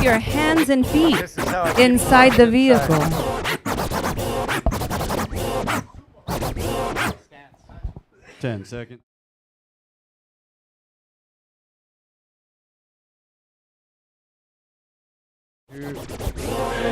your hands and feet inside the vehicle. 10 seconds.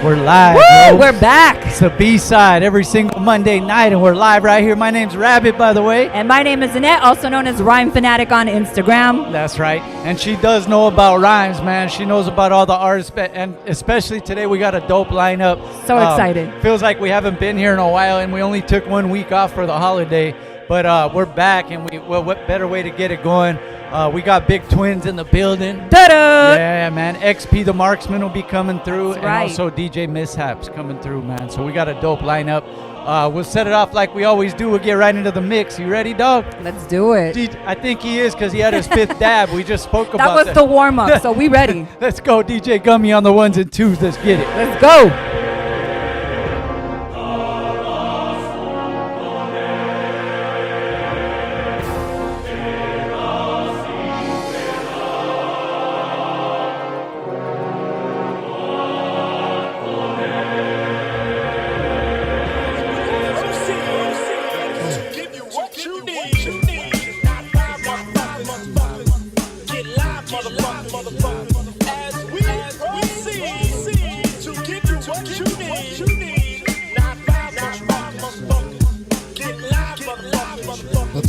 We're live. Woo! We're back. It's the B-side every single Monday night, and we're live right here. My name's Rabbit, by the way. And my name is Annette, also known as Rhyme Fanatic on Instagram. That's right. And she does know about rhymes, man. She knows about all the artists, and especially today we got a dope lineup. So excited. Feels like we haven't been here in a while, and we only took 1 week off for the holiday. But we're back, and what better way to get it going? We got Big Twins in the building. Ta-da! Yeah, man. XP the Marxman will be coming through. That's and right. also DJ Mishaps coming through, man. So we got a dope lineup. We'll set it off like we always do. We'll get right into the mix. You ready, dog? Let's do it. I think he is because he had his 5th dab. We just spoke about that. That was the warm-up, so we ready. Let's go, DJ Gummie on the 1s and 2s. Let's get it. Let's go.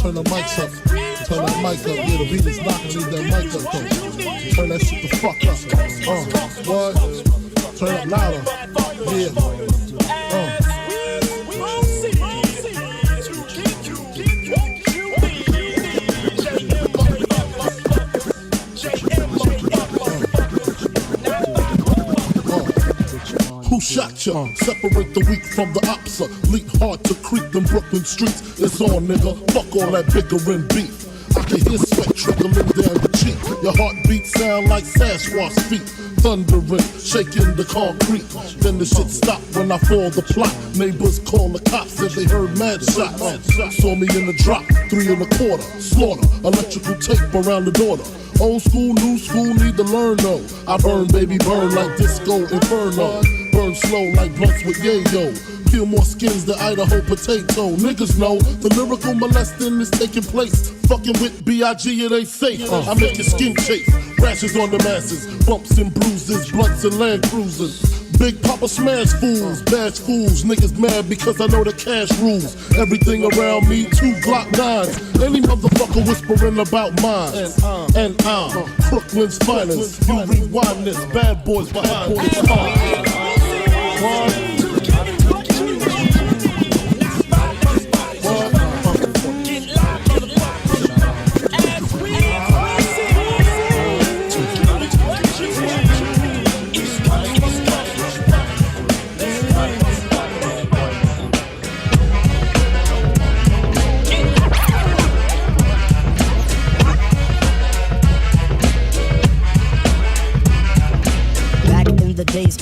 Turn the mics up. Turn that mic up. Yeah, the beat is knocking. Leave that mic up, though. Turn that shit the fuck up. What? Turn it louder. Yeah. Who shot ya? Separate the weak from the opsa. Leap hard to creep them Brooklyn streets. It's on, nigga. Fuck all that bickering beef. I can hear sweat trickling down your cheek. Your heartbeat sound like Sasquatch feet. Thundering, shaking the concrete. Then the shit stopped when I fall the plot. Neighbors call the cops, said they heard mad shots. Saw me in the drop, 3 1/4. Slaughter, electrical tape around the daughter. Old school, new school, need to learn though. I burn, baby, burn like disco inferno. Burn slow like blunts with yayo. Peel more skins than Idaho potato. Niggas know the lyrical molesting is taking place. Fucking with B.I.G. it ain't safe. I make your skin chafe. Rashes on the masses. Bumps and bruises. Blunts and Land Cruisers. Big Papa smash fools. Bash fools. Niggas mad because I know the cash rules. Everything around me, 2 Glock 9s. Any motherfucker whispering about mine. And I'm Brooklyn's finest. You rewind this. Bad boys behind this fire.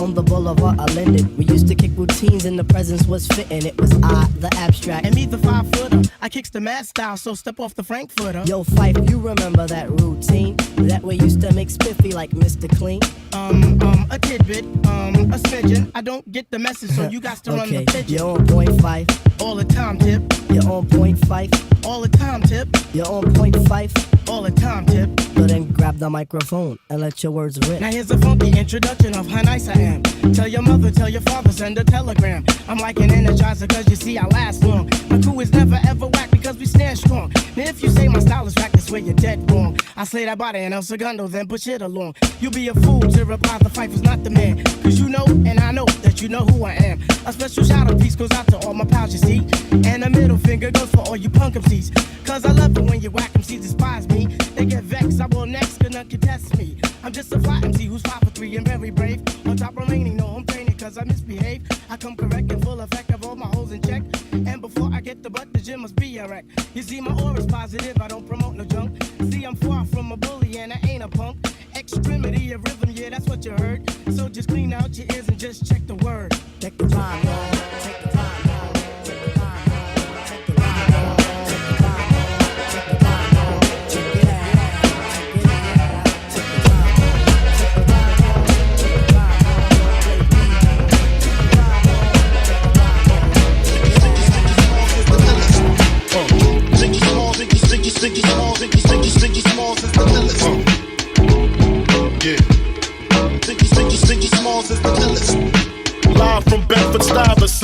On the boulevard, I lended. We used to kick routines and the presence was fitting. It was I, the abstract. And me, the 5-footer. I kicks the mad style, so step off the Frankfurter. Yo, Fife, you remember that routine? That way used to make spiffy like Mr. Clean. A tidbit, a smidgen. I don't get the message, so you got to run the pigeon. You're on point 5. All the time, tip. You're on point 5. All the time, tip. You're on point 5. All the time, tip. So then grab the microphone and let your words rip. Now here's a funky introduction of how nice I am. Tell your mother, tell your father, send a telegram. I'm like an energizer cause you see I last long. My crew is never ever whack because we stand strong. Now if you say my style is whack, that's where you're dead wrong. I slay that body in El Segundo, then push it along. You'll be a fool to reply the fight was not the man. Cause you know, and I know that you know who I am. A special shout out piece goes out to all my pals, you see. And a middle finger goes for all you punk MCs. Cause I love it when you whack MCs despise me. They get vexed, I will next, gonna contest me. I'm just a fly MC who's 5 for 3 and very brave. On top remaining, no home training cause I misbehave. I come correct and full effect of all my holes in check. And before I get the butt, the gym must be a wreck. You see my aura's positive, I don't promote no junk. See I'm far from a bully and I ain't a punk. Extremity of rhythm, yeah that's what you heard. So just clean out your ears and just check the word. Check the time, y'all. Check the time.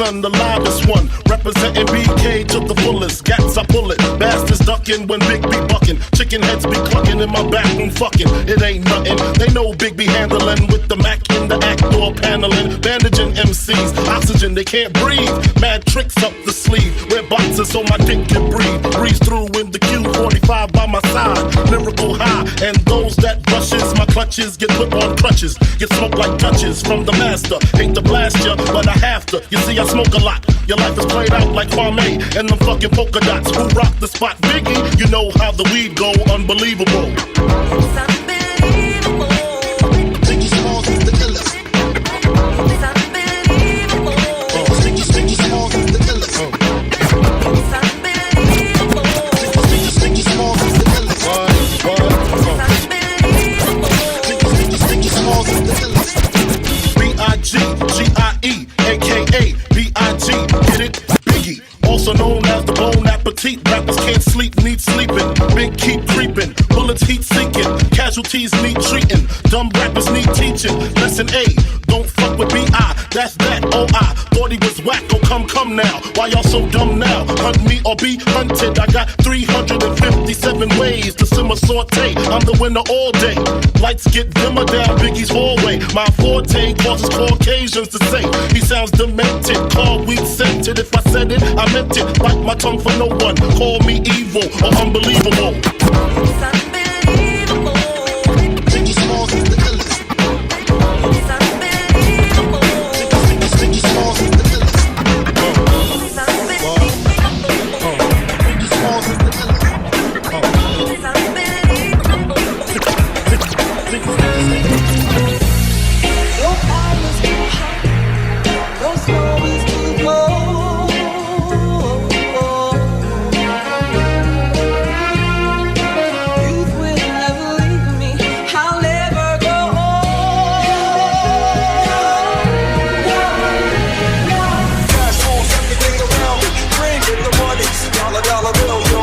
son, the loudest one. Representing BK to the fullest. Gats I pull it, bastards ducking when Big B bucking. Chicken heads be clucking in my bathroom fucking. It ain't nothing. They know Big B handling with the Mac in the act door paneling. Bandaging MCs, oxygen they can't breathe. Mad tricks up the sleeve. Wear boxes so my dick can breathe. Breeze through in the Q45 by my side. Lyrical high, and those that brushes my clutches get put on crutches. Get smoked like touches from the master. Hate to blast ya, but I have to. You see, I smoke a lot. Your life is played out like Kwame and them fucking polka dots. Who rock the spot? Biggie, you know how the weed go. Unbelievable. It's unbelievable. Biggie Smalls is the illest. It's unbelievable. Biggie Smalls is the illest. It's unbelievable. Biggie Smalls is the illest. Biggie Smalls is the illest. B-I-G-G-I-E, a.k.a. B.I.G. Get it? Biggie. Also known as the Bon Appetit. Rappers can't sleep, need sleeping. Big keep creeping. Bullets heat seeking. Casualties need treating. Dumb rappers need teaching. Lesson A, don't fuck with B.I. That's that, O.I. Thought he was whack, oh come now. Why y'all so dumb now? Hunt me or be hunted. I got 357 ways to simmer saute. I'm the winner all day. Lights get dimmer down Biggie's hallway. My forte causes Caucasians to say he sounds demented. Call weed scented. If I said it, I meant it. Bite my tongue for no one. Call me evil or unbelievable. It's unbelievable. Biggie Smalls is the illest. It's unbelievable. Biggie Smalls is the illest. It's unbelievable. Biggie Smalls is the illest. It's unbelievable. Your fire is too hot, your snow is too cold. Youth will never leave me, I'll never go home. Cash moves everything around me. Bring in the money. Dollar bills, yo.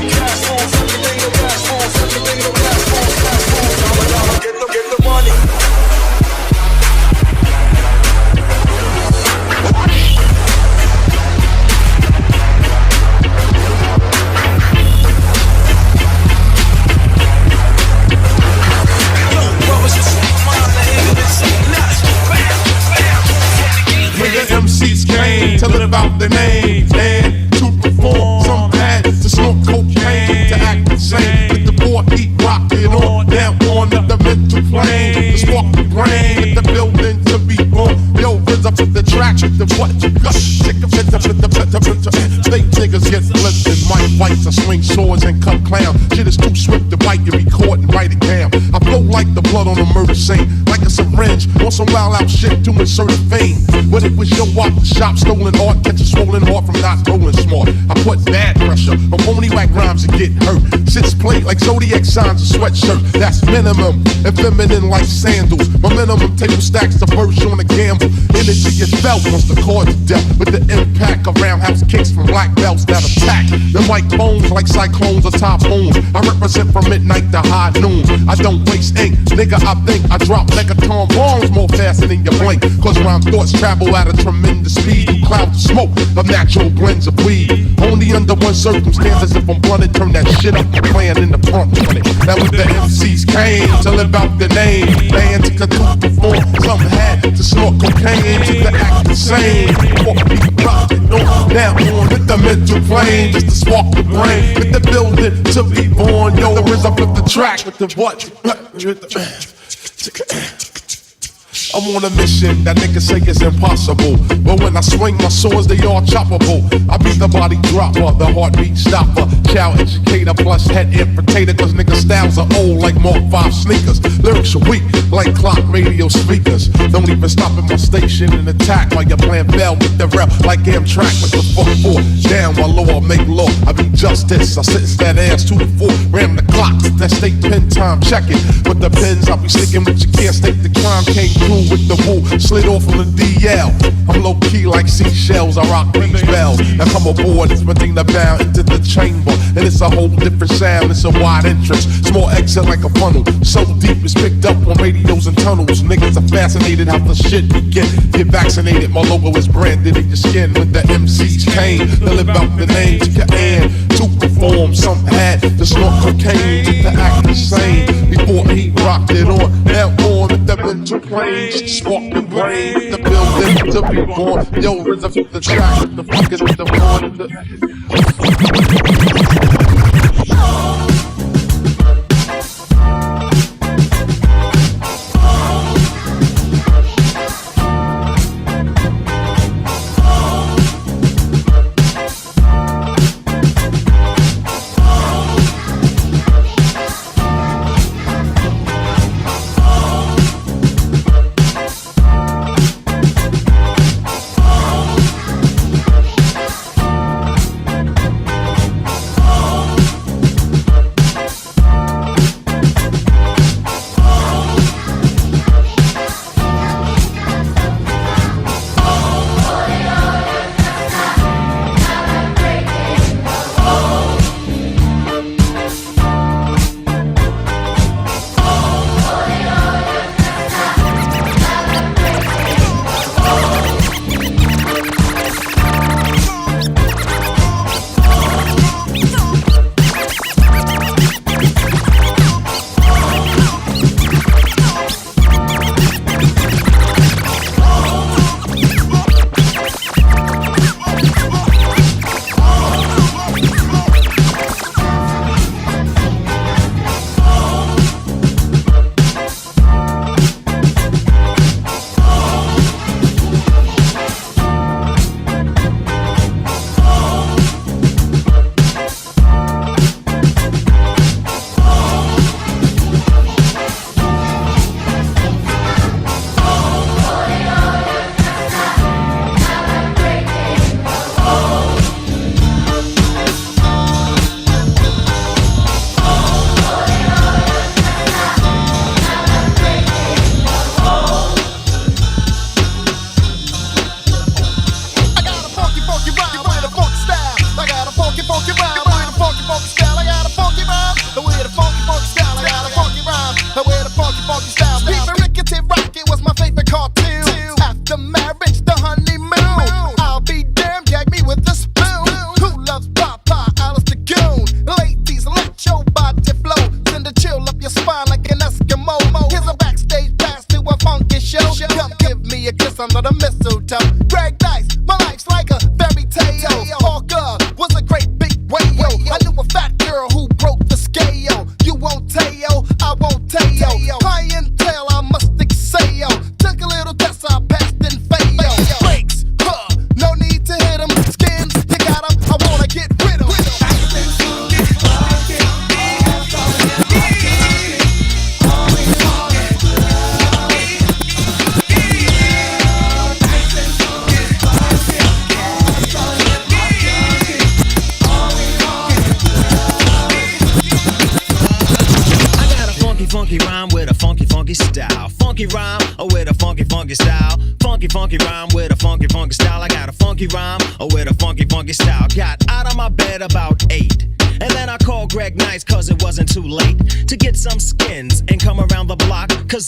Cash moves everything. Cash moves everything. Cash moves. Dollar. Get the money. When the MCs came to live out their name and to perform, some had to snort cocaine to act insane. With the boy heat rocking on down on the mental plane, to spark the brain, with the building to be born. Yo, rhythm to the track, the what you got? Sick of it, fake niggas get flipped and mic fights. I swing swords and cut clowns. Shit is too swift to bite, you record and write it down. I flow like the blood on a murder scene, like a syringe on some wild out shit to insert a vein. But it was your walk the shop, stolen art, catch a swollen heart from not rolling smart. I put bad pressure on phony whack rhymes and get hurt. Sits plate like zodiac signs, a sweatshirt. That's minimum, and feminine like sandals. My minimum table stacks the verse on a gamble. Energy is felt once the chords are dealt. With the impact of roundhouse kicks from black belts that attack the mic bones like cyclones or typhoons. I represent from midnight to high noon. I don't waste ink, nigga. I think I drop megaton bombs more faster than you blink. Cause rhyme thoughts travel at a tremendous speed through clouds of smoke of natural blends of weed. Only under one circumstance, as if I'm blunted, turn that shit up and playing in the front on it. That was the MCs came to live out the name. Band to perform, some had to snort cocaine to the act insane. Walk me rockin' on down on with the mental plane, just to spark the brain, with the building to be born. Yo, the rhythm flip the track with the what? I'm on a mission that niggas say is impossible, but when I swing my swords, they all choppable. I be the body dropper, the heartbeat stopper, child educator plus head infiltrator. Cause niggas styles are old like Mark 5 sneakers. Lyrics are weak like clock radio speakers. Don't even stop at my station and attack while you're playing bell with the rep like Amtrak with the fuck for. Down while law make law, I be justice. I sentence that ass 2 to 4, ram the clock, that state pen time checking. With the pens I be sticking with, you can't stake the crime, can't prove with the woo, slid off on the DL. I'm low key like seashells, I rock these bells. Now come aboard, it's Medina bound into the chamber. And it's a whole different sound, it's a wide entrance. Small exit like a funnel, so deep it's picked up on radios and tunnels. Niggas are fascinated how the shit begin. Get vaccinated, my logo is branded in your skin with the MC's cane. To live out the name to your end, to perform. Some had to snort cocaine to act insane. Before he rocked it on, now on at the mental plane. Spark the brain with the building to be born. Yo, rhythm to the track, what the fuck is with the morning?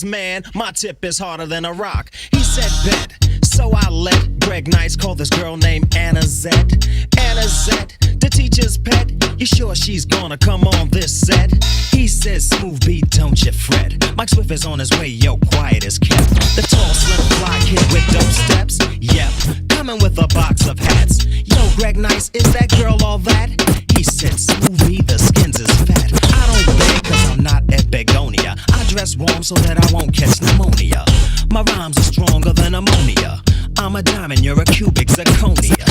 Man, my tip is harder than a rock. He said bet, so I let Greg Nice call this girl named Anna Zette. Anna Zette, the teacher's pet. You sure she's gonna come on this set? He says, smooth beat, don't you fret. Mike Swift is on his way, yo, quiet as kept. The tall, slim, fly kid with dope steps. Yep, coming with a box of hats. Yo, Greg Nice, is that girl all that? He said, smooth beat, the skins is fat. I don't beg, cause I'm not at Begonia. I dress warm so that I won't catch pneumonia. My rhymes are stronger than ammonia. I'm a diamond, you're a cubic zirconia.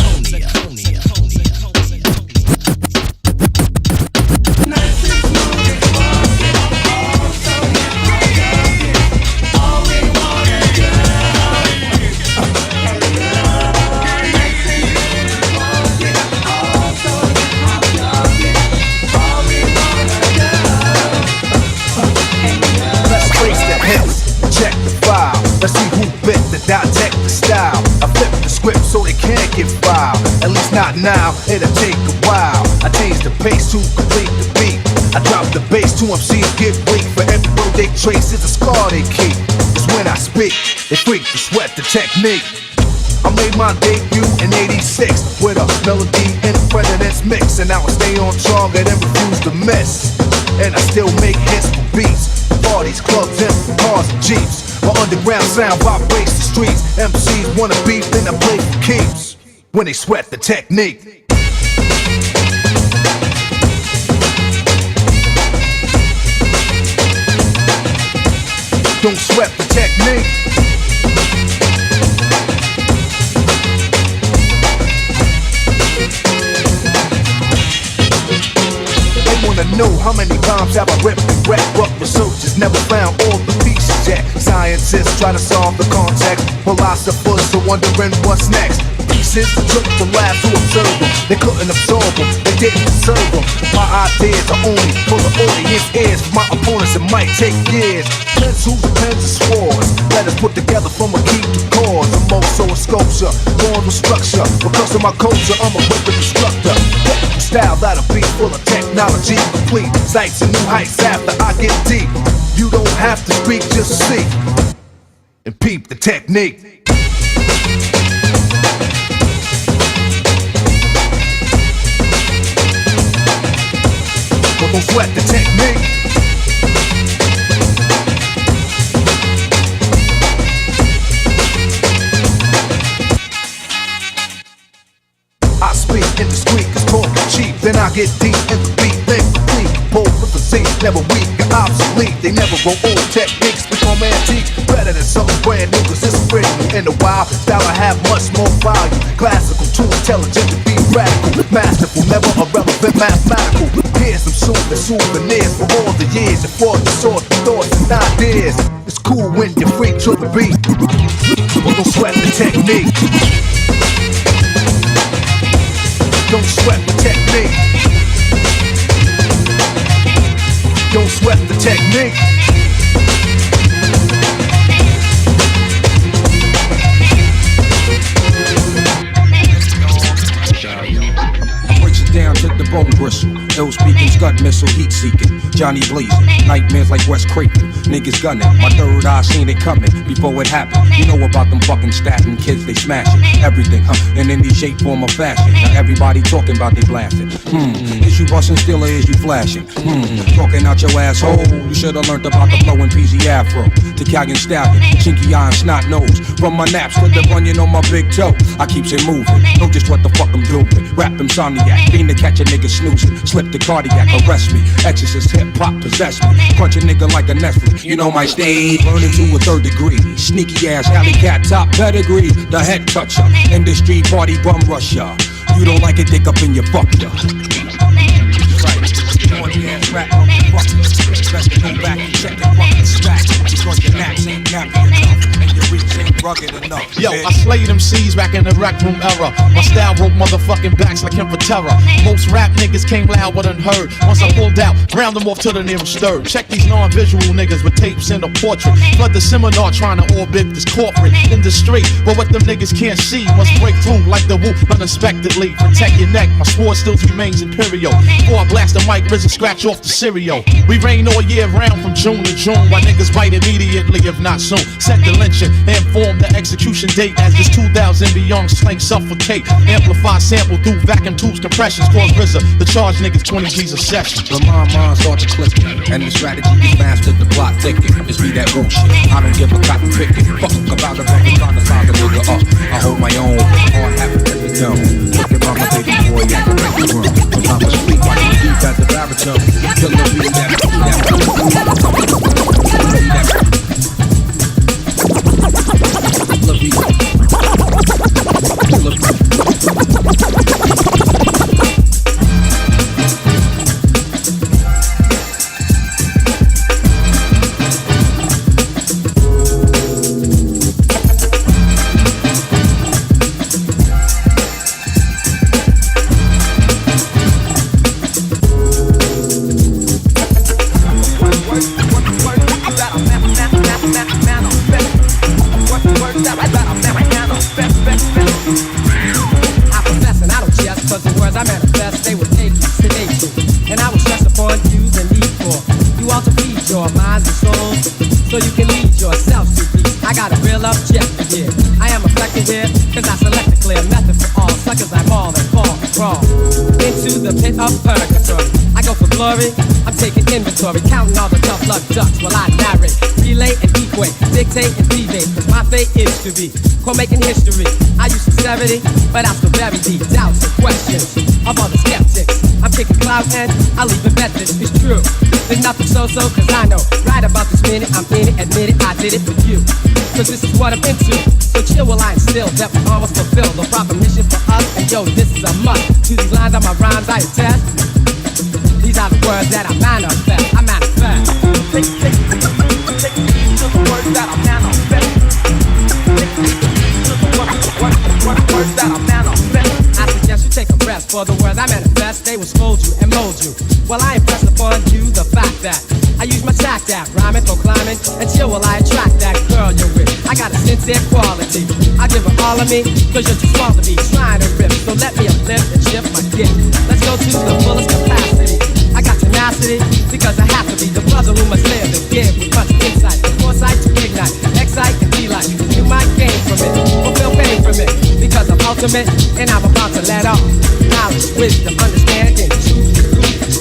Let's see who spit the dissect the style. I flip the script so they can't get filed. At least not now, it'll take a while. I change the pace to complete the beat. I drop the bass to MCs get weak. For every road they trace, it's a scar they keep. It's when I speak, they freak to sweat the technique. I made my debut in '86 with a melody and a president's mix, and now I stay on target and refuse to miss. And I still make hits for beats, parties, clubs, and cars and jeeps. My underground sound vibrates the streets. MCs wanna beef, then I play for keeps. When they sweat the technique. Don't sweat the technique. They wanna know how many bombs have I ripped and wrecked, but researchers never found all the pieces yet. Scientists try to solve the context, philosophers are wondering what's next. Pieces took the labs to observe them. They couldn't absorb them, they didn't deserve them. My ideas are only for the audience ears. For my opponents it might take years. Pencils, pens, and swords, letters put together from a key to cause. I'm also a sculpture, born with structure. Because of my culture, I'm a weapon instructor. Technical style that'll be full of technology, complete sights and new heights after I get deep. You don't have to speak, just see and peep the technique. But don't sweat the technique. I speak indiscreet, cause talk is cheap. Then I get deep in the beat, then complete. Bold with physique, never weak or obsolete. They never grow old, techniques become antique. Better than something brand new, cause it's original. In the wild style I have much more value. Classical, too intelligent to be radical. Masterful, never irrelevant, mathematical. Here's some souvenirs for all the years. And for the sort of thoughts and ideas. It's cool when you freak to the beat, but don't sweat the technique. Don't sweat the technique. Don't sweat the technique. Breaks it down to the bone gristle. Ill speaking, scud missile, heat seeking. Johnny blazing, nightmares like West Craven. Niggas gunning, my third eye seen it coming before it happened. You know about them fucking statin kids, they smashing everything, and in any shape, form, or fashion. Now everybody talking about they blasting. Is you busting still or is you flashing? Talking out your asshole. You should've learned about the flowing PZ Afro. Italian stallion, chinky eye and snot nose. From my naps to the bunion on my big toe, I keeps it moving. Know just what the fuck I'm doing. Rap insomniac, being to catch a nigga snoozing. Slip the cardiac, arrest me. Exorcist hip hop possess me. Crunch a nigga like a Nestle. You know my stage, burning to a third degree. Sneaky ass alley cat top pedigree. The head toucher, industry party bum rusher. You don't like it, dick up in your fucker. Rap, best to go back and check the fucking stack. Because your naps ain't nappy enough and your reach ain't rugged enough. Yo, I slayed them C's back in the rec room era. My style broke motherfucking backs like him for terror. Most rap niggas came loud but unheard. Once I pulled out, round them off to the nearest stir. Check these non-visual niggas with tapes in a portrait. Flood the seminar trying to orbit this corporate industry. But what them niggas can't see must break through like the whoop unexpectedly. Protect your neck, my sword still remains imperial. Before I blast the mic, RZA scratch off the cereal. We rain all year round from June to June. While niggas bite immediately, if not soon. Set the lynching and form the execution date. As this 2000 beyond slang suffocate. Amplify sample through vacuum tubes, compressions. Cause RZA, the charge niggas 20 G's a session. The mind start to click, and the strategy is faster, the plot thicken. It's me that bullshit. I don't give a cotton picking. Fuck about the record, trying to size a nigga up. I hold my own, hard habit, every tone. Thinking about my baby boy at the record room. Sometimes I sleep, I can deep at the baritone. Kill the beat that. I profess and I don't jest, cause the words I manifest, they will take you today too. And I will stress upon you the need for you all to feed your minds and souls, so you can lead yourselves to peace. I got a real objective here. I am effective here, cause I select a clear method for all suckers I maul and fall and crawl into the pit of purgatory. I go for glory, I'm taking inventory, counting all the tough luck ducks while I narrate, relay and equate, dictate and deviate, cause my fate is to be making history. I use sincerity, but I still bury deep doubts and questions of all the skeptics. I'm kicking clout and I leave it bet this is true. There's nothing so-so, cause I know right about this minute I'm in it, admit it, I did it for you, cause this is what I'm into. So chill while I instill that we almost fulfill the proper mission for us. And yo, this is a must. To these lines on my rhymes I attest. These are the words that I manifest. I manifest. Take to the words that I manifest. Words that I manifest. I suggest you take a rest, for the words I manifest, they will scold you and mold you. Well, I impress upon you the fact that I use my tact that rhyming, proclaiming, and chill while I attract that girl you're with. I got a sincere quality. I give her all of me, cause you're too small to be trying to rip. So let me uplift and shift my gift. Let's go to the fullest capacity. I got tenacity, because I have to be the brother who must live and give with much insight, the foresight to ignite, excite and delight. You might gain from it, or feel pain from it, because I'm ultimate, and I'm about to let off knowledge, wisdom, understanding, truth.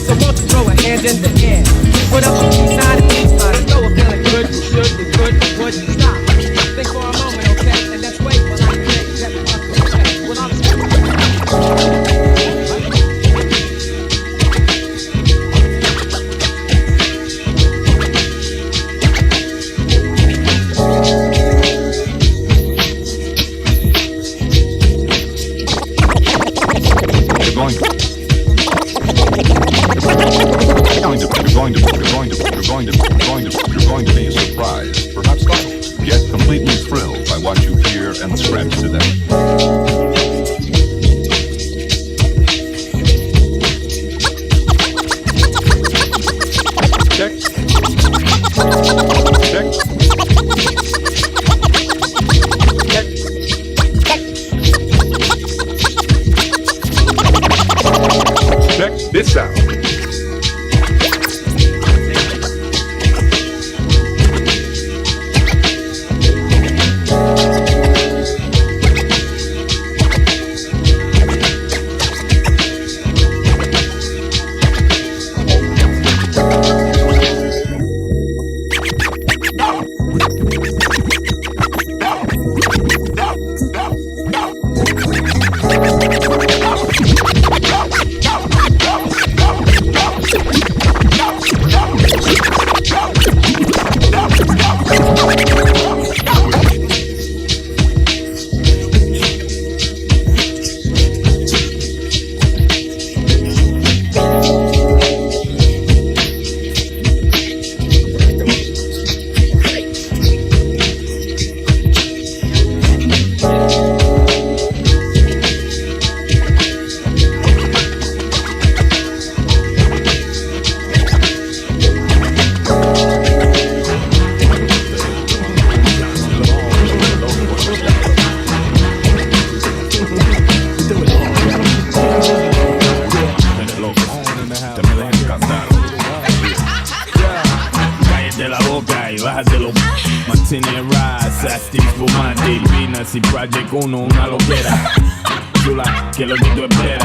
So won't you throw a hand in the air? Put up a peace sign and peace sign. As though we're feeling good, you should, you could, you would. Stop. Think for a moment, okay? And let's wait while I think that we must protect. With all the You're going to be surprised, perhaps startled, yet completely thrilled by what you hear and scratch today. Check. Check this out.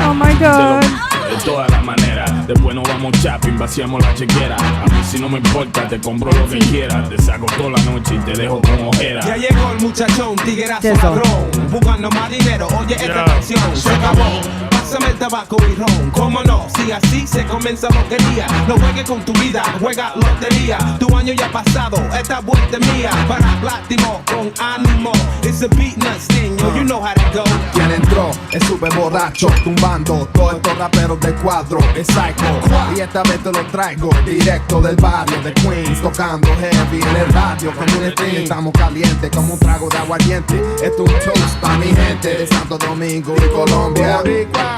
Oh my God. De todas las maneras, después nos vamos chapping, vaciamos la chequera. A mí si no me importa, te compro lo que quieras. Te saco toda la noche y te dejo con ojera. Ya llegó el muchachón, tiguerazo ladrón, buscando más dinero, oye esta canción, se acabó. Pásame el tabaco y ron, cómo no, si así se comienza lotería. No juegues con tu vida, juega lotería. Tu año ya pasado, esta vuelta es mía. Para plátimo, con ánimo. It's a beat nuts thing, yo, you know how to go. Quien entró es súper borracho, tumbando todos estos raperos del cuadro, es psycho. Y esta vez te lo traigo, directo del barrio de Queens, tocando heavy en el radio, community. Estamos calientes como un trago de aguardiente. Esto es un toast pa' mi gente de Santo Domingo y Colombia.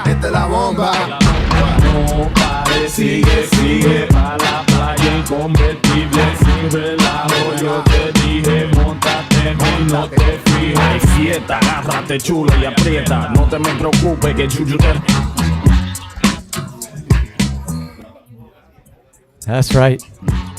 Esta es la bomba. No pare, sigue, sigue pa' la playa inconvertible sin relajo. Yo te dije, montate Hoy no te fijas. Hay fiesta, agárrate chula y aprieta. No te me preocupes que Chuchu te... That's right.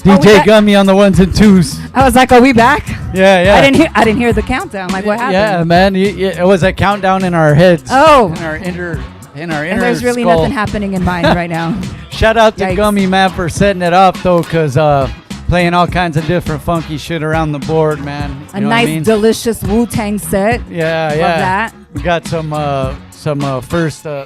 DJ Gummie on the ones and twos. I was like, are we back? Yeah, yeah. I didn't hear the countdown. Like, what happened? Yeah, man. It was a countdown in our heads. Oh. In our inner And there's really skull. nothing happening in mine right now. Shout out to Gummie, man, for setting it up, though, because playing all kinds of different funky shit around the board, man. A nice, delicious Wu-Tang set. Yeah, Love yeah. that. We got some first, the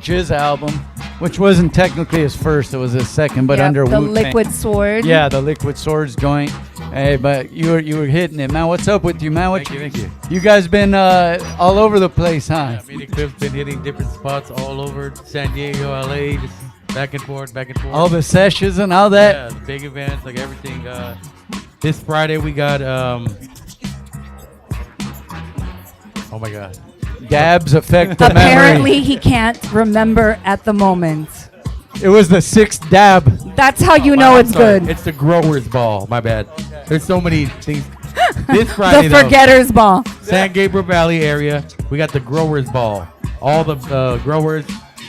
Jizz album, which wasn't technically his first, it was his second, but under the Wu-Tang. Liquid Sword. Yeah, the Liquid Swords joint. Hey, but you were hitting it, man. What's up with you, man? Thank you. You guys been all over the place, huh? Yeah, me and Eclipse been hitting different spots all over San Diego, LA, just back and forth. All the sessions and all that. Yeah, the big events, like everything. This Friday we got oh my God. Dabs affect the Apparently memory. he can't remember at the moment. It was the 6th dab. That's how you know it's good. It's the growers ball. My bad. There's so many things. This Friday, The forgetters ball. San Gabriel Valley area, we got the growers ball. All the growers,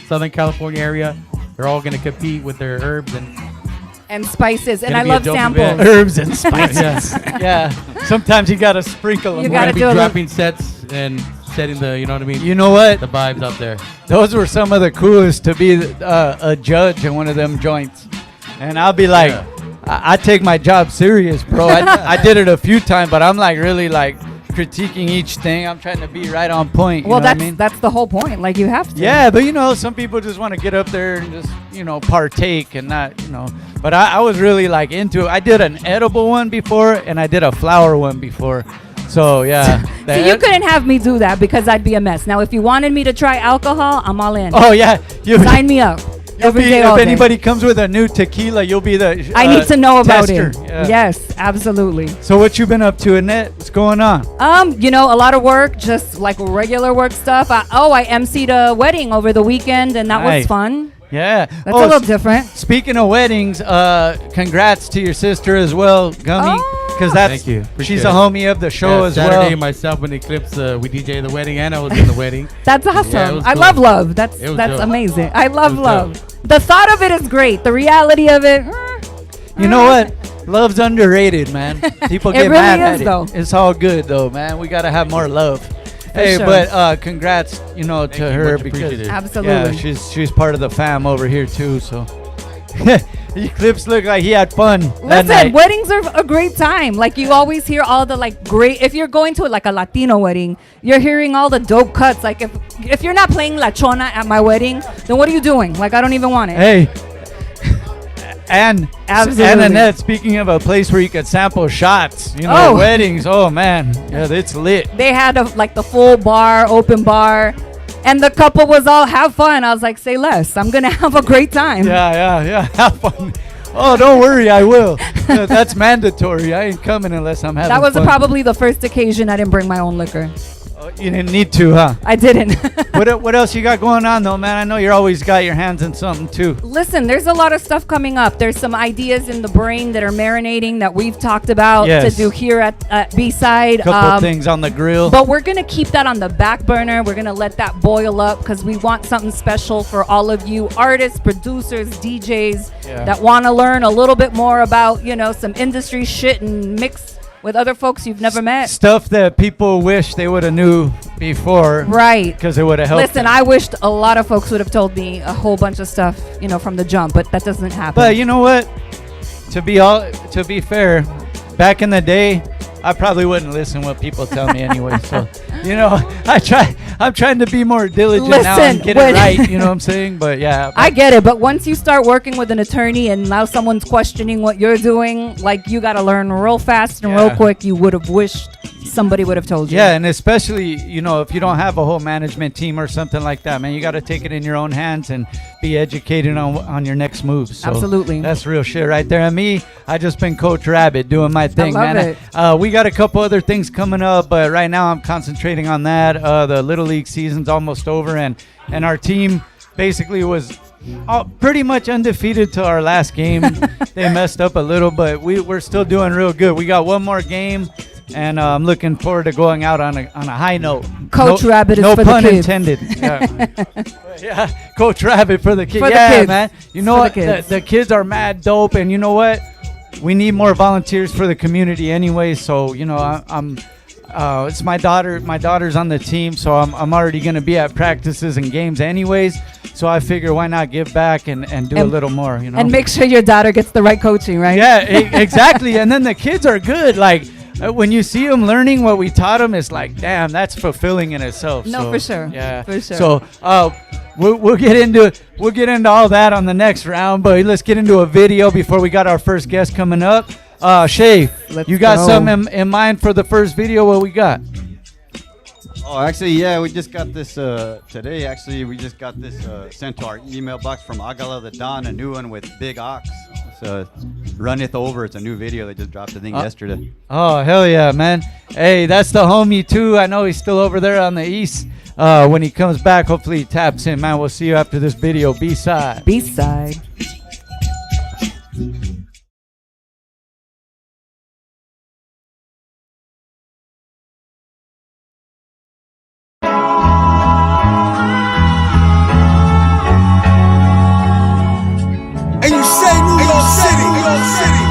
Southern California area, they're all going to compete with their herbs and spices. And I Gonna be a love dope samples. event. Herbs and spices. Yeah. Sometimes you got to sprinkle them. You We're gotta going to do be a dropping sets and setting the, you know what I mean? You know what? The vibes out there. Those were some of the coolest to be a judge in one of them joints. And I'll be like, I take my job serious, bro. I did it a few times, but I'm like really like critiquing each thing. I'm trying to be right on point. You Well, know what I mean? that's the whole point. Like, you have to. Yeah, but some people just want to get up there and just, partake and not, But I was really like into it. I did an edible one before and I did a flower one before. So, yeah. See, you couldn't have me do that because I'd be a mess. Now, if you wanted me to try alcohol, I'm all in. Oh, yeah. Sign me up. Every day, all if day. anybody comes with a new tequila, you'll be the I need to know about tester. it. Yeah. Yes, absolutely. So what you been up to, Annette? What's going on? A lot of work, just like regular work stuff. I emceed a wedding over the weekend, and that Nice. was fun. Yeah. That's a little different. Speaking of weddings, congrats to your sister as well, Gummie. Because Thank you. She's Appreciate a it. homie of the show as Saturday, well. myself and Eclipse, we DJ the wedding, and I was in the wedding. That's awesome. Yeah, it was I cool. love love. That's It was dope. amazing. I love It was love. dope. The thought of it is great. The reality of it, You know what? Love's underrated, man. People It get really mad is, at though. it. It's all good, though, man. We got to have more love. Hey, sure. but congrats, to you, her much because appreciated. Absolutely. yeah, she's part of the fam over here too. So Eclipse looked like he had fun that Listen, night. weddings are a great time. Like, you always hear all the great. If you're going to like a Latino wedding, you're hearing all the dope cuts. Like, if you're not playing La Chona at my wedding, then what are you doing? Like, I don't even want it. Hey. And Absolutely. and Annette, speaking of a place where you could sample shots, weddings. Oh man, yeah, it's lit. They had the full bar, open bar, and the couple was all have fun. I was like, say less. I'm gonna have a great time. Yeah. Have fun. Oh, don't worry, I will. That's mandatory. I ain't coming unless I'm having That was fun. probably the first occasion I didn't bring my own liquor. You didn't need to, huh? I didn't. What else you got going on, though, man? I know you're always got your hands in something, too. Listen, there's a lot of stuff coming up. There's some ideas in the brain that are marinating that we've talked about Yes. to do here at B-Side. Couple things on the grill. But we're going to keep that on the back burner. We're going to let that boil up because we want something special for all of you artists, producers, DJs that want to learn a little bit more about, some industry shit and mix with other folks you've never met. Stuff that people wish they would have knew before. Right. Because it would have helped. Listen, I wished a lot of folks would have told me a whole bunch of stuff, from the jump, but that doesn't happen. But you know what? To be fair, back in the day, I probably wouldn't listen what people tell me anyway. So, I'm trying to be more diligent now and get it right. You know what I'm saying? But yeah. I get it, but once you start working with an attorney and now someone's questioning what you're doing, you got to learn real fast and real quick. You would have wished somebody would have told you. Yeah, and especially, if you don't have a whole management team or something like that, man, you got to take it in your own hands and be educated on your next moves. So absolutely. That's real shit right there. And me, I just been Coach Rabbit doing my thing, I love man. it. We got a couple other things coming up, but right now I'm concentrating on that. The Little League season's almost over, and our team basically was pretty much undefeated to our last game. They messed up a little, but we're still doing real good. We got one more game and I'm looking forward to going out on a high note. Coach Rabbit is no for the pun kids. intended. Yeah, Coach Rabbit for the kids. For the Yeah, kids. man. You know For what? the kids. The kids are mad dope, and you know what? We need more volunteers for the community anyway. So you know, I'm. It's my daughter. My daughter's on the team, so I'm already gonna be at practices and games anyways. So I figure why not give back and do a little more, you know. And make sure your daughter gets the right coaching, right? Yeah, exactly. And then the kids are good. Like when you see them learning what we taught them, it's like, damn, that's fulfilling in itself. No, So, for sure. Yeah, For sure. So we'll get into all that on the next round. But let's get into a video before we got our first guest coming up. Shaye, you got go. something in mind for the first video? What we got? Oh, actually, yeah, we just got this today. Actually, we just got this sent to our email box from Agala the Don, a new one with Big Ox. So, Runneth Over. It's a new video they just dropped, I think, yesterday. Oh, hell yeah, man. Hey, that's the homie, too. I know he's still over there on the east. When he comes back, hopefully he taps in, man. We'll see you after this video. B-side. B-side. And you say New York City, New York City,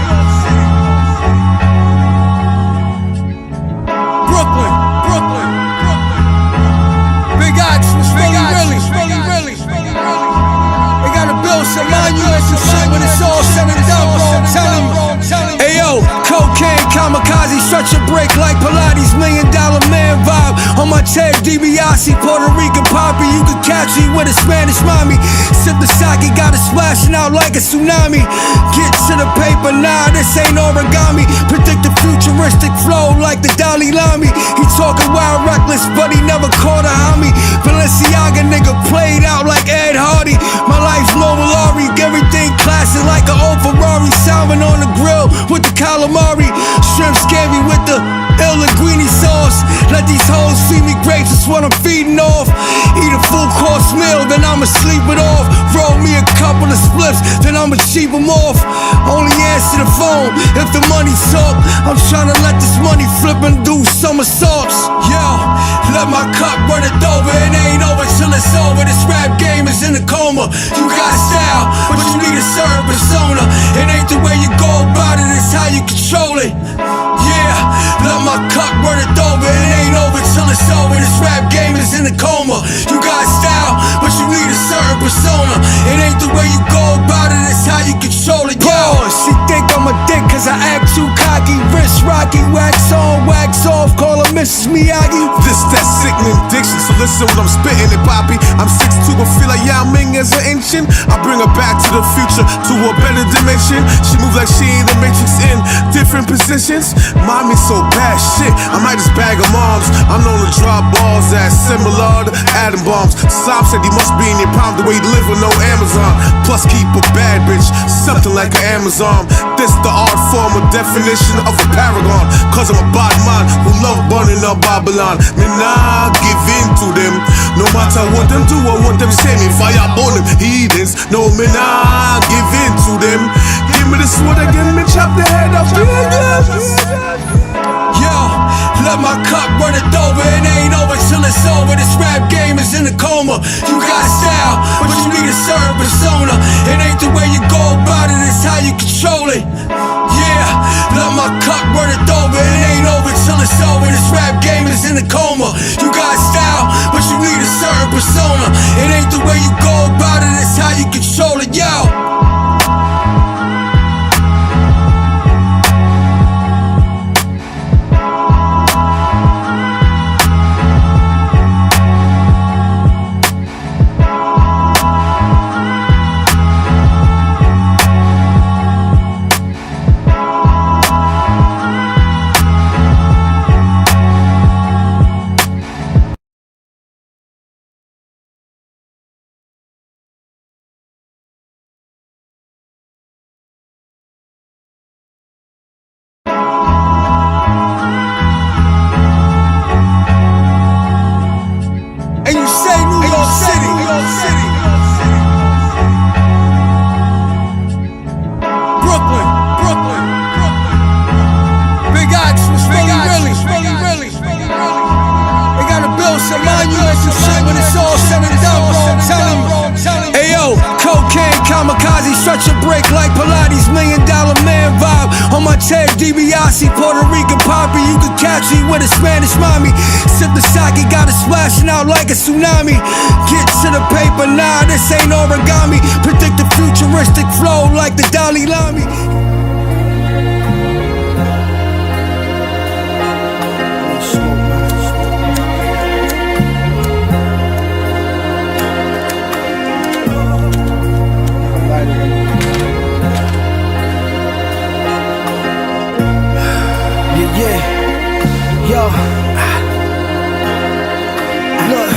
Brooklyn, Brooklyn, Big Ox was really. They gotta build some monuments and shit when it's all said and done, bro. I'm telling you. Hey yo, cocaine, kamikaze, stretch a break like Pilates, $1 Million Man vibe. On my Ted DiBiase, Puerto Rican poppy, you can catch me with a Spanish mommy. Sip the sake, got it splashing out like a tsunami. Get to the paper, nah, this ain't origami. Predict the futuristic flow like the Dalai Lama. He talking wild reckless, but he never caught a homie. Balenciaga nigga played out like Ed Hardy. My life's Lowellari, everything classic like an old Ferrari. Salmon on the grill with the calamari. Shrimp scampi with the ill linguine sauce. Let these hoes feed me grapes, that's what I'm feeding off. Eat a full course meal, then I'ma sleep it off. Roll me a couple of spliffs, then I'ma cheap them off. Only answer the phone if the money's up. I'm tryna let this money flip and do somersaults. Yo, let my cup run it over. It ain't over till it's over. This rap game is in a coma. You got style, but you need a certain persona. It ain't the way you go about it, it's how you control it. Yeah, let my cup run it over. It ain't over till it's over. This rap game is in a coma. You got style, but you need a certain persona. It ain't the way you go about it, it's how you control it. Yo, she think I'm a dick cause I act too cocky. Wrist rocky, wax on, wax off. Call her Mrs. Miyagi. This that sickening diction, so listen when I'm spitting it, Poppy. I'm 6'2", but feel like Yao Ming as an ancient. I bring her back to the future, to a better dimension. She moves like she in the Matrix in different positions. Mommy so bad shit, I might just bag her moms. I'm known to drop balls that's similar to atom bombs. Sob said he must be in your palm the way he live with no Amazon. Plus keep a bad bitch, something like an Amazon. This the art form or definition of a paragon. Cause I'm a bad man who love burning up Babylon. Me nah give in to them. No matter what them do, I want them say me fire burn them heathens. No, me nah give in to them. Give me the sword again, me chop the head off. Yo, let my cup run it over. It ain't over till it's over. This rap game is in a coma. You got style, but you need a certain persona. It ain't the way you go about it, it's how you control it. Yeah, let my cup run it over. It ain't over till it's over. This rap game is in a coma. You got style, but you need a certain persona. It ain't the way you go about it, it's how you control it. Yo. break like Pilates, $1 million man vibe. On my chair, DiBiase, Puerto Rican poppy. You can catch me with a Spanish mommy. Sip the sake, got it splashing out like a tsunami. Get to the paper, nah, this ain't origami. Predict the futuristic flow like the Dalai Lama. Yo, look,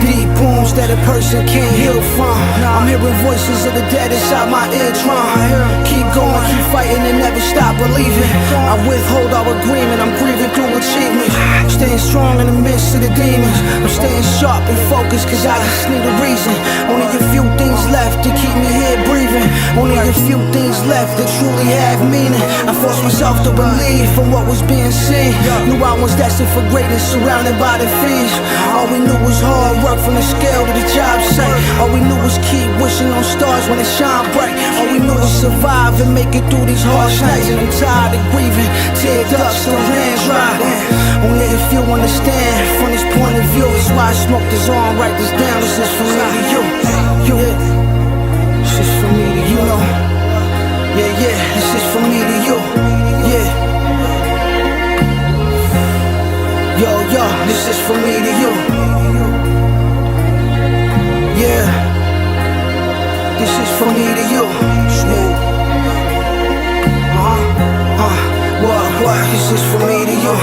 deep wounds that a person can't heal from. I'm hearing voices of the dead inside my eardrum. Keep going, keep fighting and never stop believing. I withhold all agreement, I'm grieving through achievements. Staying strong in the midst of the demons. I'm staying sharp and focused cause I just need a reason. Only a few things left to keep me here breathing. Only a few things left that truly have meaning. I forced myself to believe from what was being seen. Knew I was destined for greatness, surrounded by the fiends. All we knew was hard work from the scale to the job site. All we knew was keep wishing on stars when it shine bright. All we knew was survive and make it through these harsh nights. And I'm tired of grieving, tear ducts, still hands dry. Only if you understand from this point of view. That's why I smoke this on, write this down. This is for me to you. This is for me to you, know. Yeah, this is for me to you. Yeah. Yo, this is for me to you. Yeah. This is for me to you. What? This is for me to you.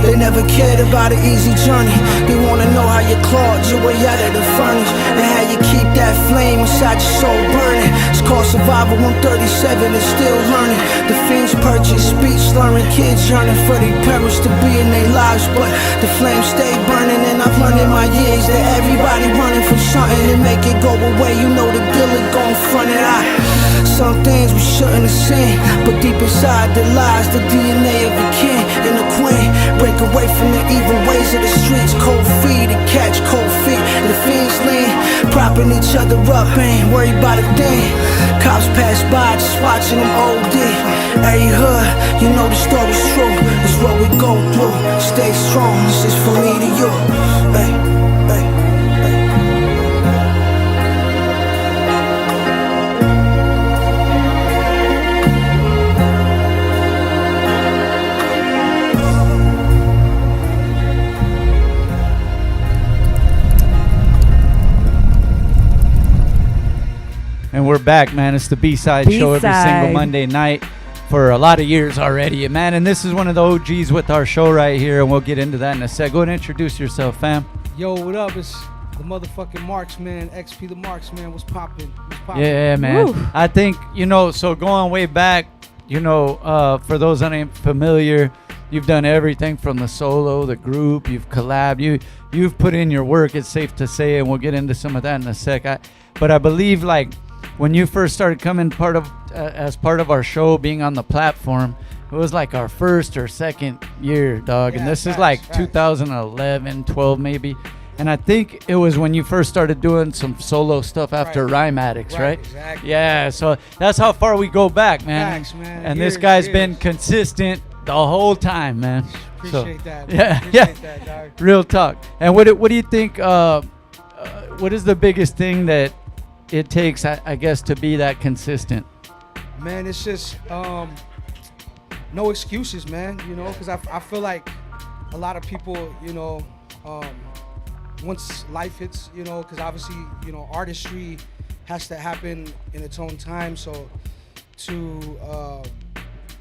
They never cared about an easy journey. They wanna know how you clawed your way out of the furnace and how you keep that flame inside your soul burning. It's called Survival 137 and still learning. The fiends purchase speech slurring. Kids yearning for their parents to be in their lives, but the flames stay burning. And I've learned in my years that everybody running from something to make it go away. You know the deal is gon' front it out. Some things we shouldn't have seen, but deep inside there lies the DNA of a king and a queen. Break away from the evil ways of the streets. Cold feet to catch cold feet. And the fiends lean, propping each other up, ain't worried about a thing. Cops pass by, just watching them OD. Hey hood, you know the story's true. It's what we go through. Stay strong, this is for me to you. Hey. And we're back, man. It's the B-Side show every single Monday night for a lot of years already, man. And this is one of the OGs with our show right here, and we'll get into that in a sec. Go ahead and introduce yourself, fam. Yo, what up? It's the motherfucking Marxman, XP the Marxman. What's poppin'? Yeah, man. Woo. I think, so going way back, for those that ain't familiar, you've done everything from the solo, the group, you've collabed, you've put in your work, it's safe to say, and we'll get into some of that in a sec. But I believe, when you first started coming as part of our show, being on the platform, it was like our first or second year, dog. Yeah, and this is 2011, 12 maybe. And I think it was when you first started doing some solo stuff after Rhyme Addicts, right? Exactly. Yeah, so that's how far we go back, man. Facts, man. And this guy's been consistent the whole time, man. Appreciate that. Yeah, appreciate that, dog. Real talk. And what do you think, what is the biggest thing that it takes, I guess, to be that consistent? Man, it's just no excuses, man, because I feel like a lot of people, once life hits, because obviously, artistry has to happen in its own time. So to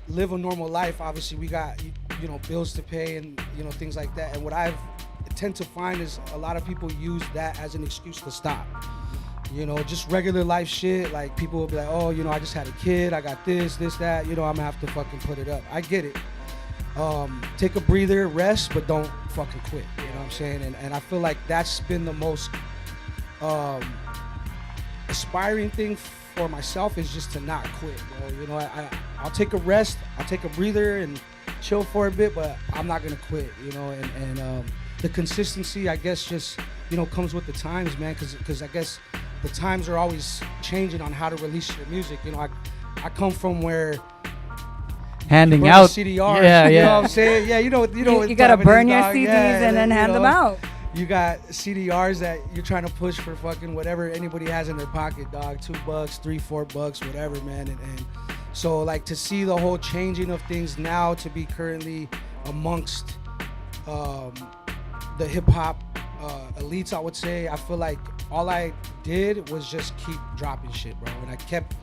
live a normal life, obviously we got, bills to pay and, things like that. And what I tend to find is a lot of people use that as an excuse to stop. Just regular life shit. Like people will be like, oh, I just had a kid, I got this, that, I'm gonna have to fucking put it up. I get it. Take a breather, rest, but don't fucking quit. You know what I'm saying? And I feel like that's been the most aspiring thing for myself is just to not quit, bro. I'll take a rest, I'll take a breather and chill for a bit, but I'm not gonna quit, and the consistency, I guess, just, comes with the times, man, because I guess the times are always changing on how to release your music. I come from where handing burn out CDRs. Yeah, You yeah. know what I'm saying? Yeah, you know You gotta burn your Japanese, CDs dog. Yeah, and then you hand them know, out. You got CDRs that you're trying to push for fucking whatever anybody has in their pocket, dog. $2, $3, $4, whatever, man. And so like to see the whole changing of things now to be currently amongst the hip hop elites, I would say. I feel like all I did was just keep dropping shit, bro. And I kept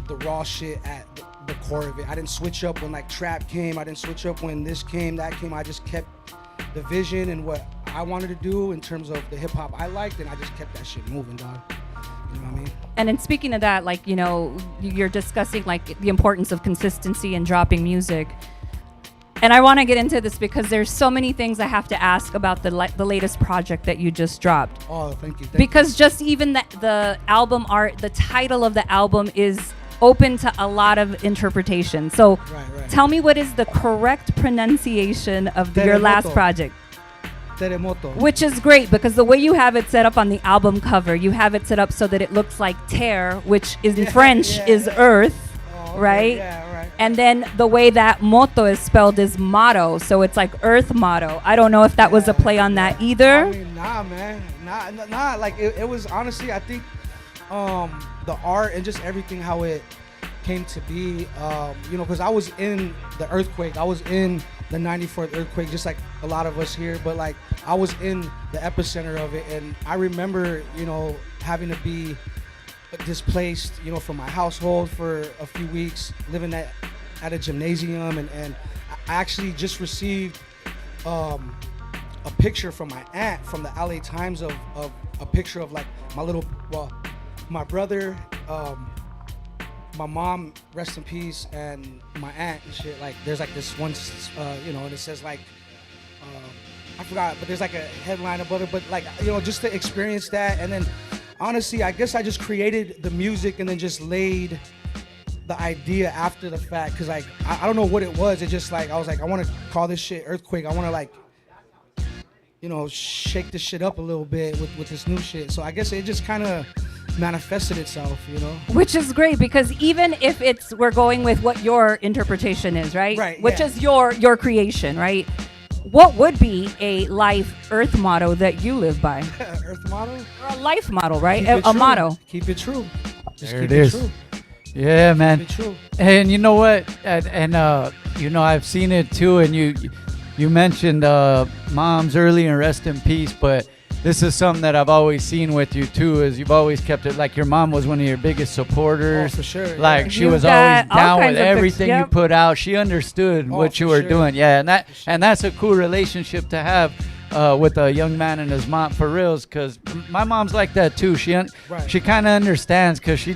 the raw shit at the core of it. I didn't switch up when like trap came. I didn't switch up when this came, that came. I just kept the vision and what I wanted to do in terms of the hip hop I liked, and I just kept that shit moving, dog. You know what I mean? And in speaking of that, like, you know, you're discussing like the importance of consistency and dropping music. And I want to get into this because there's so many things I have to ask about the latest project that you just dropped. Oh, thank you. Because just even the album art, the title of the album is open to a lot of interpretation. So tell me, what is the correct pronunciation of your last project? Terremoto. Which is great because the way you have it set up on the album cover, you have it set up so that it looks like terre, which is in French is earth, right? Yeah, right. And then the way that moto is spelled is motto, so it's like earth motto. I don't know if that was a play on that either. I mean, nah, man. Nah. Like it was honestly, I think the art and just everything, how it came to be, you know, because I was in the earthquake. I was in the 94th earthquake, just like a lot of us here, but like I was in the epicenter of it. And I remember, you know, having to be displaced, you know, from my household for a few weeks, living at a gymnasium. And I actually just received a picture from my aunt from the LA Times of a picture of like my brother, my mom, rest in peace, and my aunt and shit. Like there's like this one, you know, and it says like, I forgot, but there's like a headline above it. But like, you know, just to experience that. And then honestly, I guess I just created the music and then just laid the idea after the fact. Cause like, I don't know what it was. It just like, I was like, I want to call this shit Earthquake. I want to like, you know, shake this shit up a little bit with this new shit. So I guess it just kind of manifested itself, you know. Which is great because even if we're going with what your interpretation is, right? Right. Which is your creation, right? What would be a life earth motto that you live by? Earth motto? Or a life motto, right? Keep it A true. motto. Keep it true. Just There keep it is. True. Yeah, man. Keep it true. And you know what? And you know, I've seen it too. And you mentioned moms earlier, rest in peace. But this is something that I've always seen with you too. Is you've always kept it like your mom was one of your biggest supporters. Oh, for sure. Like Yeah. she You've was got always all down with kinds of everything you yep. put out. She understood what you for were sure. doing. Yeah, and that's a cool relationship to have. With a young man and his mom, for reals, because my mom's like that too. She kind of understands because she,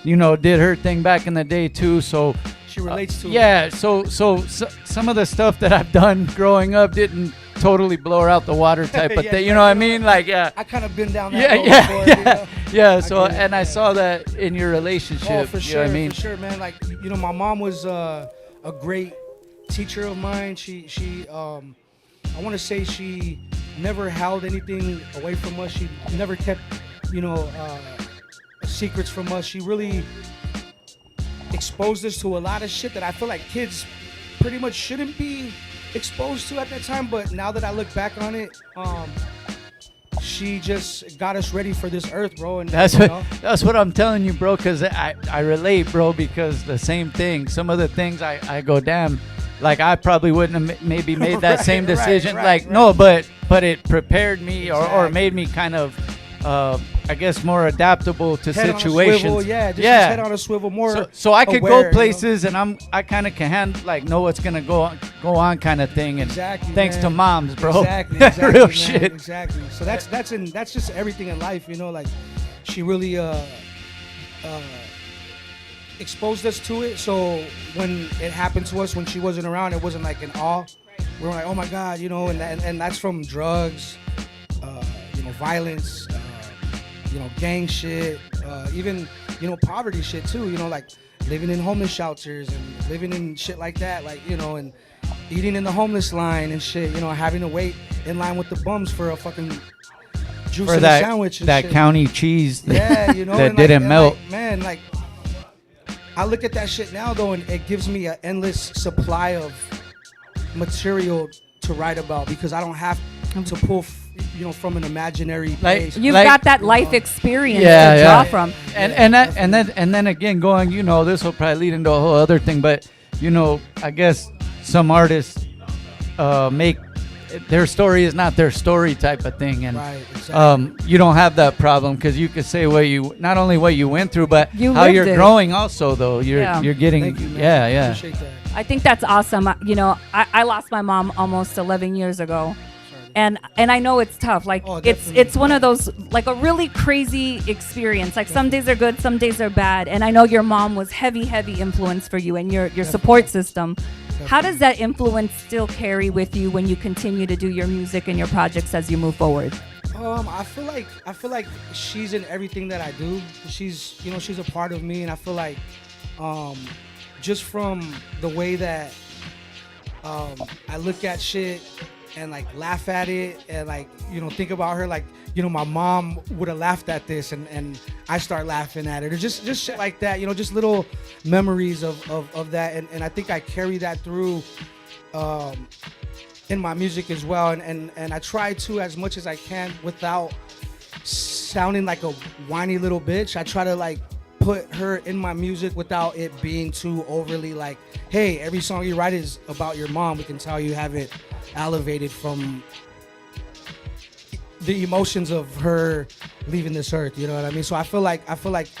you know, did her thing back in the day too. So she relates to yeah. So some of the stuff that I've done growing up didn't totally blow her out the water type of thing. You know what I mean? Like yeah. I kind of been down that road Yeah, before, yeah, you know? yeah. So and I saw that in your relationship. Oh, for you sure, know what I mean? for sure, man. Like, you know, my mom was a great teacher of mine. She I want to say she never held anything away from us. She never kept, you know, secrets from us. She really exposed us to a lot of shit that I feel like kids pretty much shouldn't be exposed to at that time. But now that I look back on it, she just got us ready for this earth, bro. And That's you know? that's what I'm telling you, bro. Because I relate, bro. Because the same thing. Some of the things I go, damn. Like I probably wouldn't have maybe made that same decision. No, but it prepared me or made me kind of, I guess, more adaptable to Head situations. on a swivel, just head on a swivel more. So I could aware, go places, and I kind of can know what's gonna go on kind of thing. And thanks to moms, bro. Exactly, real man, shit. Exactly. So that's just everything in life, you know. Like she really exposed us to it. So when it happened to us, when she wasn't around, it wasn't like an awe. We were like, oh my God, you know. And that's from drugs, you know, violence, you know, gang shit, even, you know, poverty shit too. You know, like living in homeless shelters and living in shit like that, like, you know, and eating in the homeless line and shit. You know, having to wait in line with the bums for a fucking juice For and that a sandwich and that shit. county cheese Yeah, you know, that and didn't melt. like, man, like I look at that shit now though, and it gives me an endless supply of material to write about because I don't have to pull, from an imaginary place. You've got that life experience Yeah, to draw yeah. from. And then again, going, this will probably lead into a whole other thing, but I guess some artists make their story is not their story type of thing, and Right, exactly. you don't have that problem because you could say not only what you went through, but You how lived you're it. growing. Also, though, you're getting Thank you, man. yeah. Appreciate that. I think that's awesome. I lost my mom almost 11 years ago. And I know it's tough. Like it's one of those, like a really crazy experience. Like some days are good, some days are bad. And I know your mom was heavy influence for you and your support system. How does that influence still carry with you when you continue to do your music and your projects as you move forward? I feel like she's in everything that I do. She's a part of me, and I feel like just from the way that I look at shit and like laugh at it and like think about her, like my mom would have laughed at this and I start laughing at it, or just shit like that, just little memories of that, and I think I carry that through in my music as well, and I try to, as much as I can, without sounding like a whiny little bitch. I try to like put her in my music without it being too overly like, hey, every song you write is about your mom. We can tell you have it elevated from the emotions of her leaving this earth, you know what I mean? So I feel like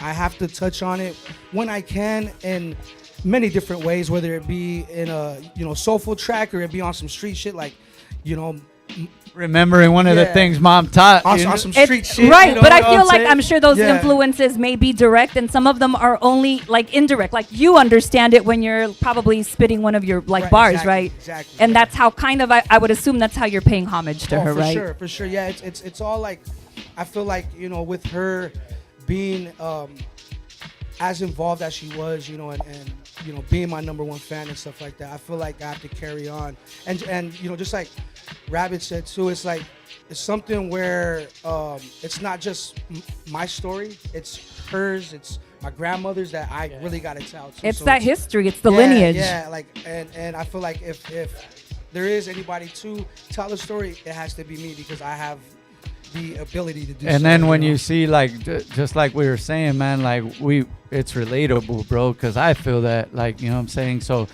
I have to touch on it when I can in many different ways, whether it be in a soulful track or it be on some street shit, like remembering one of the things mom taught. On some street shit. Right, but I what feel I'm like saying? I'm sure those Yeah. influences may be direct and some of them are only like indirect. Like you understand it when you're probably spitting one of your like bars, exactly, right? exactly. And that's how kind of I would assume that's how you're paying homage to her, right? For sure. Yeah, it's all like, I feel like, with her being as involved as she was, and being my number one fan and stuff like that, I feel like I have to carry on. And just like Rabbit said too, it's like, it's something where it's not just my story, it's hers, it's my grandmother's that I really got to tell to. It's So that history, it's the lineage. Yeah, like, and I feel like if there is anybody to tell the story, it has to be me, because I have the ability to do so. And then when you see, like, just like we were saying, man, like it's relatable, bro, because I feel that, like, you know what I'm saying? So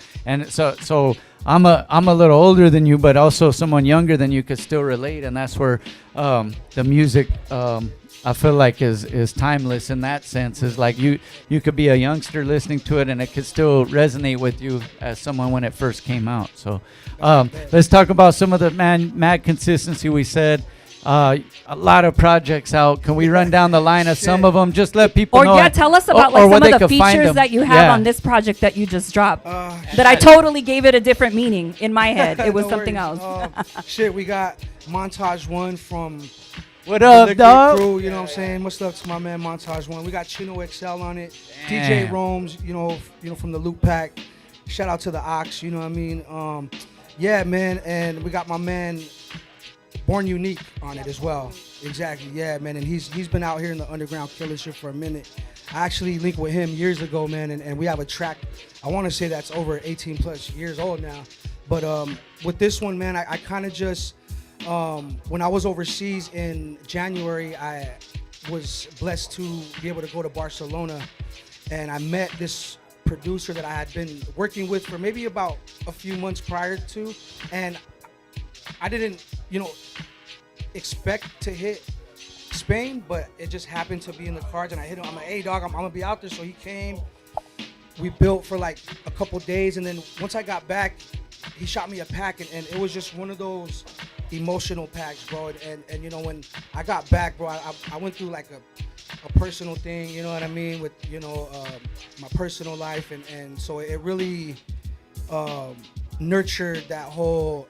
I'm a little older than you, but also someone younger than you could still relate, and that's where the music I feel like is timeless in that sense. Is like you could be a youngster listening to it and it could still resonate with you as someone when it first came out. So let's talk about some of the mad consistency. We said a lot of projects out. Can we run down the line of some of them? Just let people know. Or tell us about like some of the features that you have on this project that you just dropped. That I totally gave it a different meaning in my head. It was No something worries. else. We got Montage 1 from What up, Liquid dog? Crew, you know what I'm saying? Much love to my man Montage 1. We got Chino XL on it. Damn. DJ Rome's, from the Loop Pack. Shout out to the Ox, you know what I mean? Yeah, man, and we got my man Born Unique on it as well. Exactly, yeah, man, and he's been out here in the underground killing shit for a minute. I actually linked with him years ago, man, and we have a track, I want to say that's over 18 plus years old now. But with this one, man, I kind of just, when I was overseas in January, I was blessed to be able to go to Barcelona, and I met this producer that I had been working with for maybe about a few months prior to, and I didn't, expect to hit Spain, but it just happened to be in the cards, and I hit him. I'm like, hey, dog, I'm gonna be out there. So he came. We built for like a couple days, and then once I got back, he shot me a pack, and it was just one of those emotional packs, bro. And when I got back, bro, I went through like a personal thing, you know what I mean, with my personal life, and so it really nurtured that whole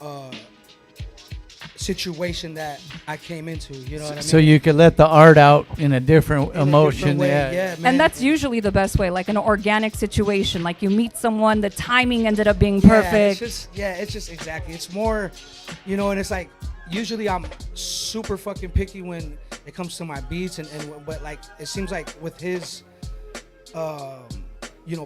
situation that I came into, you know what I mean? So you could let the art out in a different emotion. Yeah, man. And that's usually the best way, like an organic situation. Like you meet someone, the timing ended up being perfect. It's just exactly. It's more, and it's like, usually I'm super fucking picky when it comes to my beats, but like, it seems like with his,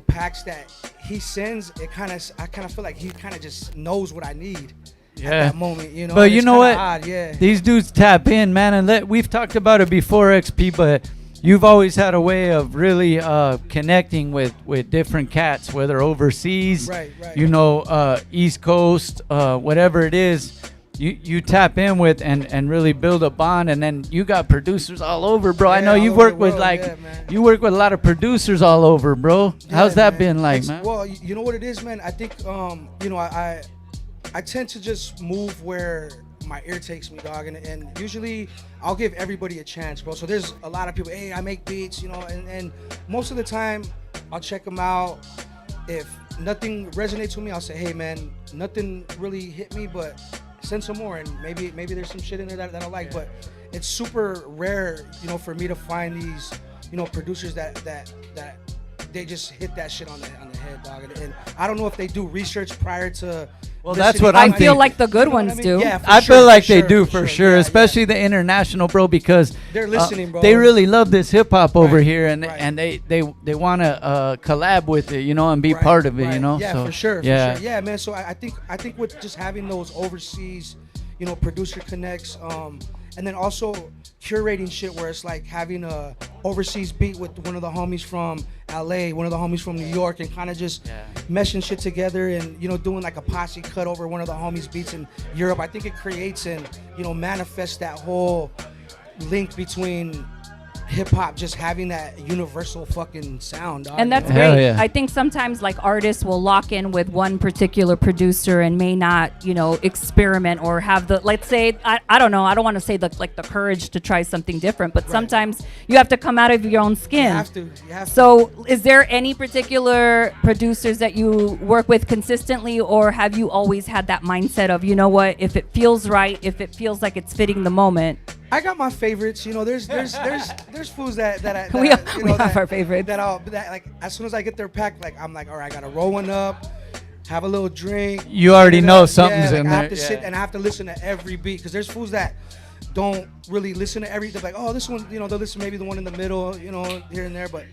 packs that he sends, I kind of feel like he kind of just knows what I need Yeah. at that moment, But and you it's know kinda what? odd, yeah. These dudes tap in, man, and we've talked about it before, XP, but you've always had a way of really connecting with different cats, whether overseas, Right. East Coast, whatever it is. You tap in with and really build a bond, and then you got producers all over, bro. I know you've worked with you work with a lot of producers all over, bro. How's that been like, man? Well, you know what it is, man. I think I tend to just move where my ear takes me, dog, and usually I'll give everybody a chance, bro. So there's a lot of people, hey, I make beats, and most of the time I'll check them out. If nothing resonates with me, I'll say, hey, man, nothing really hit me, but send some more, and maybe there's some shit in there that I like. But it's super rare, for me to find these, producers that they just hit that shit on the head, dog. And I don't know if they do research prior to. Well, that's what I feel like the good ones do. Yeah, I feel like they do for sure, especially the international, bro, because they're listening, bro. They really love this hip hop over here, and they want to collab with it, and be part of it, Yeah, So, for sure. yeah. Yeah, man. So I think with just having those overseas, producer connects, and then also curating shit where it's like having a overseas beat with one of the homies from LA, one of the homies from New York, and kind of just meshing shit together, and doing like a posse cut over one of the homies beats in Europe. I think it creates and manifests that whole link between hip hop just having that universal fucking sound, dog. And that's great. I think sometimes like artists will lock in with one particular producer and may not, experiment or have the, let's say, I don't know, I don't want to say the courage to try something different, but sometimes you have to come out of your own skin. You have to. So is there any particular producers that you work with consistently, or have you always had that mindset of, if it feels right, if it feels like it's fitting the moment? I got my favorites. There's fools that We have our favorites. That like as soon as I get their pack, like I'm like, all right, I gotta roll one up, have a little drink. You already know something's in I there. have to sit and I have to listen to every beat, because there's fools that don't really listen to every. They're like, oh, this one, they'll listen maybe the one in the middle, here and there. But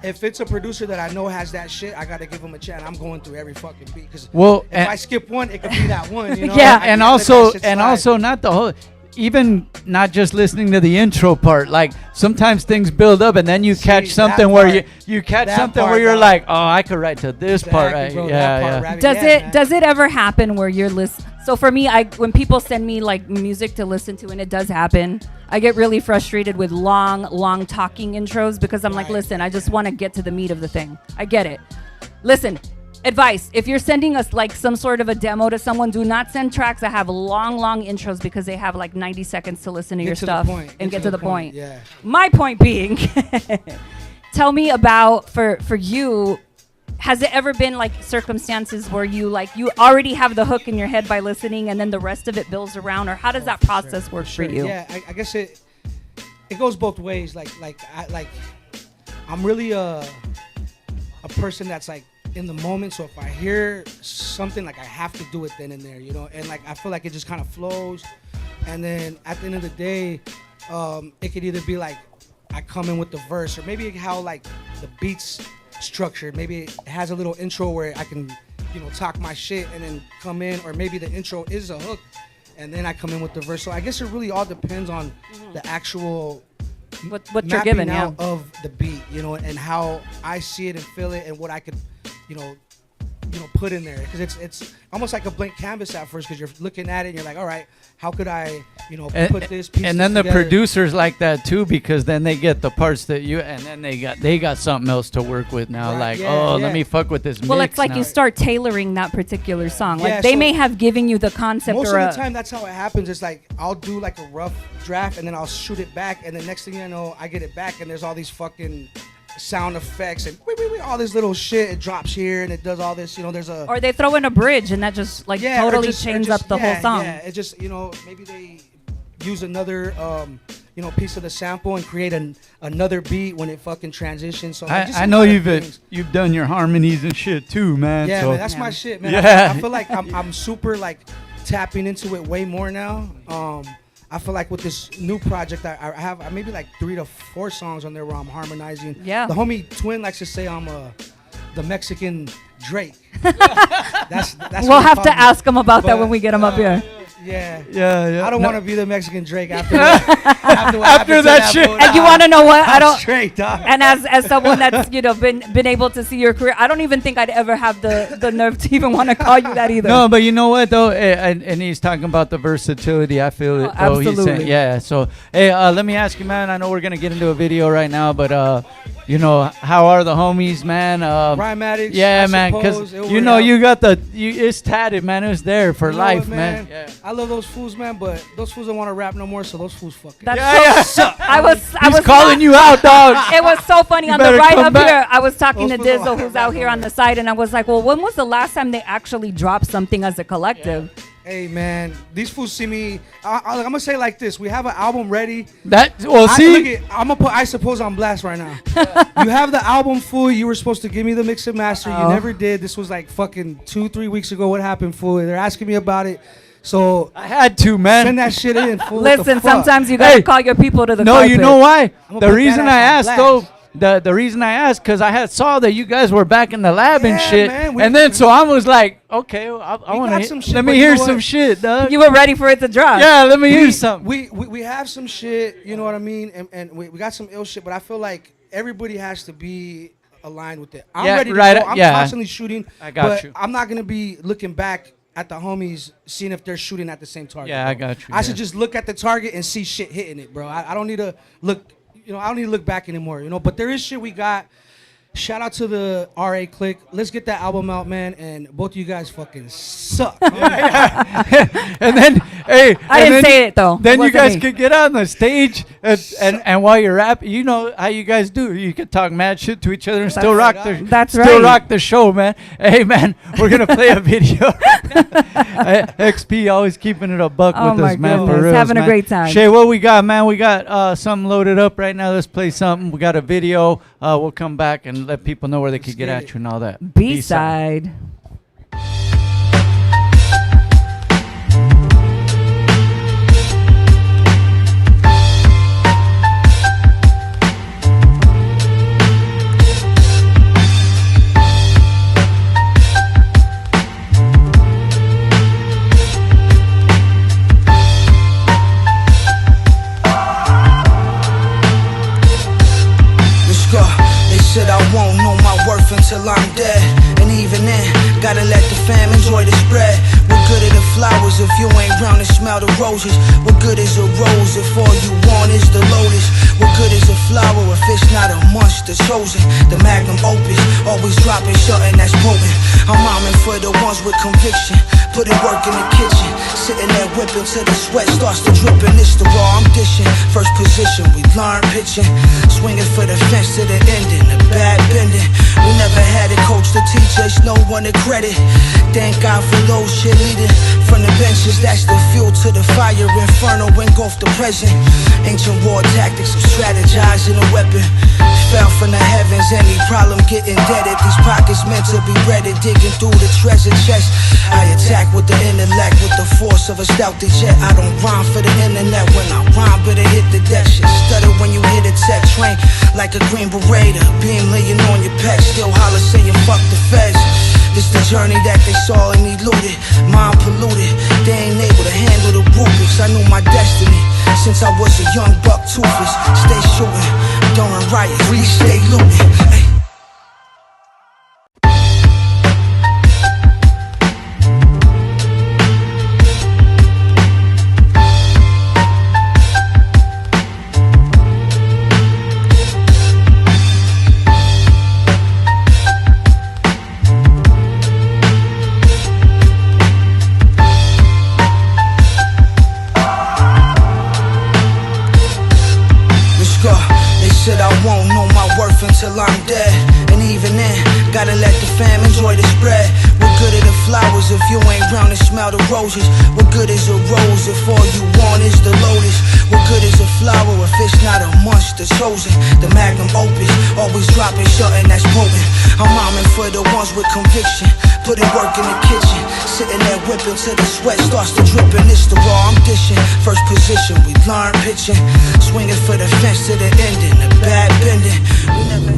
if it's a producer that I know has that shit, I gotta give them a chance. I'm going through every fucking beat, because if I skip one, it could be that one. Yeah, and also not the whole. Even not just listening to the intro part, like sometimes things build up and then you catch something where you catch something where you're like, oh, I could write to this part, right? Bro, yeah. Does it ever happen where you're listening? So for me, when people send me like music to listen to, and it does happen, I get really frustrated with long talking intros, because I'm like, listen, I just want to get to the meat of the thing. I get it. Listen. Advice: if you're sending us like some sort of a demo to someone, do not send tracks that have long intros, because they have like 90 seconds to listen to your stuff and get to the point. Yeah. My point being, tell me about for you, has it ever been like circumstances where you already have the hook in your head by listening, and then the rest of it builds around, or how does that process work for you? Yeah, I guess it goes both ways. I'm really a person that's like in the moment, so if I hear something, like I have to do it then and there, and like I feel like it just kind of flows, and then at the end of the day, it could either be like I come in with the verse, or maybe how like the beat's structured, maybe it has a little intro where I can talk my shit and then come in, or maybe the intro is a hook and then I come in with the verse. So I guess it really all depends on the actual what you're given out of the beat, and how I see it and feel it, and what I could put in there, because it's almost like a blank canvas at first, because you're looking at it and you're like, all right, how could I put this piece and then the together? producers like that too, because then they get the parts that and then they got something else to work with now, let me fuck with this well mix it's like now. You start tailoring that particular song, like they may have given you the concept, most of the time that's how it happens. It's like I'll do like a rough draft, and then I'll shoot it back, and the next thing I know, I get it back, and there's all these fucking sound effects and all this little shit. It drops here and it does all this, there's a, or they throw in a bridge and that just totally changes up the whole song. Yeah, it just, maybe they use another piece of the sample and create another beat when it fucking transitions. So I know you've done your harmonies and shit too, man. Yeah, so. man, that's my shit, man. Yeah. I feel like I'm super like tapping into it way more now. I feel like with this new project, I have maybe like 3 to 4 songs on there where I'm harmonizing. Yeah. The homie Twin likes to say I'm the Mexican Drake. That's we'll what he have called to me. ask him about that But, when we get him up here. Yeah. I don't No. want to be the Mexican Drake after that. after what happened After to that shit. fool. And you want to know what? I I'm don't. straight, dog. And as someone that's been able to see your career, I don't even think I'd ever have the nerve to even want to call you that either. No, but you know what though, and he's talking about the versatility. I feel it. Though. He's saying, absolutely. yeah. So hey, let me ask you, man. I know we're gonna get into a video right now, but you know, how are the homies, man? Rhyme Addicts, yeah, I man. suppose. Because It you know worked out. you got it's tatted, man. It was there for You know life, what, man. I love those fools, man, but those fools don't want to rap no more, so those fools fucking. That's suck. I was calling you out, dog. It was so funny You on the better ride come up back. here. I was talking Those to fools don't Dizzle, who's out here on the side, and I was like, "Well, when was the last time they actually dropped something as a collective?" Hey, man, these fools see me. I'm gonna say it like this: we have an album ready. See, I'm gonna put I Suppose on blast right now. You have the album, fool. You were supposed to give me the mix and master. You never did. This was like fucking 2-3 weeks ago. What happened, fool? They're asking me about it. So I had to, man. Send that shit in, fool. What the Listen, fuck? sometimes you gotta call your people to the No, carpet. you know why? I'ma The put reason that I ass on asked though. The reason I asked because I saw that you guys were back in the lab and Yeah, shit, man, and then so I was like, okay, well, I want got some to shit, let me but you hear know some what? shit, dog. You were ready for it to drop. Yeah, let me hear something. We have some shit, you know what I mean, and we got some ill shit, but I feel like everybody has to be aligned with it. I'm Yeah, ready to right, go. I'm yeah. constantly shooting. I got but you. I'm not gonna be looking back at the homies, seeing if they're shooting at the same target. Yeah, I bro. got you, I yeah. should just look at the target and see shit hitting it, bro. I don't need to look, I don't need to look back anymore, But there is shit we got. Shout out to the RA Click. Let's get that album out, man. And both of you guys fucking suck. And then, hey, I didn't say it, though. Then It you wasn't guys me. could get on the stage and while you're rapping, you know how you guys do. You could talk mad shit to each other and still rock the That's still right. rock the show, man. Hey, man, we're gonna play a video. XP always keeping it a buck Oh with my us, man. For goodness, real, having a man. great time. Shaye, what we got, man? We got something loaded up right now. Let's play something. We got a video. We'll come back and let people know where they could get at you and all that. B-side. Let's go. They said I won't know my worth until I'm dead. And even then, gotta let the fam enjoy the spread. What good are the flowers if you ain't round and smell the roses? What good is a rose if all you want is the lotus? What good is a flower if it's not a munch that's chosen? The magnum opus, always dropping something that's potent. I'm rhyming for the ones with conviction. Put in work in the kitchen, sitting there whipping till the sweat starts to drip. And it's the raw I'm dishing. First position, we learn pitching. Swinging for the fence to the ending, the bad bending. We never had a coach to teach us, no one to credit. Thank God for those cheerleading from the benches. That's the fuel to the fire. Inferno engulf the present. Ancient war tactics of strategizing a weapon. Fell from the heavens, any problem getting deaded. These pockets meant to be ready, digging through the treasure chest. I attack with the intellect, with the force of a stealthy jet. I don't rhyme for the internet. When I rhyme, better hit the deck shit. Stutter when you hit a tech train, like a green beret. Beam laying on your pet, still holler saying fuck the feds. This the journey that they saw and eluded. Mind polluted, they ain't able to handle the rubrics. I knew my destiny since I was a young buck toothless. Stay shooting, during riots, we stay looting. Ay. Said I won't know my worth until I'm dead. And even then, gotta let the fam enjoy the spread. What good are the flowers if you ain't round and smell the roses? What good is a rose if all you want is the lotus? What good is a flower if it's not a munch that's chosen? The magnum opus, always dropping something that's potent. I'm rhyming for the ones with conviction. Put in work in the kitchen, sitting there whipping till the sweat starts to drip. And it's the raw I'm dishing. First position, we learn pitching. Swinging for the fence to the ending, the bad bending. We never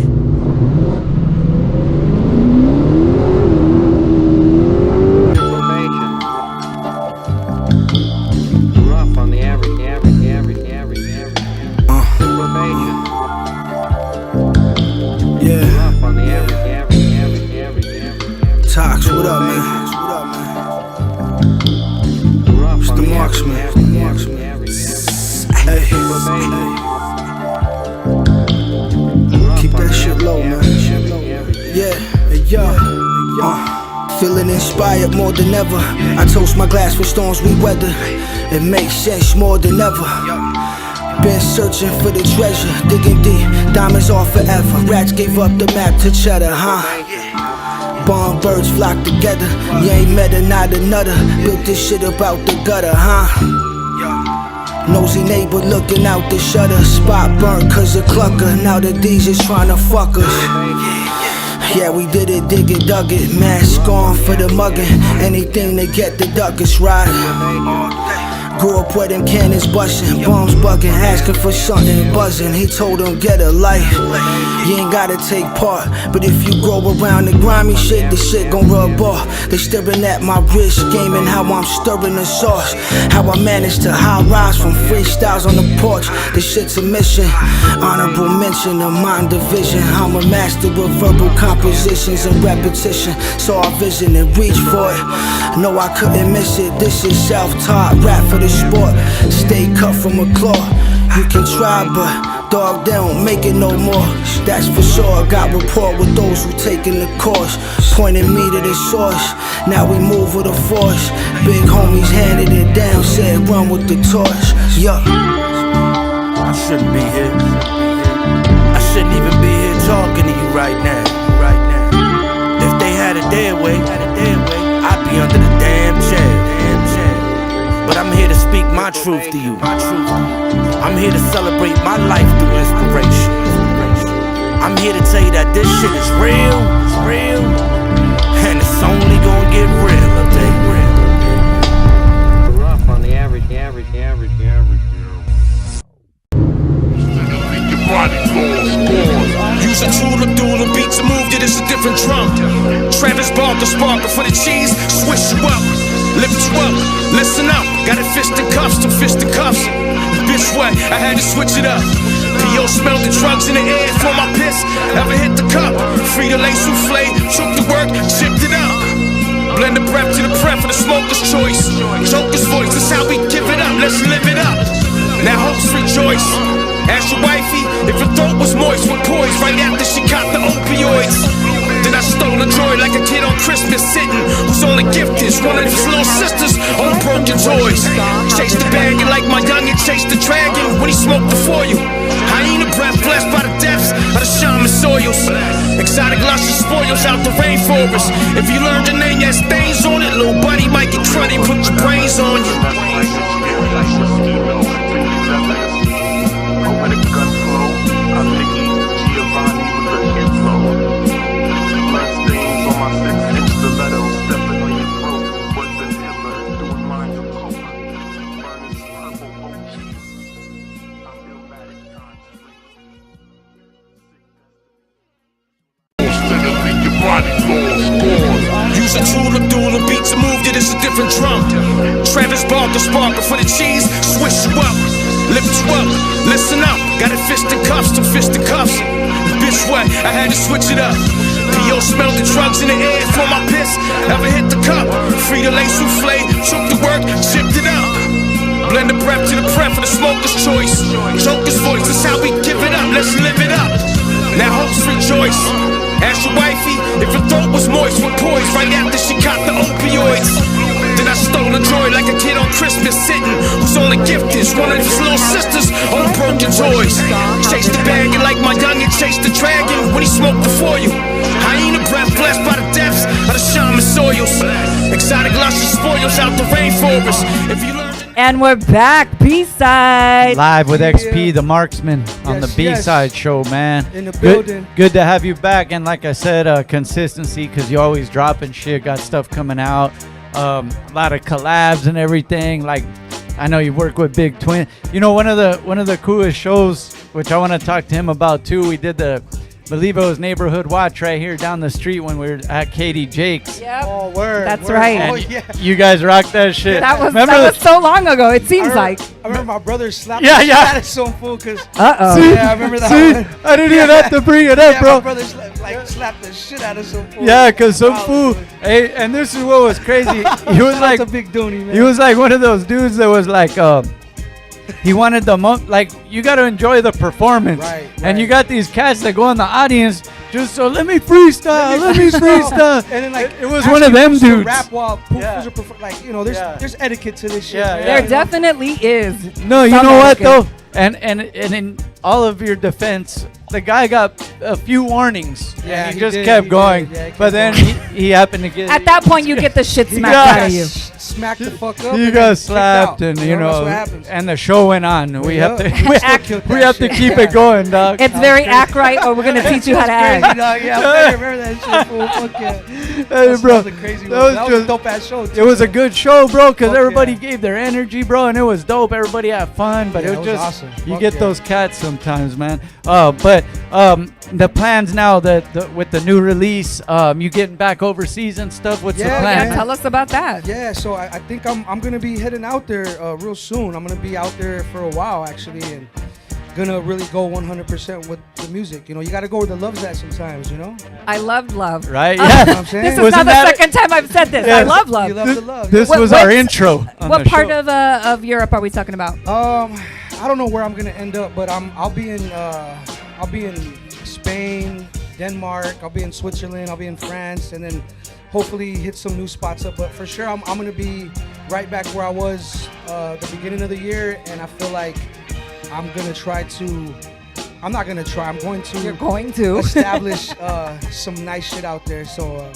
Keep that shit low, man. Yeah, feeling inspired more than ever. I toast my glass for storms we weather. It makes sense more than ever. Been searching for the treasure, digging deep, diamonds all forever. Rats gave up the map to cheddar, huh? Born birds flock together. You ain't met her, not another. Built this shit about the gutter, huh? Nosy neighbor looking out the shutter. Spot burnt cause of clucker. Now the D's is trying to fuck us. Yeah, we did it, dig it, dug it. Mask on for the mugging. Anything to get the duckers right. Grew up where them cannons bustin', bombs bugging, asking for something, buzzing. He told him get a life. You ain't gotta take part, but if you grow around the grimy shit, the shit gon' rub off. They staring at my wrist, gaming how I'm stirring the sauce. How I managed to high rise from freestyles on the porch. This shit's a mission, honorable mention of mind division. I'm a master of verbal compositions and repetition. Saw a vision and reached for it. No, I couldn't miss it. This is self-taught rap for the sport. Stay cut from a claw. You can try, but dog, they don't make it no more. That's for sure. Got rapport with those who taking the course, pointing me to the source. Now we move with a force. Big homies handed it down, said run with the torch. Yup. I shouldn't be here. I shouldn't even be here talking to you right now. If they had it their way, I'd be under the damn chair. But I'm here to speak my truth to you. I'm here to celebrate my life through inspiration. I'm here to tell you that this shit is real, and it's only gonna get realer, baby. Rough on the average. Use a tool to do the beat to move it, it's a different drum. Travis Barker, sparker for the cheese, swish you up, lift you up, listen up. Got it fisted cuffs, two fisted cuffs. Bitch, what? I had to switch it up. P.O. smelled the drugs in the air for my piss. Ever hit the cup? Free the lay souffle, took the work, chipped it up. Blend the breath to the breath for the smoker's choice. Joker's voice, that's how we give it up. Let's live it up. Now hopes rejoice. Ask your wifey if her throat was moist with poise right after she caught the opioids. Then I stole a joy like a kid on Christmas sitting, whose only gift is one of his little sisters on broken toys. Chase the bagging like my youngin' chased the dragon when he smoked before you. Hyena breath blessed by the depths of the shaman soils. Exotic luscious spoils out the rainforest. If you learn the name, that stains on it, little buddy might get cruddy, put your brains on you. Use a tool to do the beat to move it, it's a different drum. Travis Barker, sparker for the cheese, swish you up, lift you up, listen up. Got it fisted cuffs, two fisted cuffs. Bitch, what? I had to switch it up. P.O. smelled the drugs in the air for my piss. Ever hit the cup? Free the lay souffle, took the work, chipped it up. Blend the breath to the breath for the smoker's choice. Joker's voice, that's how we give it up. Let's live it up. Now hopes rejoice. Ask your wifey if her throat was moist with poise right after she caught the opioids. Then I stole a joy like a kid on Christmas sitting, whose only gift is one of his little sisters on broken toys. Chase the bagging like my youngin' chased the dragon when he smoked before you. Hyena breath blessed by the depths of the shaman soils. Exotic luscious spoils out the rainforest. If you learn. And we're back, B-Side. Live with XP, the Marxman, on the B-Side show, man. In the building. Good to have you back. And like I said, consistency, because you're always dropping shit, got stuff coming out. A lot of collabs and everything. Like, I know you work with Big Twin. You know, one of the coolest shows, which I want to talk to him about too, we did the believe it was Neighborhood Watch right here down the street when we were at Katie Jake's. Yep. Oh, word. That's word. right. Oh, yeah. You guys rocked that shit. That was so long ago, it seems like. I remember my brother slapped the shit out of some fool because. Uh-oh. Yeah, I remember that one. I didn't even have to bring it up, bro. My brother slapped the shit out of some fool. Yeah, because some fool. Hey, and this is what was crazy. He was like a big dooney, man. He was like one of those dudes that was like, he wanted like you got to enjoy the performance. Right, And you got these cats that go in the audience just so let me freestyle. And then like it was one of them dudes. Rap while like there's etiquette to this shit. Yeah, There definitely is. No, you some know what etiquette. though? And in all of your defense, the guy got a few warnings. Yeah, and he just did, kept he going. did. Yeah, he kept but then going. he happened to get. At that point, you get the shit He smacked got out of you. Smacked the fuck up. You and got then slapped, kicked out. and That's what happens. and the show went on. We have to we have to keep Yeah. it going, dog. It's very act right, or we're gonna teach you how to Crazy, act. dog. Yeah, I remember that shit. Fool. Fuck yeah. Hey, That's bro, another crazy that one. was That was just- a dope ass show. It was a good show, bro, because Fuck everybody yeah. gave their energy, bro, and it was dope. Everybody had fun, but Yeah, it it was was just awesome. you Fuck get yeah. those cats sometimes, man. But the plans now that with the new release, you getting back overseas and stuff. What's the Yeah, plan? man. Tell us about that. Yeah, so I think I'm gonna be heading out there real soon. I'm gonna be out there for a while actually, and gonna really go 100% with the music. You know, you gotta go where the love's at sometimes. You know. I love love. Right? You know what Yeah. I'm saying? This is Wasn't not the that second time I've said this. Yeah. I love love. You love the love. This What- was our what's- intro. on What the part show. of Europe are we talking about? I don't know where I'm gonna end up, but I'll be in Spain, Denmark. I'll be in Switzerland. I'll be in France, and then hopefully hit some new spots up. But for sure, I'm gonna be right back where I was the beginning of the year, and I feel like I'm gonna try to. I'm not gonna try. I'm going to. You're going to establish some nice shit out there. So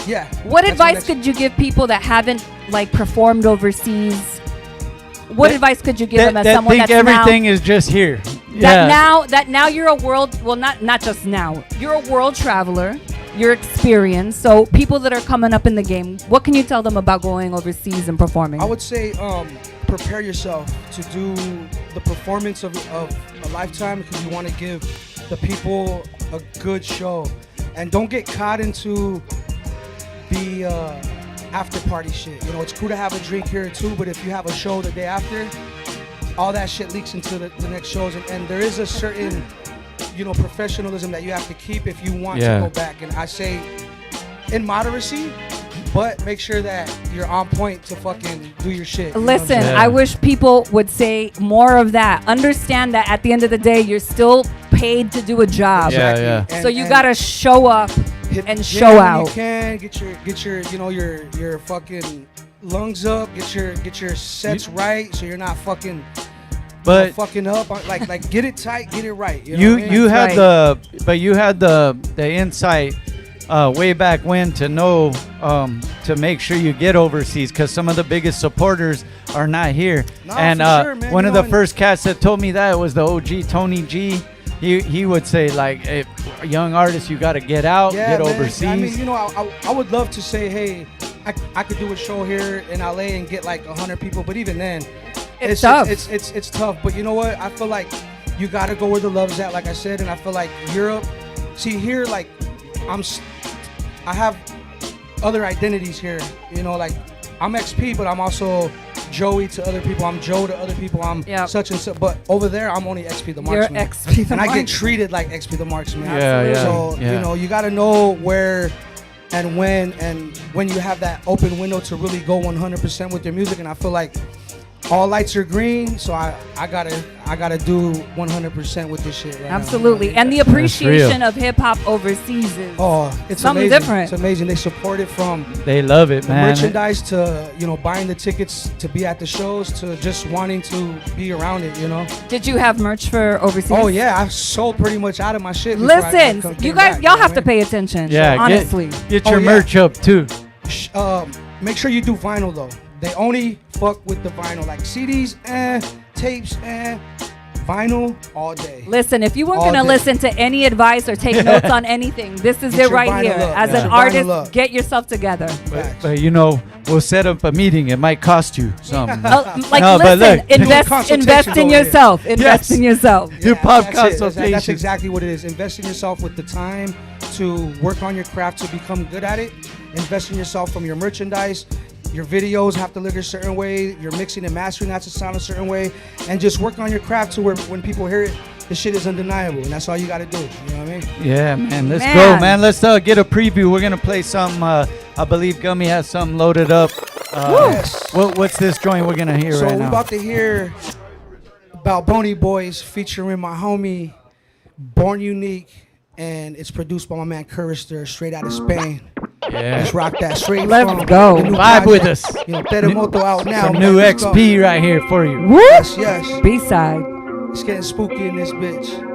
yeah. What That's advice next- could you give people that haven't like performed overseas? What advice could you give them as that someone think that's everything is just here? that now you're a world, well, not just now, you're a world traveler, you're experienced. So people that are coming up in the game, what can you tell them about going overseas and performing? I would say prepare yourself to do the performance of a lifetime, because you want to give the people a good show, and don't get caught into the after party shit. You know, it's cool to have a drink here too, but if you have a show the day after, all that shit leaks into the next shows, and there is a certain, you know, professionalism that you have to keep if you want to go back. And I say in moderacy, but make sure that you're on point to fucking do your shit. You know what I'm Listen, saying? I wish people would say more of that. Understand that at the end of the day, you're still paid to do a job. Yeah. So you gotta show up and show when out. You can get your you know your fucking lungs up, get your sets right, so you're not fucking But fucking up. Like get it tight, get it right. You know You what I mean? you had the insight way back when to know to make sure you get overseas, because some of the biggest supporters are not here. Nah, and for sure, man. one You of know, the first cats that told me that was the OG Tony G. He would say, like, hey, young artists, you got to get out, get man. overseas. I mean, you know, I would love to say, hey, I could do a show here in LA and get like 100 people, but even then, It's tough. It's tough. But you know what? I feel like you got to go where the love's at, like I said, and I feel like Europe. See here, like I have other identities here. You know, like I'm XP, but I'm also Joey to other people. I'm Joe to other people. I'm such and such. But over there, I'm only XP the You're Marxman. XP the and I Marxman. get treated like XP the Marxman. Yeah. So Yeah. you know, you got to know where and when you have that open window to really go 100% with your music. And I feel like all lights are green, so I gotta do 100% with this shit right Absolutely. now. And the appreciation of hip hop overseas is It's something amazing. different. It's amazing. They support it from They love it, the man. merchandise to, you know, buying the tickets to be at the shows to just wanting to be around it, you know. Did you have merch for overseas? Oh yeah, I sold pretty much out of my shit. before I Listen, came you back, guys, you y'all know have what to I mean? pay attention. Yeah, honestly. Get your merch up too. Make sure you do vinyl though. They only fuck with the vinyl, like CDs, tapes, vinyl all day. Listen, if you weren't All gonna day. listen to any advice or take notes on anything, this is Get it your right vinyl here. up, As man. an Vinyl artist, up. get yourself together. But you know, we'll set up a meeting. It might cost you something. Like, No, but listen, look. invest in yourself. Invest in yourself. Hip hop That's it. consultation. That's exactly what it is. Invest in yourself with the time to work on your craft to become good at it. Invest in yourself from your merchandise. Your videos have to look a certain way. Your mixing and mastering has to sound a certain way. And just work on your craft to where when people hear it, the shit is undeniable. And that's all you got to do. You know what I mean? Yeah, man. Let's go, man. Let's get a preview. We're gonna play some. I believe Gummie has something loaded up. Yes. What's this joint we're gonna hear So right we're now? about to hear Balboni Boys featuring my homie Born Unique, and it's produced by my man Curister, straight out of Spain. Yeah. Let's rock that straight. Let's from go. the new Vibe with project. us. You know, Terremoto out now. Some man. new Let's XP go. right here for you. Yes, yes. B-side. It's getting spooky in this bitch.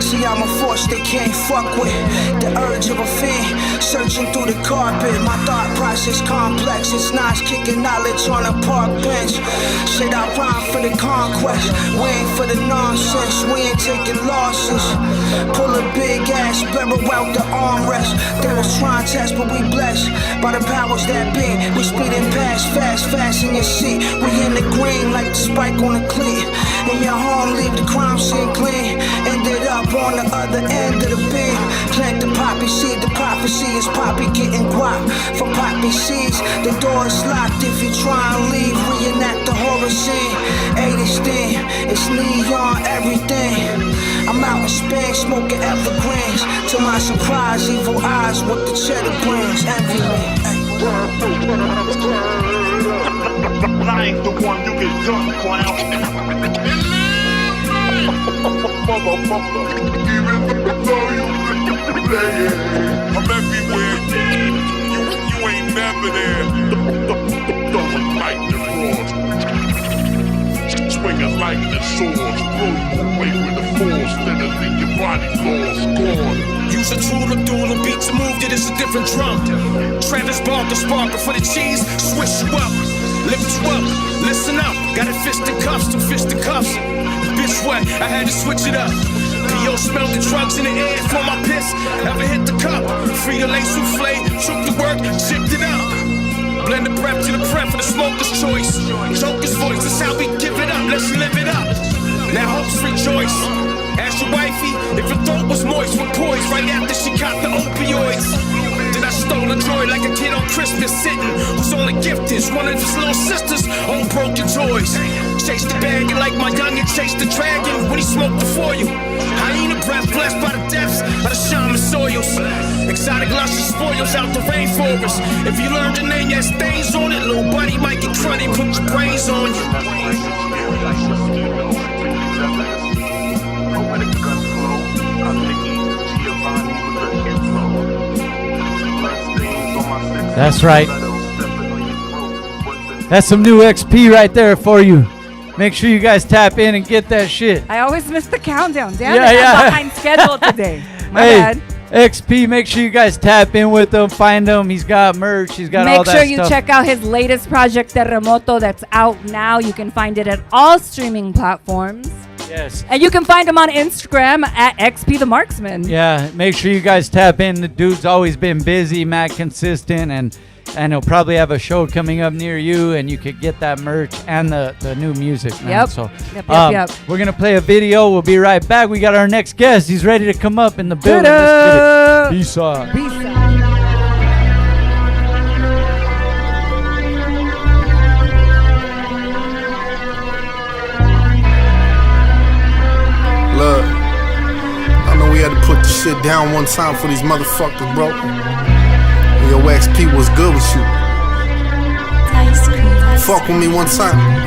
See, I'm a force they can't fuck with. The urge of a fiend, searching through the carpet. My thought process complex. It's nice kicking knowledge on a park bench. Shit, I rhyme for the conquest. We ain't for the nonsense. We ain't taking losses. Pull a big ass barrel out the armrest. They was trying to test, but we blessed by the powers that be. We speeding past, fast in your seat. We in the green like the spike on the cleat. In your home, leave the crime scene clean. Ended up on the other end of the beam. Plant the poppy seed, the prophecy is poppy getting guap for poppy seeds. The door is locked if you try and leave. Reenact the horror scene. 80s thing, it's neon everything. I'm out in Spain smoking evergreens. To my surprise, evil eyes, what the cheddar brings. Envy me. I ain't the one you get done, clown. Motherfucker, even though you play it, I'm everywhere. You ain't never there. Throwing lightning rods, swinging lightning swords, blow you away with the force, then it leave your body lost, gone. Use a tool to duel and beat to move it, it's a different drum. Travis Barker, sparker for the cheese, swish you up, lift you up, listen up. Got it fist in cuffs, two fist in cuffs. Bitch, what? I had to switch it up. P.O. smelled the drugs in the air for my piss. Ever hit the cup? Free the lace souffle, took the work, chipped it up. Blend the breath to the breath for the smoker's choice. Joker's voice, that's how we give it up. Let's live it up. Now hopes rejoice. Ask your wifey if her throat was moist with poise right after she caught the opioids. Then I stole a joy like a kid on Christmas sitting, whose only gift is one of his little sisters' old broken toys. Chase the bag like my youngin' chased the dragon when he smoked before you. Hyena breath blessed by the depths of the shaman soils. Exotic luscious spoils out the rainforest. If you learn to name your stains on it, little buddy might get cruddy, put your brains on you. That's right. That's some new XP right there for you. Make sure you guys tap in and get that shit. I always miss the countdown. Damn Yeah, it, yeah. I'm behind schedule today. My Hey, bad. XP, make sure you guys tap in with him, find him. He's got merch. He's got all Make that sure you stuff. check out his latest project, Terremoto, that's out now. You can find it at all streaming platforms. Yes. And you can find him on Instagram at XP the Marxman. Yeah, make sure you guys tap in. The dude's always been busy, mad consistent, and he'll probably have a show coming up near you, and you could get that merch and the new music, man. Yep. So, Yep. we're gonna play a video. We'll be right back. We got our next guest. He's ready to come up in the building. Ta-da! Let's get it. B-side. Look, I know we had to put the shit down one time for these motherfuckers, bro. And your XP was good with you. Fuck with me one time.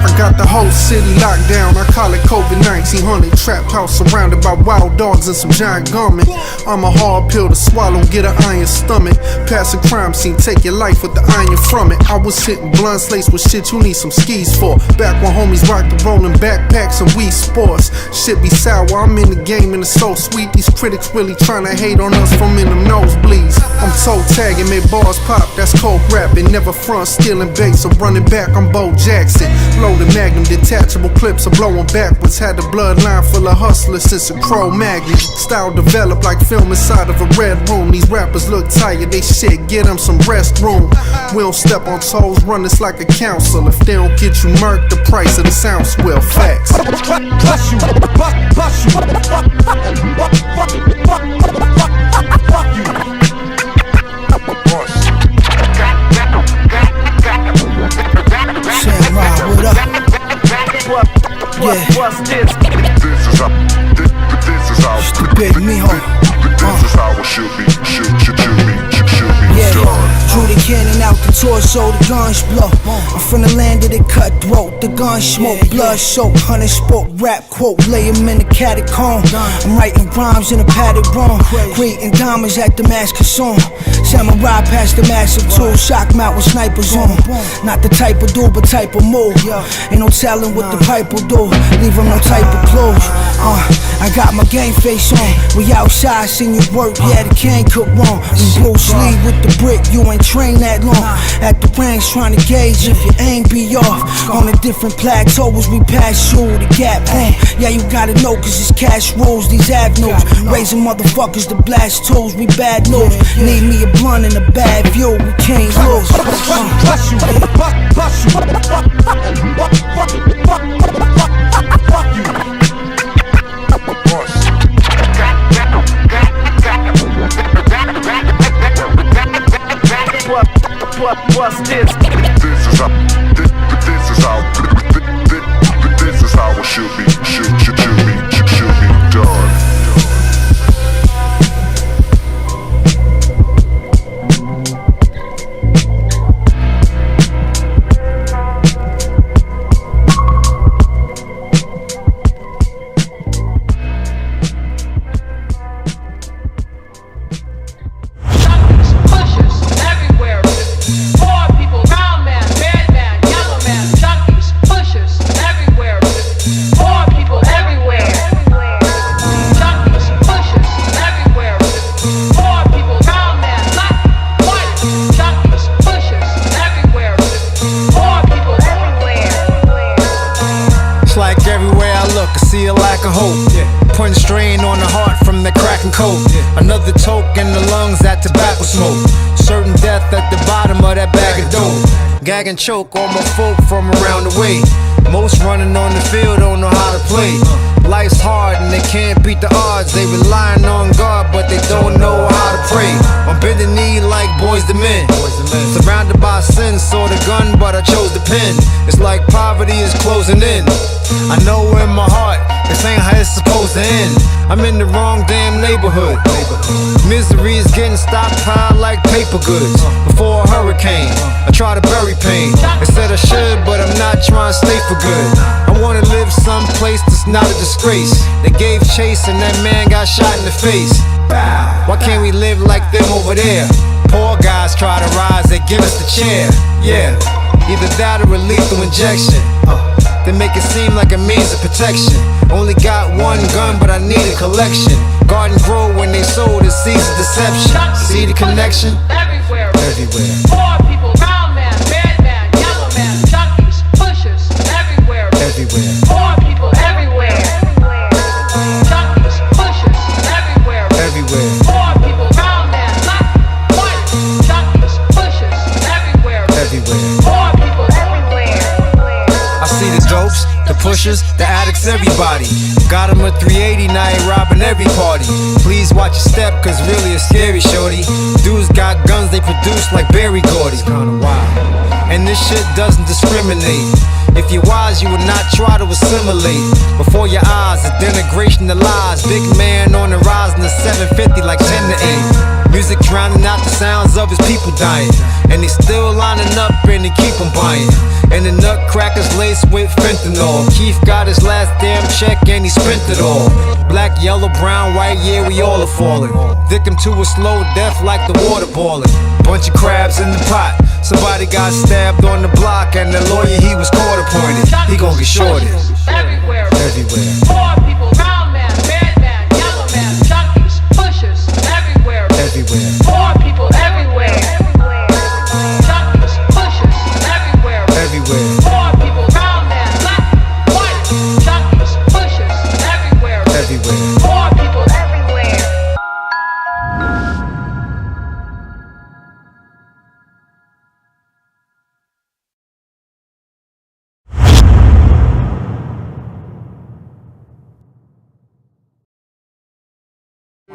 I got the whole city locked down. I call it COVID-19. Haunted trap house surrounded by wild dogs and some giant gunmen. I'm a hard pill to swallow, get an iron stomach. Pass a crime scene, take your life with the iron from it. I was hitting blunts laced with shit you need some skis for. Back when homies rocked the rolling backpacks and Wii Sports. Shit be sour, I'm in the game and it's so sweet. These critics really trying to hate on us from in them nosebleeds. I'm toe tagging, make bars pop, that's coke rapping. Never front, stealing bass, I'm running back, I'm Bo Jackson. Loaded magnum, detachable clips are blowing backwards. Had the bloodline full of hustlers since a crow magnet. Style developed like film inside of a red room. These rappers look tired, they shit, get them some rest room. We don't step on toes, run this like a council. If they don't get you murked, the price of the sound swell. Facts. Bust you, bust you, fuck you. Samurai, what up? Yeah. This is how. Just the big mijo. This is how it should be. Should be done. Drew the cannon out the torso, the guns blow. I'm from the land of the cutthroat, the gun smoke, blood soaked, hunter spoke, rap quote, lay him in the catacomb. I'm writing rhymes in a padded room, creating diamonds at Damascus on. Samurai past the massive tool, shock mount with snipers on. Not the type of dude, but type of move. Ain't no telling what the pipe will do, leave him no type of clothes. I got my game face on, we outside, seen you work, yeah, the can cook wrong. We Bruce Lee with the brick, you ain't trained that long. At the range trying to gauge if your aim be off. On the different plateaus we pass through the gap on. Yeah, you gotta know cause it's cash rules, these avenues. Raising motherfuckers to blast tools, we bad news. Need me a blunt and a bad view, we can't lose. Bust you, bust you. Fuck you. What's this? This is how it should be. Should be done. Putting strain on the heart from the cracking coat. Another toke in the lungs, that tobacco smoke. Certain death at the bottom of that bag of dope. Gag and choke all my folk from around the way. Most running on the field don't know how to play. Life's hard and they can't beat the odds. They relying on God but they don't know how to pray. On bending knee like boys to men. Surrounded by sin, saw the gun but I chose the pen. It's like poverty is closing in. I know in my heart this ain't how it's supposed to end. I'm in the wrong damn neighborhood. Misery is getting stockpiled like paper goods. Before a hurricane, I try to bury pain. They said I should, but I'm not trying to stay for good. I wanna live someplace that's not a disgrace. They gave chase and that man got shot in the face. Why can't we live like them over there? Poor guys try to rise, they give us the chair. Yeah, either that or a lethal injection. They make it seem like a means of protection. Only got one gun, but I need a collection. Garden grow when they sold, it sees the deception. See the connection? Everywhere. Everywhere. Poor people, brown man, red man, yellow man, junkies, pushers, everywhere. Everywhere. Poor people, everywhere. Junkies, pushers, everywhere. Everywhere. Poor people, brown man, black, white, junkies, pushers, everywhere. Everywhere. Poor people, everywhere. I see the dopes, the pushers, the addicts, everybody. Got 'em a 380, now they robbing every party. Please watch your step, cause really it's scary, shorty. Dudes got guns, they produce like Barry Gordy. Kinda wild. And this shit doesn't discriminate. If you're wise, you would not try to assimilate. Before your eyes, the denigration of lies. Big man on the rise in the 750 like 10 to 8. Music drowning out the sounds of his people dying. And they still lining up and they keep on buying. And the nutcrackers laced with fentanyl. Keith got his last damn check and he spent it all. Black, yellow, brown, white, yeah, we all are falling. Victim to a slow death like the water boiling. Bunch of crabs in the pot. Somebody got stabbed on the block and the lawyer, he was court appointed. He gon' get shorted. Everywhere. Everywhere. Poor people, brown man, red man, yellow man, junkies, pushers, everywhere. Everywhere. Poor people, everywhere. Junkies, pushers, everywhere. Everywhere. Poor people, brown man, black, white, junkies, pushers, everywhere. Everywhere. Poor people, everywhere.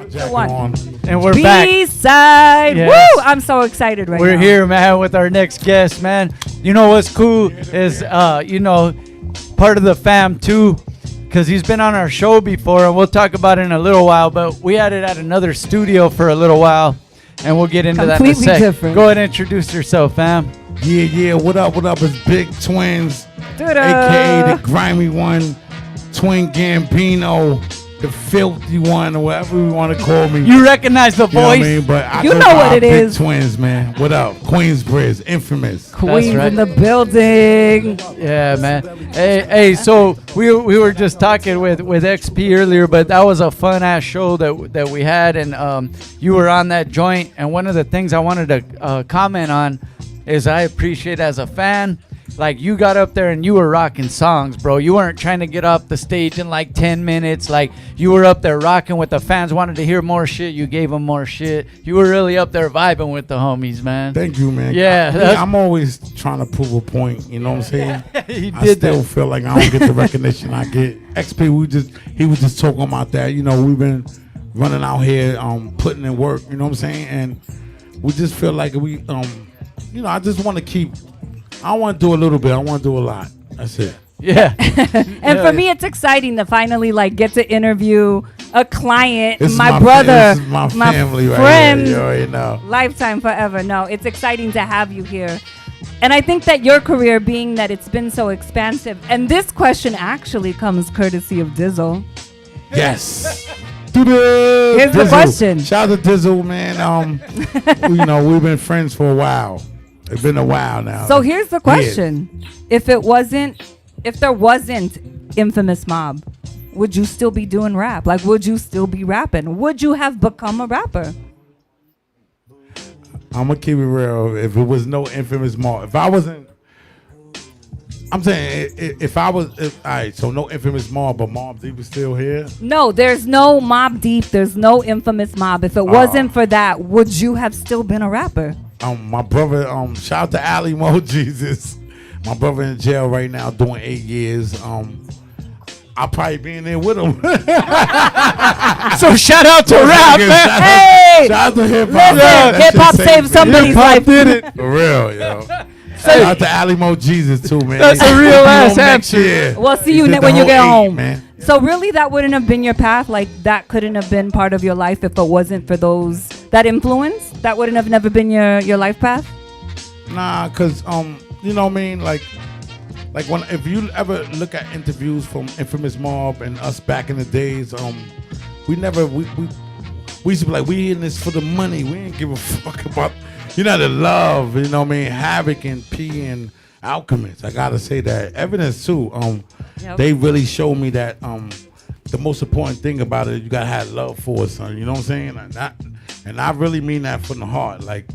The one. And we're back. B-side. Yes. Woo! I'm so excited right now. We're here, man, with our next guest, man. You know what's cool is, part of the fam too, because he's been on our show before, and we'll talk about it in a little while. But we had it at another studio for a little while, and we'll get into that in a Completely sec. different. Go ahead and introduce yourself, fam. Yeah, what up? It's Big Twins, Ta-da. a.k.a. the grimy one, Twin Gambino, the filthy one, or whatever we want to call me. You recognize the You know what voice? I mean? But I You go know by what it Big is. Twins, man. What up? Queensbridge, infamous. Queens in the building. Yeah, man. Hey, so we were just talking with XP earlier, but that was a fun ass show that we had, and you were on that joint. And one of the things I wanted to comment on is I appreciate as a fan, like you got up there and you were rocking songs, bro. You weren't trying to get off the stage in like 10 minutes. Like you were up there rocking with the fans, wanted to hear more shit. You gave them more shit. You were really up there vibing with the homies, man. Thank you, man. Yeah, I'm always trying to prove a point. You know what I'm saying? He I did still that. feel like I don't get the recognition I get. XP, he was just talking about that. You know, we've been running out here, putting in work. You know what I'm saying? And we just feel like we, I just want to keep. I don't want to do a little bit. I want to do a lot. That's it. Yeah. And for me, it's exciting to finally get to interview a client, This is my brother, this is my family right friend, here. You already know. lifetime forever. No, it's exciting to have you here. And I think that your career, being that it's been so expansive, and this question actually comes courtesy of Dizzle. Yes. Here's the question. Shout out to Dizzle, man. We've been friends for a while. It's been a while now. So here's the question. If there wasn't Infamous Mob, would you still be doing rap? Like, would you still be rapping? Would you have become a rapper? I'm going to keep it real. If it was no Infamous Mob, if I wasn't, I'm saying all right, so no Infamous Mob, but Mob Deep is still here? No, there's no Mob Deep. There's no Infamous Mob. If it wasn't for that, would you have still been a rapper? My brother, shout out to Ali Mo Jesus. My brother in jail right now doing 8 years. I'll probably be in there with him. So shout out to rap, man. Hey! Shout out to hip hop. Listen, hip hop saved somebody's life. Did it. For real, yo. Shout out to Ali Mo Jesus too, man. That's a real ass next answer. year. We'll see you He did when the you get whole 8, home. man. So really, that wouldn't have been your path. Like that couldn't have been part of your life if it wasn't for that influence. That wouldn't have never been your life path. Nah, cause you know what I mean. Like if you ever look at interviews from Infamous Mob and us back in the days, we used to be like, we in this for the money. We ain't give a fuck about the love. You know what I mean? Havoc and P and Alchemist. I gotta say that Evidence too. They really showed me that the most important thing about it, you gotta have love for it, son. You know what I'm saying? And I really mean that from the heart. Like,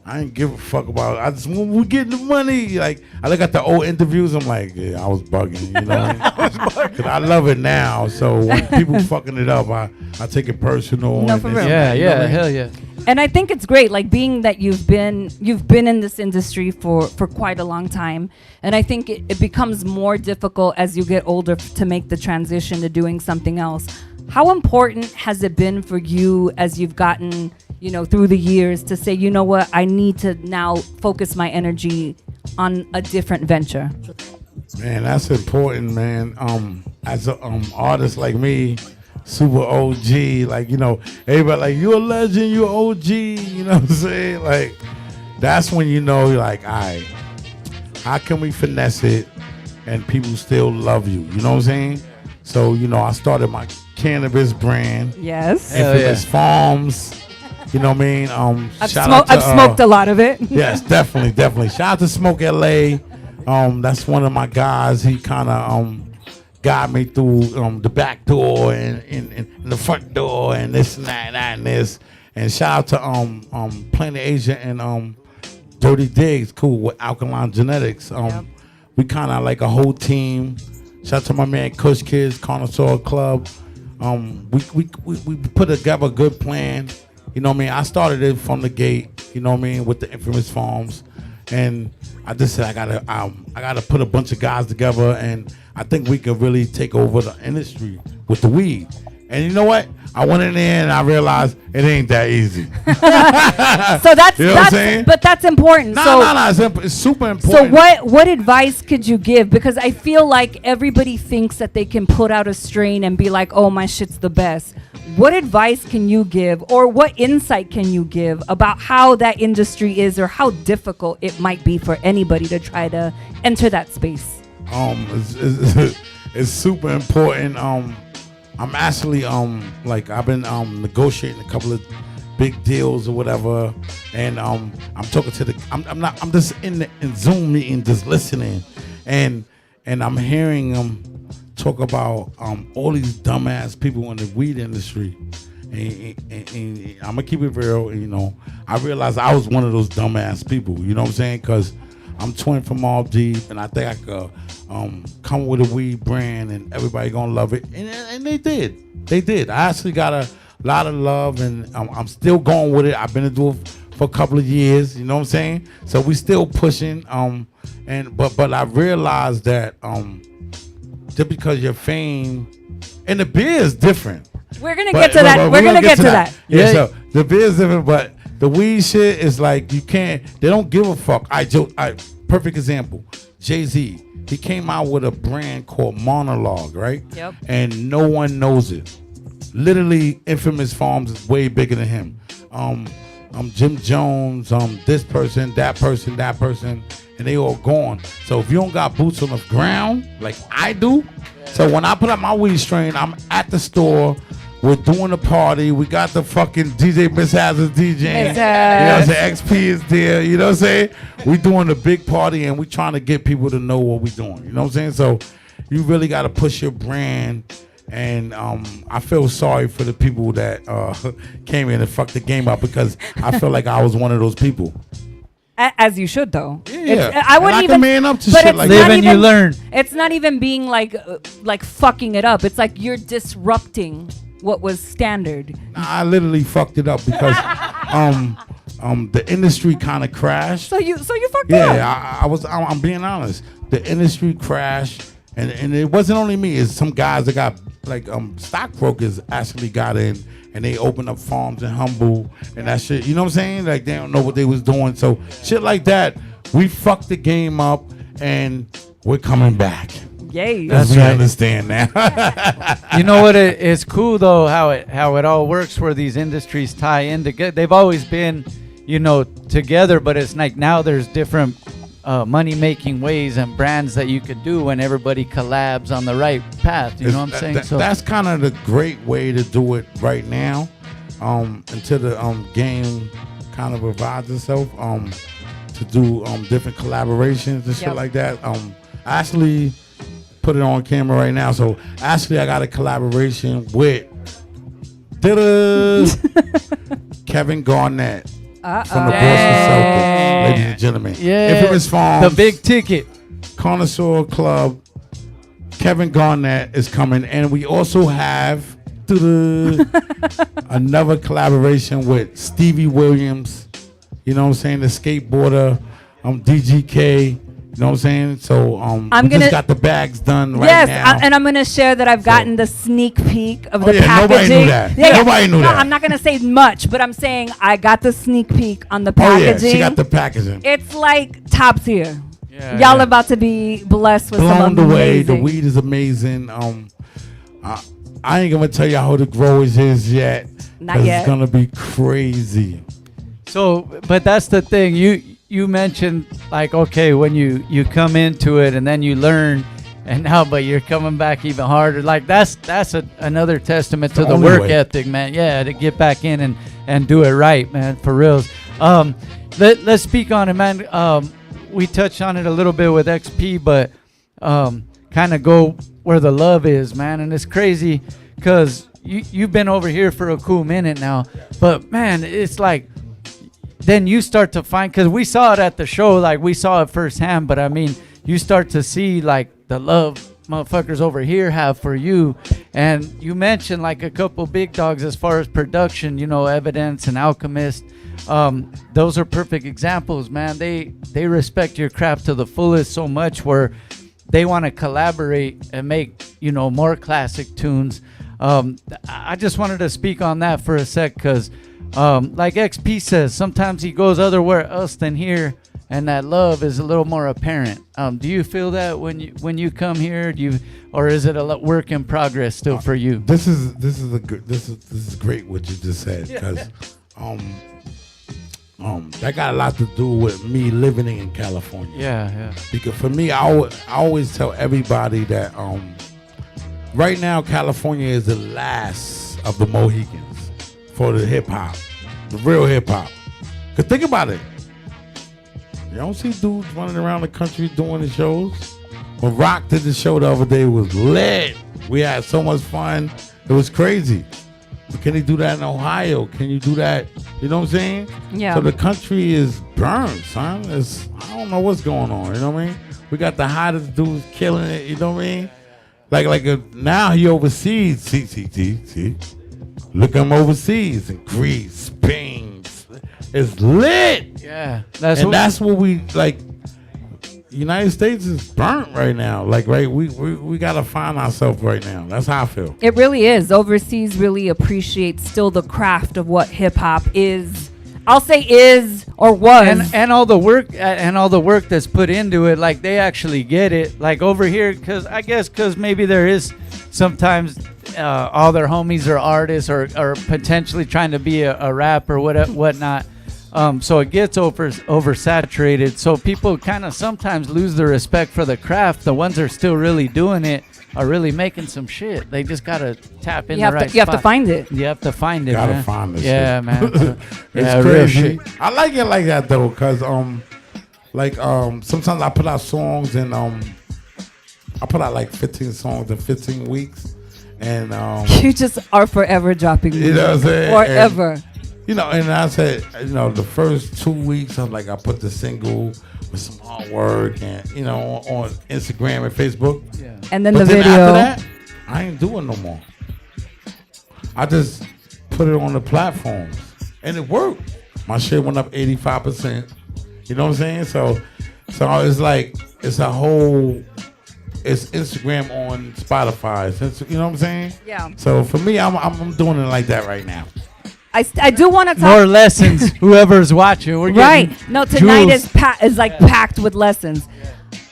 I ain't give a fuck about it. I just, when we get the money, like, I look at the old interviews, I'm like, yeah, I was bugging, you know what I mean? Because I love it now. So when people fucking it up, I take it personal. No, for real. Yeah, hell yeah. And I think it's great, like being that you've been in this industry for quite a long time. And I think it becomes more difficult as you get older to make the transition to doing something else. How important has it been for you as you've gotten, through the years to say, you know what, I need to now focus my energy on a different venture? Man, that's important, man. As an artist like me, super OG, like, everybody like, you're a legend, you're OG, you know what I'm saying? Like, that's when you're like, all right, how can we finesse it and people still love you? You know what I'm saying? So, I started my cannabis brand. Yes. Infamous Farms. You know what I mean? I've smoked a lot of it. Yes, definitely. Shout out to Smoke LA. That's one of my guys. He kind of got me through the back door and the front door and this and that and this. And shout out to Planet Asia and Dirty Diggs, cool, with Alkaline Genetics. We kind of like a whole team. Shout out to my man Kush Kids, Connoisseur Club. We put together a good plan. You know what I mean? I started it from the gate, you know what I mean, with the Infamous Farms. And I just said I gotta put a bunch of guys together, and I think we could really take over the industry with the weed. And you know what? I went in there and I realized it ain't that easy. So that's, you know what I'm saying? But that's important. No, it's super important. So what advice could you give? Because I feel like everybody thinks that they can put out a strain and be like, oh, my shit's the best. What advice can you give, or what insight can you give about how that industry is, or how difficult it might be for anybody to try to enter that space? It's super important. I'm actually like I've been negotiating a couple of big deals or whatever, and I'm talking to I'm just in Zoom meeting, just listening, and I'm hearing them talk about all these dumbass people in the weed industry, and I'm gonna keep it real. And, you know, I realized I was one of those dumbass people. You know what I'm saying? Because I'm twin from all deep, and I think I could come with a weed brand, and everybody gonna love it. And they did. They did. I actually got a lot of love, and I'm still going with it. I've been doing it for a couple of years. You know what I'm saying? So we still pushing. But I realized that just because your fame and the beer is different. We're gonna get to that. We're gonna get to that. Yeah. So the beer is different, but the weed shit is like you can't. They don't give a fuck. Perfect example. Jay-Z. He came out with a brand called Monologue, right? Yep. And no one knows it. Literally, Infamous Farms is way bigger than him. Jim Jones, this person, that person, and they all gone. So if you don't got boots on the ground like I do, so when I put up my weed strain, I'm at the store. We're doing a party. We got the fucking DJ Mishaps is DJing. You know what I'm saying? XP is there. You know what I'm saying? We doing a big party, and we trying to get people to know what we doing. You know what I'm saying? So you really got to push your brand. And I feel sorry for the people that came in and fucked the game up, because I feel like I was one of those people. As you should, though. Yeah. I wouldn't even man up to but shit it's like not that. Live and you learn. It's not even being like fucking it up. It's like you're disrupting what was standard. I literally fucked it up because the industry kind of crashed. So you fucked up. Yeah, I'm being honest. The industry crashed, and it wasn't only me. It's some guys that got like stockbrokers actually got in, and they opened up farms in Humble and that shit. You know what I'm saying? Like they don't know what they was doing. So shit like that, we fucked the game up, and we're coming back. Yay. That's That's we right. understand now. You know what? It's cool though how it all works, where these industries tie in together. They've always been, together, but it's like now there's different money making ways and brands that you could do when everybody collabs on the right path. You know what I'm saying? So that's kind of the great way to do it right now, until the game kind of revives itself. To do different collaborations and shit like that. I actually put it on camera right now. So actually, I got a collaboration with Kevin Garnett from the Boston Celtics, ladies and gentlemen. Yeah, Infamous Farms, the big ticket Connoisseur Club. Kevin Garnett is coming, and we also have another collaboration with Stevie Williams. You know what I'm saying? The skateboarder, DGK. You know what I'm saying? So we just got the bags done right now. And I'm gonna share that I've gotten the sneak peek of the packaging. Nobody knew that. Nobody knew that. I'm not gonna say much, but I'm saying I got the sneak peek on the packaging. She got the packaging. It's like top tier. Yeah, Y'all about to be blessed with some blown amazing. away. The weed is amazing. I ain't gonna tell y'all who the growers is yet. Not yet. It's gonna be crazy. So, but that's the thing. You mentioned like, okay, when you come into it and then you learn, and now but you're coming back even harder. Like that's another testament to the work ethic, man. Yeah, to get back in and do it right, man, for reals. Let's speak on it, man. We touched on it a little bit with XP, but kind of go where the love is, man. And it's crazy because you've been over here for a cool minute now, but man, it's like then you start to find, because we saw it at the show, like we saw it firsthand, but I mean, you start to see like the love motherfuckers over here have for you. And you mentioned like a couple big dogs as far as production, Evidence and Alchemist. Those are perfect examples, man. They respect your craft to the fullest so much where they want to collaborate and make, more classic tunes. I just wanted to speak on that for a sec, because like XP says, sometimes he goes otherwhere else than here, and that love is a little more apparent. Do you feel that when you come here? Or is it a work in progress still for you? This is great what you just said, because that got a lot to do with me living in California. Yeah. Because for me, I always tell everybody that right now California is the last of the Mohicans for the hip hop, the real hip hop. Cause think about it, you don't see dudes running around the country doing the shows. When Rock did the show the other day, it was lit. We had so much fun. It was crazy. But can he do that in Ohio? Can you do that? You know what I'm saying? Yeah. So the country is burned, son. I don't know what's going on. You know what I mean? We got the hottest dudes killing it. You know what I mean? Now he overseas. See. Look at him overseas in Greece, Spain. It's lit. Yeah. That's what we like. United States is burnt right now. We gotta find ourselves right now. That's how I feel. It really is. Overseas really appreciates still the craft of what hip hop is. I'll say is or was. And all the work that's put into it, like they actually get it. Like over here, because maybe there is sometimes all their homies are artists or potentially trying to be a rapper, whatnot. So it gets oversaturated. So people kind of sometimes lose their respect for the craft. The ones that are still really doing it are really making some shit. They just gotta tap in the right spot. You have to find it. You have to find it. Gotta man. find this. Yeah, shit. man. It's crazy. I like it like that though, cause sometimes I put out songs and I put out like 15 songs in 15 weeks, and you just are forever dropping music. You know what I'm saying? Forever. And I said, the first 2 weeks, I put the single with some artwork and, on Instagram and Facebook. Yeah. And then the video. After that, I ain't doing no more. I just put it on the platforms. And it worked. My shit went up 85%. You know what I'm saying? So it's like, it's Instagram on Spotify. You know what I'm saying? Yeah. So for me, I'm doing it like that right now. I do want to talk more lessons. Whoever's watching, we're right. getting No, tonight is packed with lessons.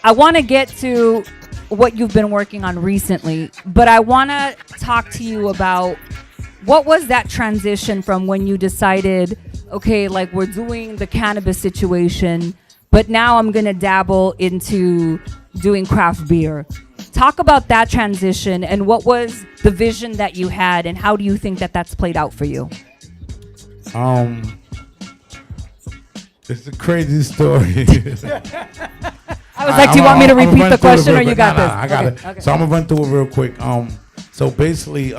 I want to get to what you've been working on recently, but I want to talk to you about what was that transition from when you decided, okay, like we're doing the cannabis situation, but now I'm gonna dabble into doing craft beer. Talk about that transition and what was the vision that you had, and how do you think that that's played out for you? It's a crazy story. I was like, do you want me to repeat the question or you got this? I got it. Okay. So I'm gonna run through it real quick. So basically,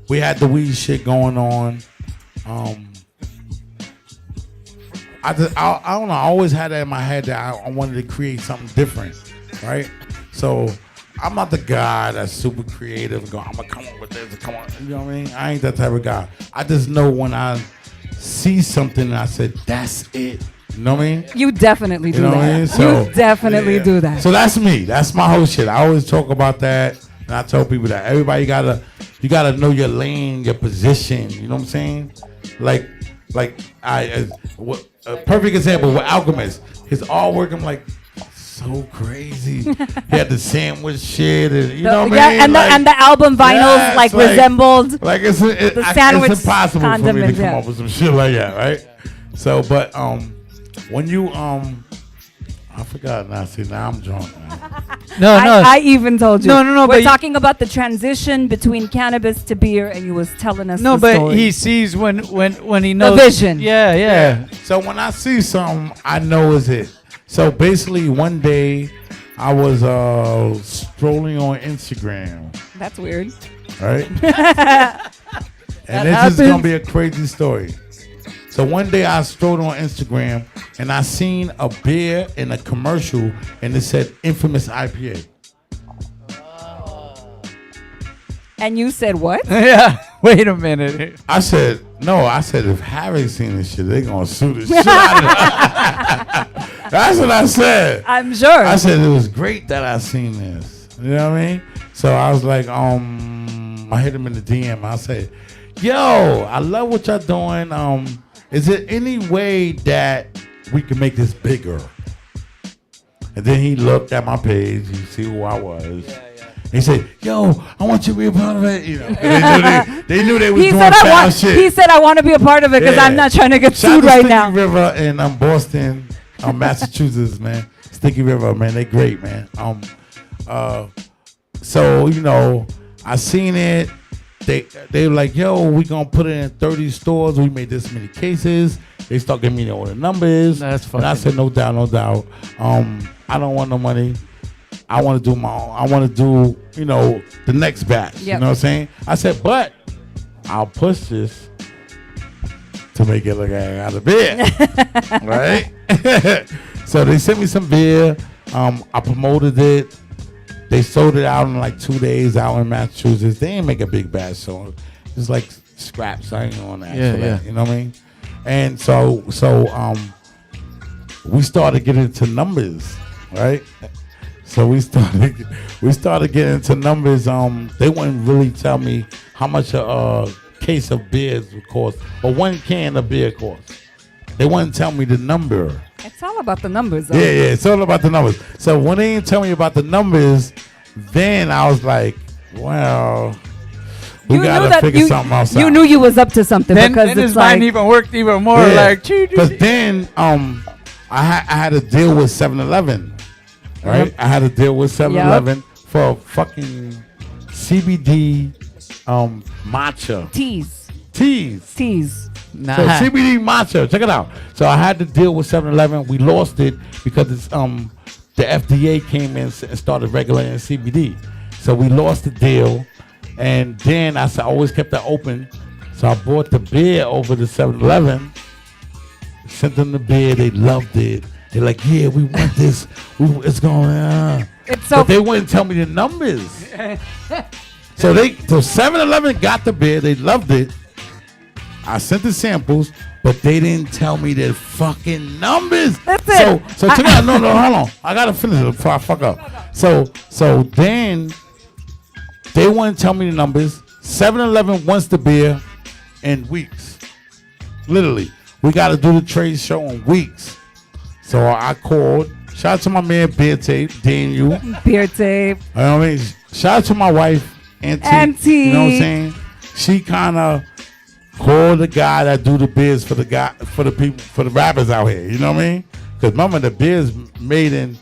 we had the weed shit going on. I don't know. I always had that in my head that I wanted to create something different, right? So I'm not the guy that's super creative and I'm gonna come up with this. Come on, you know what I mean? I ain't that type of guy. I just know when I see something and I said, that's it. You know what I mean? You definitely do that. What I mean? So, you definitely do that. So that's me. That's my whole shit. I always talk about that, and I tell people that everybody you gotta know your lane, your position. You know what I'm saying? Like a perfect example with Alchemist. His artwork, I'm like, so crazy. He had the sandwich shit, and you know what I mean? And the album vinyls resembled the sandwich. It's impossible for me to come up with some shit like that, right? So, but when you I forgot now. See, now I'm drunk. No. I even told you. No. We're talking about the transition between cannabis to beer, and you was telling us. No, the but story. he sees when he knows the vision. Yeah. So when I see something, I know it's it. So basically, one day I was strolling on Instagram. That's weird. Right? And this is gonna be a crazy story. So one day I strolled on Instagram and I seen a beer in a commercial and it said Infamous IPA. And you said what? Yeah. Wait a minute. I said, if Harry seen this shit, they gonna sue the shit out of it. That's what I said. I'm sure. I said it was great that I seen this. You know what I mean? So I was like, I hit him in the DM. I said, yo, I love what y'all doing. Is there any way that we can make this bigger? And then he looked at my page. He see who I was. He said, yo, I want you to be a part of it. You know, they knew they was doing foul shit. He said, I want to be a part of it because I'm not trying to get sued right now. Sticky River in Boston, Massachusetts, man. Sticky River, man. They great, man. So, you know, I seen it. They were like, yo, we going to put it in 30 stores. We made this many cases. They start giving me all the numbers. That's fucking. And I said, no doubt, no doubt. I don't want no money. I want to do my own. I want to do, you know, the next batch. Yep. You know what I'm saying? I said, but I'll push this to make it look like I got a beer. Right? So they sent me some beer. I promoted it. They sold it out in like 2 days out in Massachusetts. They didn't make a big batch, so it's like scraps. I ain't on that. That. You know what I mean? And so we started getting into numbers, right? So we started getting into numbers. They wouldn't really tell me how much a case of beers would cost, or 1 can of beer costs. They wouldn't tell me the number. It's all about the numbers, though. Yeah, it's all about the numbers. So when they didn't tell me about the numbers, then I was like, well, we gotta figure something else out. You knew you was up to something because then it's his like mind even worked even more. Like, because then I had to deal with 7-Eleven, right? I had to deal with 7-Eleven for fucking CBD matcha. Teas. Nah. So CBD matcha, check it out. So I had to deal with 7-Eleven. We lost it because it's, the FDA came in and started regulating CBD. So we lost the deal. And then I always kept that open. So I bought the beer over to 7-Eleven. Sent them the beer. They loved it. They're like, yeah, we want this. It's going on. But they wouldn't tell me the numbers. So 7-Eleven got the beer. They loved it. I sent the samples, but they didn't tell me the fucking numbers. That's it. So check it out. No, hold on. I gotta finish it before I fuck up. So then they wouldn't tell me the numbers. 7-Eleven wants the beer in weeks. Literally, we gotta do the trade show in weeks. So I called. Shout out to my man Beer Tape, Daniel. Beer Tape. You know what I mean? Shout out to my wife, Auntie. You know what I'm saying? She kind of called the guy that do the beers for the people, for the rappers out here. You know what I mean? Because remember, the beer's made in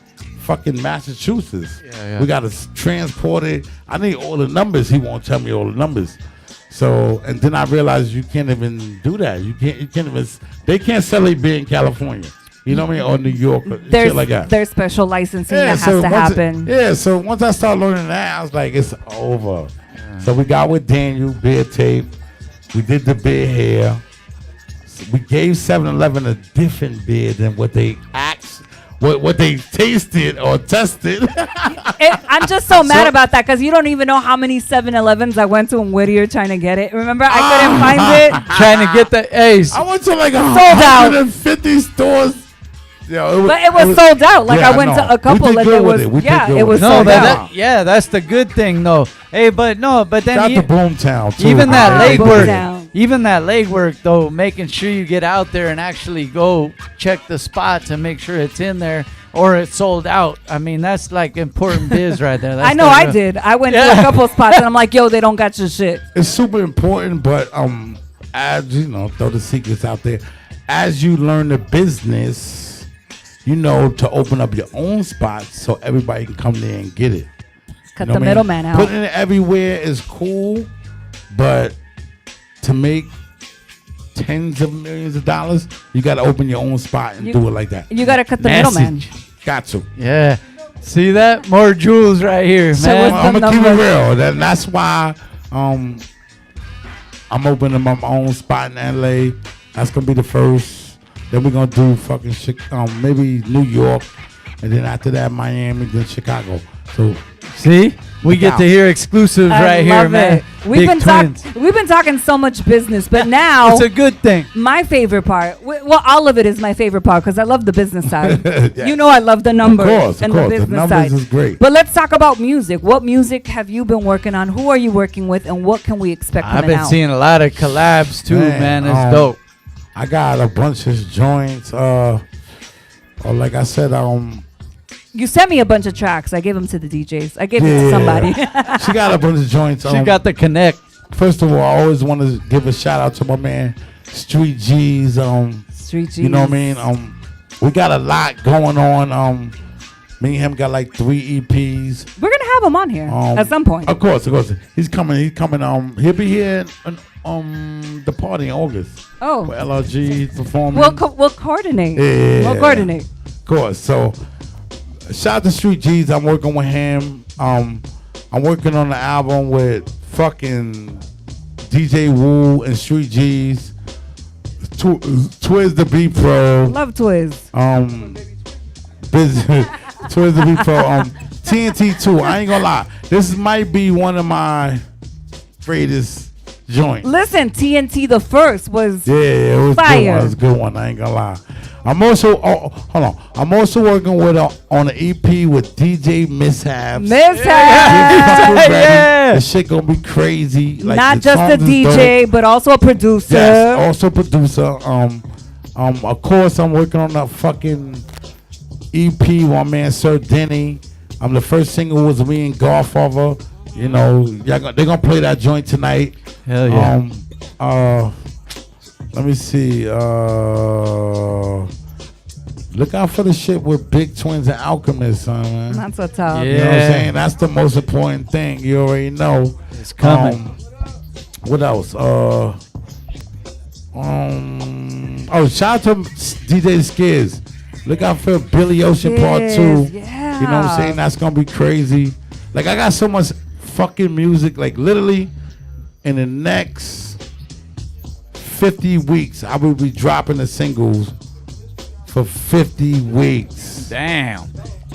fucking Massachusetts. We got to transport it. I need all the numbers. He won't tell me all the numbers. So, and then I realized you can't even do that. You can't even. They can't sell a beer in California. You know what I mean? Or New York, or shit like that. There's special licensing that has to happen. So once I started learning that, I was like, it's over. So we got with Daniel, Beer Tape. We did the beer here. So we gave 7-Eleven a different beer than what they what they tasted or tested. I'm just so mad about that because you don't even know how many 7-Elevens I went to in Whittier trying to get it. Remember, I couldn't find it. Trying to get the ace. I went to like sold out. 150 stores. But it was sold out. Like I went to a couple. Like it was. It was sold out. That's the good thing, though. Hey, but then shout out to Boomtown too. Even that legwork, though, making sure you get out there and actually go check the spot to make sure it's in there or it's sold out. I mean, that's like important biz right there. I know I did. I went to a couple spots and I'm like, yo, they don't got your shit. It's super important, but as you know, throw the secrets out there. As you learn the business, you know, to open up your own spots so everybody can come there and get it. Cut the middleman out. Putting it everywhere is cool, but to make tens of millions of dollars, you got to open your own spot and do it like that. You got to cut the middleman. Got to. Yeah. See that? More jewels right here, man. I'm going to keep it real. That's why I'm opening my own spot in LA. That's going to be the first. Then we're going to do fucking maybe New York. And then after that, Miami, then Chicago. So see? We get to hear exclusives right here, man. We've been talking so much business, but now it's a good thing. My favorite part, well, all of it is my favorite part because I love the business side. Yes. You know, I love the numbers Of and course. the business The numbers side. is great. But let's talk about music. What music have you been working on? Who are you working with, and what can we expect coming I've been out? seeing a lot of collabs too, man. It's dope. I got a bunch of joints. Like I said, You sent me a bunch of tracks. I gave them to the DJs. I gave it to somebody. She got a bunch of joints. She got the connect. First of all, I always want to give a shout out to my man Street G's. Street G's. You know what I mean? We got a lot going on. Me and him got like 3 EPs. We're gonna have him on here at some point. Of course. He's coming. He'll be here in the party in August. Oh. For LRG performing. We'll coordinate. Yeah. We'll coordinate. Of course. So, shout out to Street G's. I'm working with him. I'm working on the album with fucking DJ Woo and Street G's. Twiz the Beat Pro. Love Twiz. Twiz the Beat Pro. TNT 2. I ain't gonna lie. This might be one of my greatest joints. Listen, TNT the first was it was fire. Good one. It was a good one. I ain't gonna lie. I'm also hold on. I'm also working with on an EP with DJ Mishaps. Yeah. The shit gonna be crazy. Like, not just a DJ, but also a producer. Yes, also producer. Of course, I'm working on that fucking EP with my man Sir Denny. The first single was me and Godfather. You know, they're gonna play that joint tonight. Hell yeah. Let me see. Look out for the shit with Big Twins and Alchemist, son, man. That's what's up. You know what I'm saying? That's the most important thing. You already know. It's coming. What else? Shout out to DJ Skiz. Look out for Billy Ocean Part 2. Yeah. You know what I'm saying? That's gonna be crazy. Like, I got so much fucking music. Like, literally, in the next 50 weeks, I will be dropping the singles for 50 weeks. Damn.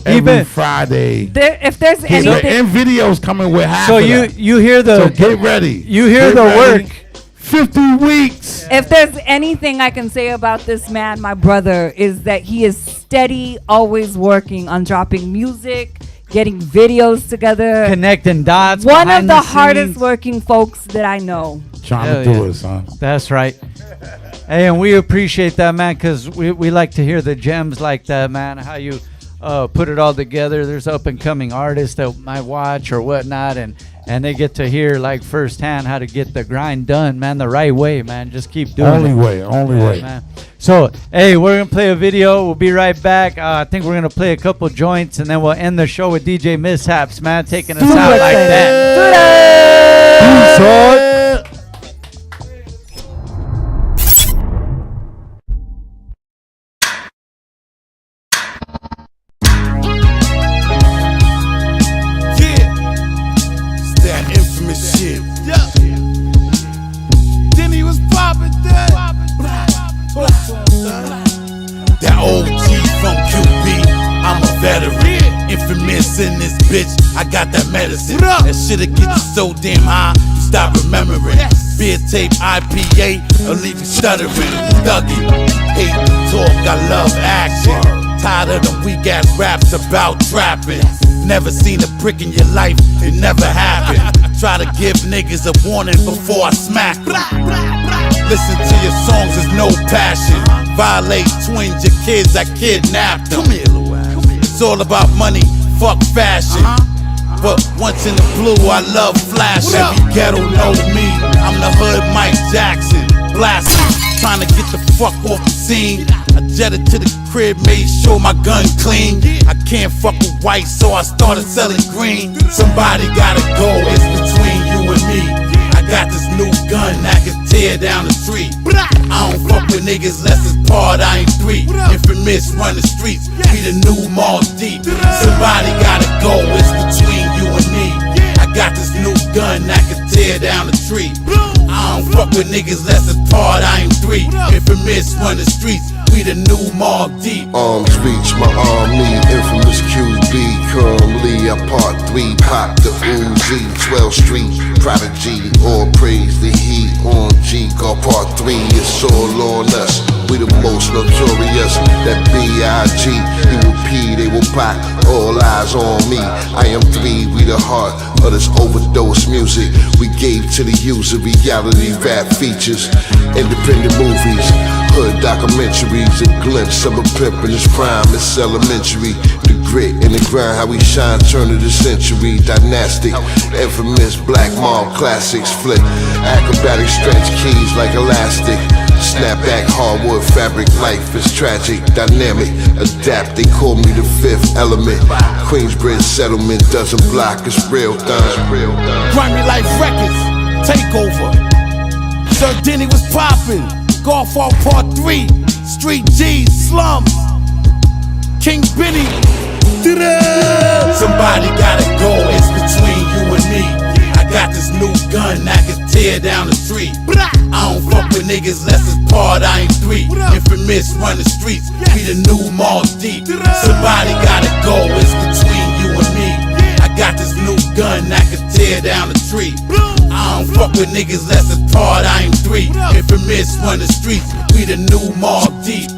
Every Friday. If there's anything, and videos coming with half. So of you that. hear the So get ready. You hear Get the ready. work. 50 weeks. if there's anything I can say about this man, my brother, is that he is steady, always working on dropping music, getting videos together, connecting dots. One of behind the scenes. hardest working folks that I know. Trying to do it, son. That's right. Hey, and we appreciate that, man, because we like to hear the gems like that, man. How you put it all together. There's up and coming artists that might watch or whatnot, and they get to hear like firsthand how to get the grind done, man, the right way, man. Just keep doing Only it. way, man. So, hey, we're gonna play a video. We'll be right back. I think we're gonna play a couple joints, and then we'll end the show with DJ Mishaps, man, taking us out like that. That old G from QB, I'm a veteran. Infamous in this bitch, I got that medicine. That shit'll get you so damn high, you stop remembering. Beer tape, IPA, or leave you stuttering. Thuggy, hate to talk, I love action. Tired of them weak ass raps about trapping. Never seen a prick in your life, it never happened. Try to give niggas a warning before I smack them. Listen to your songs, there's no passion. Violate twins, your kids, I kidnapped them. It's all about money, fuck fashion. But once in the blue, I love flash. Every ghetto know me, I'm the hood Mike Jackson. Blasting, trying to get the fuck off the scene. I jetted to the crib, made sure my gun clean. I can't fuck with white, so I started selling green. Somebody gotta go, it's between you and me. I got this new gun that can tear down the street. I don't fuck with niggas less it's part, I ain't three. Infamous run the streets, we the new Mall Deep. Somebody gotta go, it's between you and me. I got this new gun that can tear down the tree. I don't fuck with niggas less it's part, I ain't three. Infamous run the streets, we the new Mall Deep. Arms reach my army, infamous QB, come Lee, I part 3, pop the Uzi, 12th Street. prodigy. All praise the heat on G. God Part 3, it's all on us. We the most notorious. That B.I.G. He will pee, they will pop. All eyes on me. I am 3, we the heart of this overdose music. We gave to the user reality rap features, independent movies, hood documentaries, a glimpse of a pimp in his prime. It's elementary. The grit and the grind, how we shine, turn of the century. Dynastic, infamous black mob classics. Flip, acrobatic stretch keys like elastic. Snapback, hardwood fabric, life is tragic, dynamic, adapt, they call me the fifth element. Queensbridge settlement doesn't block, it's real time. Grimy Life Records, takeover. Sir Denny was poppin', Golf Off Part 3, Street G's, slums, King Benny. Somebody gotta go, it's between you and me. I got this new gun, I can tear down the street. I don't fuck with niggas less it's part, I ain't 3. Infamous run the streets, be the new Mars Deep. Somebody gotta go, it's between you and me. I got this new gun, I can tear down the tree. I don't fuck with niggas less it's part, I ain't 3. Infamous run the streets, be the new Mars Deep.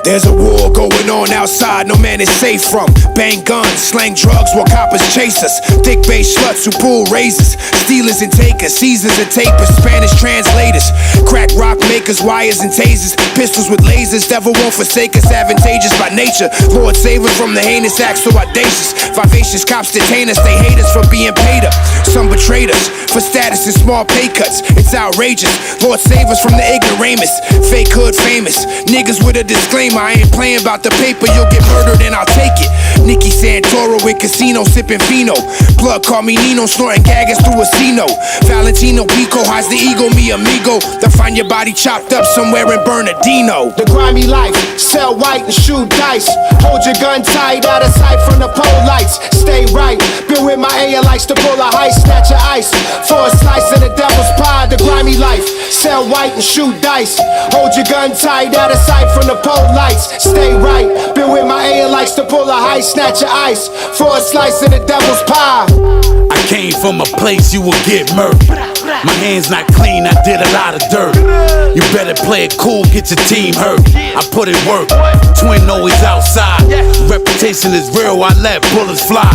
There's a war going on outside, no man is safe from. Bang guns, slang drugs while coppers chase us. Thick bass sluts who pull razors. Stealers and takers, seasons and tapers, Spanish translators. Crack rock makers, wires and tasers. Pistols with lasers, devil won't forsake us. Advantageous by nature, Lord save us from the heinous acts so audacious. Vivacious cops detain us, they hate us for being paid up. Some betrayed us for status and small pay cuts. It's outrageous, Lord save us from the ignoramus. Fake hood famous, niggas with a disclaimer. I ain't playing about the paper, you'll get murdered and I'll take it. Nicky Santoro in casino, sipping Fino. Blood call me Nino, snorting gaggers through a Cino. Valentino Pico hides the ego, mi amigo. They'll find your body chopped up somewhere in Bernardino. The grimy life, sell white and shoot dice. Hold your gun tight, out of sight from the pole lights. Stay right, been with my A likes to pull a heist, snatch your ice for a slice of the devil's pie. The grimy life, sell white and shoot dice. Hold your gun tight, out of sight from the pole lights. Stay right, been with my A likes to pull a heist, snatch your ice for a slice of the devil's pie. I came from a place you will get murdered. My hands not clean, I did a lot of dirt. You better play it cool, get your team hurt. I put in work, twin always outside. Reputation is real, I let bullets fly.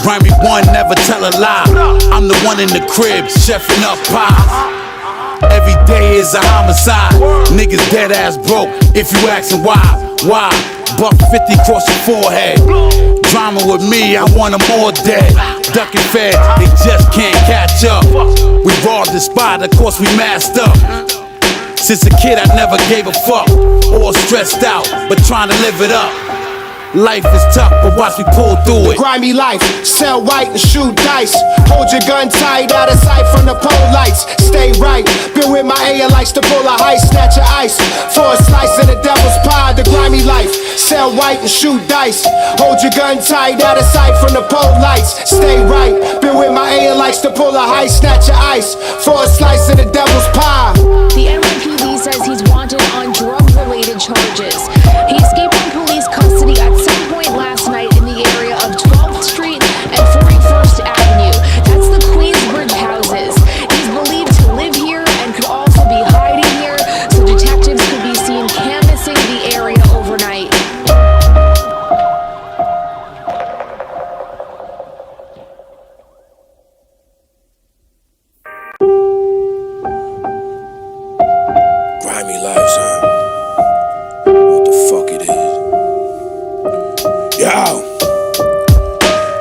Grimy one, never tell a lie. I'm the one in the crib, chefing up pies. Every day is a homicide. Niggas dead ass broke. If you asking why? Buck 50 across your forehead. Drama with me, I want them all dead. Ducking fed, they just can't catch up. We robbed the spot, of course we masked up. Since a kid I never gave a fuck. All stressed out, but trying to live it up. Life is tough, but watch me pull through it. Grimy life, sell white and shoot dice. Hold your gun tight, out of sight from the pole lights. Stay right, been with my A likes to pull a heist, snatch your ice for a slice of the devil's pie. The grimy life, sell white and shoot dice. Hold your gun tight, out of sight from the pole lights. Stay right, been with my A likes to pull a heist, snatch your ice for a slice of the devil's pie. The NYPD says he's wanted on drug-related charges. He escaped from police custody at some point last night in the area of 12th Street and 41st Avenue. That's the Queensbridge houses. He's believed to live here and could also be hiding here, so detectives could be seen canvassing the area overnight. Grimy lives, huh? What the fuck it is? Yo.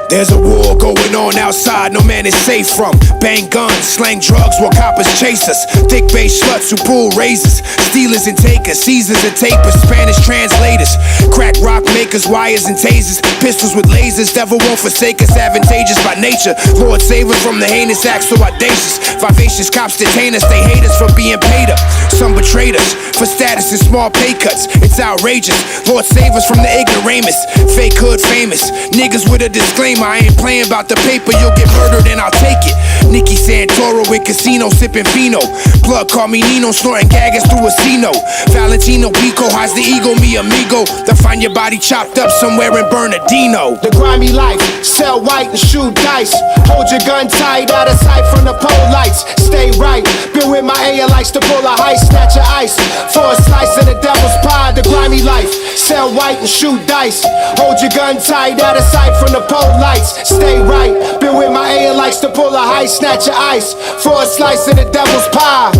There's a war going on outside, no man is safe from. Bang guns, slang drugs while coppers chase us. Thick bass sluts who pull razors. Stealers and takers, seasons and tapers, Spanish translators. Crack rock makers, wires and tasers. Pistols with lasers, devil won't forsake us. Advantageous by nature, Lord save us from the heinous acts so audacious. Vivacious cops detain us, they hate us for being paid up. Some betrayed us for status and small pay cuts. It's outrageous. Lord save us from the ignoramus. Fake hood famous. Niggas with a disclaimer. I ain't playing about the paper. You'll get murdered and I'll take it. Nicky Santoro in casino sipping Fino. Blood call me Nino, snorting gaggers through a C-No. Valentino Pico hides the ego, mi amigo. They'll find your body chopped up somewhere in Bernardino. The grimy life, sell white and shoot dice. Hold your gun tight, out of sight from the pole lights. Stay right, been with my AL likes to pull a heist, snatch your ice for a slice of the devil's pie. The grimy life, sell white and shoot dice. Hold your gun tight, out of sight from the pole lights. Stay right, been with my AL likes to pull a heist, snatch your ice for a slice of the devil's pie.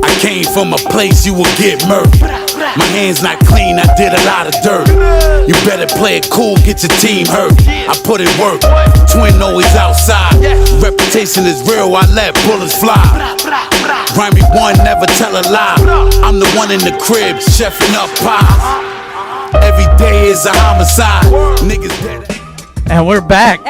I came from a place you will get murdered. My hands not clean, I did a lot of dirt. You better play it cool, get your team hurt. I put in work, twin always outside. Reputation is real, I let bullets fly. Grimy one, never tell a lie. I'm the one in the crib, chefing up pies. Every day is a homicide. Niggas dead. And we're back.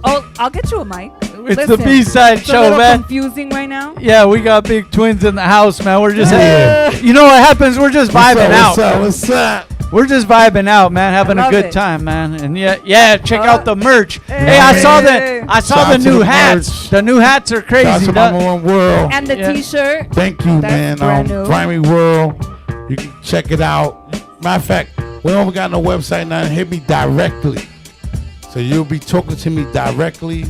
Oh, I'll get you a mic. It's the B-side show, man. It's a little man. confusing right now. Yeah, we got big twins in the house, man. We're just, you know what happens? We're just vibing out. What's up? We're just vibing out, man, having a good time, man. And yeah, check out the merch. Hey, I saw the new hats. The new hats are crazy. Shout out to Mama One World. And the T-shirt. Thank you, That's man. brand new. Grimy World. You can check it out. Matter of fact, we don't got no website now. Hit me directly. So you'll be talking to me directly.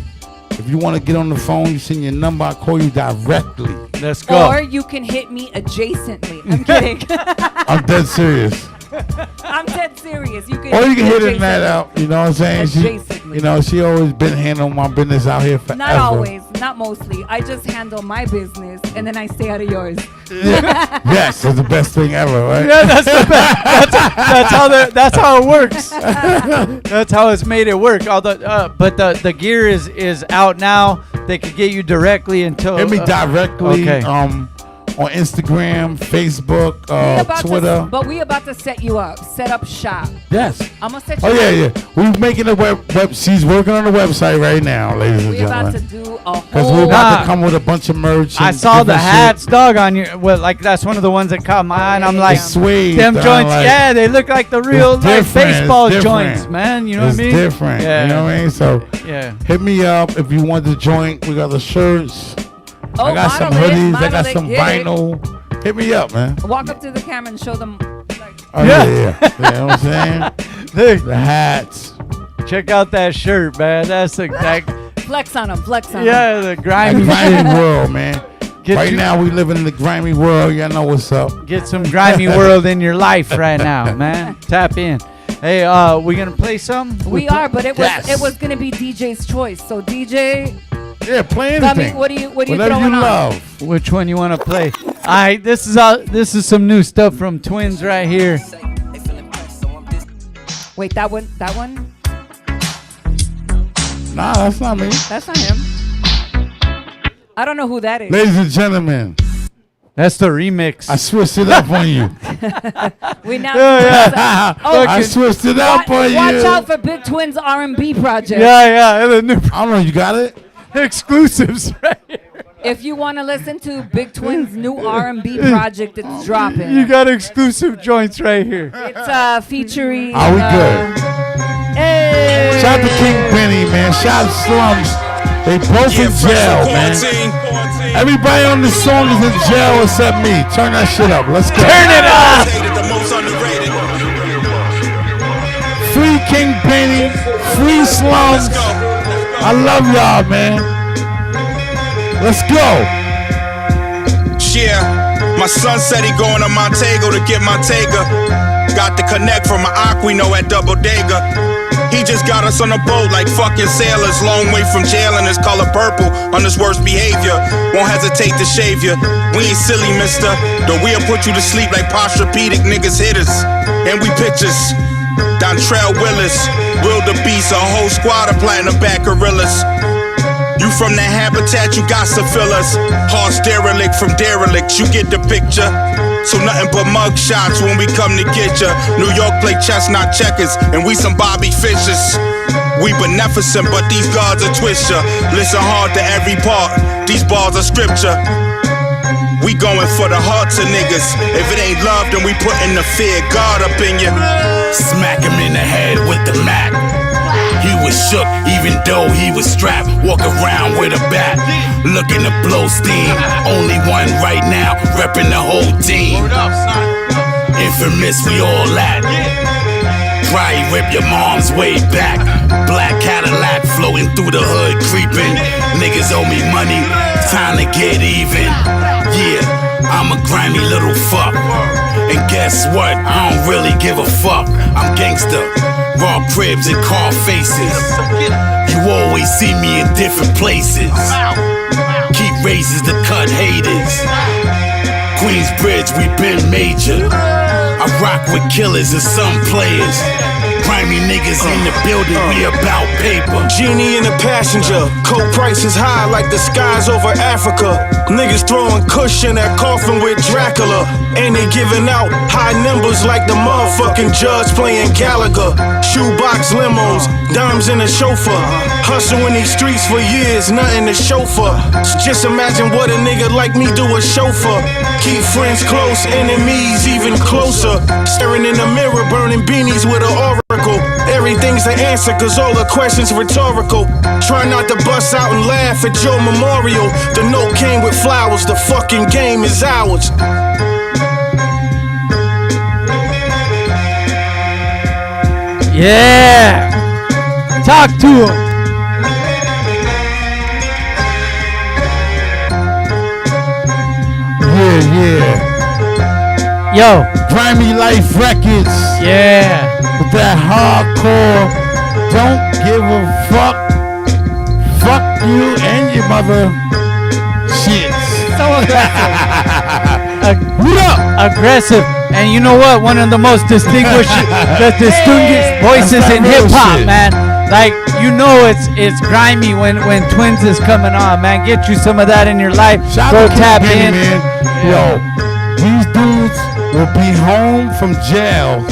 If you want to get on the phone, you send your number. I'll call you directly. Let's go. Or you can hit me adjacently. I'm kidding. I'm dead serious. I'm dead serious. You can. Or you can hit adjacently. Annette out. You know what I'm saying? She always been handling my business out here forever. Not always, not mostly. I just handle my business and then I stay out of yours. Yes, that's the best thing ever, right? Yeah, that's the best. That's how it works. That's how it's made it work. But the gear is out now. They could get you directly until. Hit me directly. Okay. On Instagram, Facebook, Twitter. But we about to set you up. Set up shop. Yes. I'm gonna set you Oh up. yeah. We're making a web. She's working on the website right now, ladies and We're about gentlemen. to do a Because whole. we're about to come with a bunch of merch. I and saw the different hats, shit. dog, on your. Well, like that's one of the ones that caught my eye. And I'm like, Suede, them dog, joints. like, Yeah, they look like the real it's like different, baseball it's different. joints, man. You know It's what I mean? different. Yeah. You know what I mean? So Yeah. hit me up if you want the joint. We got the shirts. Oh, I got some model it, hoodies. I got model it, some get it. vinyl. Hit me up, man. Walk up to the camera and show them. Oh yeah. You know what I'm saying? The hats. Check out that shirt, man. That's that. Flex on them. Flex on Yeah, them. the grimy world, man. Right now we live in the grimy world. Y'all know what's up. Get some grimy world in your life right now, man. Tap in. Hey, we gonna play some? We are, but it was gonna be DJ's choice. So DJ. Yeah, play Gummie, anything. what are you Whatever throwing you on? love. Which one you want to play? All right, this is some new stuff from Twins right here. Wait, that one? Nah, that's not me. That's not him. I don't know who that is. Ladies and gentlemen, that's the remix. I switched it up on you. We now. I switched it up on you. Watch out for Big Twins R&B project. Yeah. The new I don't know. You got it? exclusives right here. If you want to listen to Big Twins' new R&B project, it's dropping. You got exclusive joints right here. It's featuring. Are we good? Hey. Shout out to King Benny, man. Shout out to Slums. They both in jail, man. Everybody on this song is in jail except me. Turn that shit up. Let's go. Turn it up. Free King Benny. Free Slums. I love y'all, man. Let's go. Yeah, my son said he going to Montego to get Montega. Got the connect from my Aquino at Double Dega. He just got us on a boat like fucking sailors. Long way from jail and his color purple on his worst behavior. Won't hesitate to shave you. We ain't silly, mister. Though we'll put you to sleep like posturepedic niggas hitters. And we pictures. Dontrell Willis, Will the Beast, a whole squad of platinum back gorillas. You from the habitat, you got to fill us. Horse derelict from derelict, you get the picture. So nothing but mug shots when we come to get ya. New York play chess, not checkers, and we some Bobby Fishers. We beneficent, but these gods will twist ya. Listen hard to every part, these bars are scripture. We going for the hearts of niggas. If it ain't love, then we putting the fear of God up in ya. Smack him in the head with the Mac. He was shook even though he was strapped. Walk around with a bat, looking to blow steam. Only one right now, repping the whole team. Infamous, we all at. Try rip your mom's way back. Black Cadillac floating through the hood, creeping. Niggas owe me money, time to get even. Yeah, I'm a grimy little fuck. And guess what? I don't really give a fuck. I'm gangster, raw cribs and car faces. You always see me in different places. Keep raises to cut haters. Queensbridge, we been major. I rock with killers and some players. Grimy niggas in the building, we about paper. Genie in the passenger, coke prices high like the skies over Africa. Niggas throwing kush in that coffin with Dracula. And they giving out high numbers like the motherfucking judge playing Gallagher. Shoebox limos, dimes in the chauffeur. Hustle in these streets for years, nothing to show for. So just imagine what a nigga like me do a chauffeur. Keep friends close, enemies even closer. Staring in the mirror, burning beanies with an oracle. Everything's the answer, cause all the questions rhetorical. Try not to bust out and laugh at your memorial. The note came with flowers, the fucking game is ours. Yeah! Talk to him! Yeah. Yo! Grimy Life Records. Yeah! With that hardcore, don't give a fuck. Fuck you and your mother. Shit. So Aggressive. And you know what? One of the most distinguished voices in hip hop, man. Like, you know it's grimy when Twins is coming on, man. Get you some of that in your life. Go tap in. Man. Yo, these dudes will be home from jail.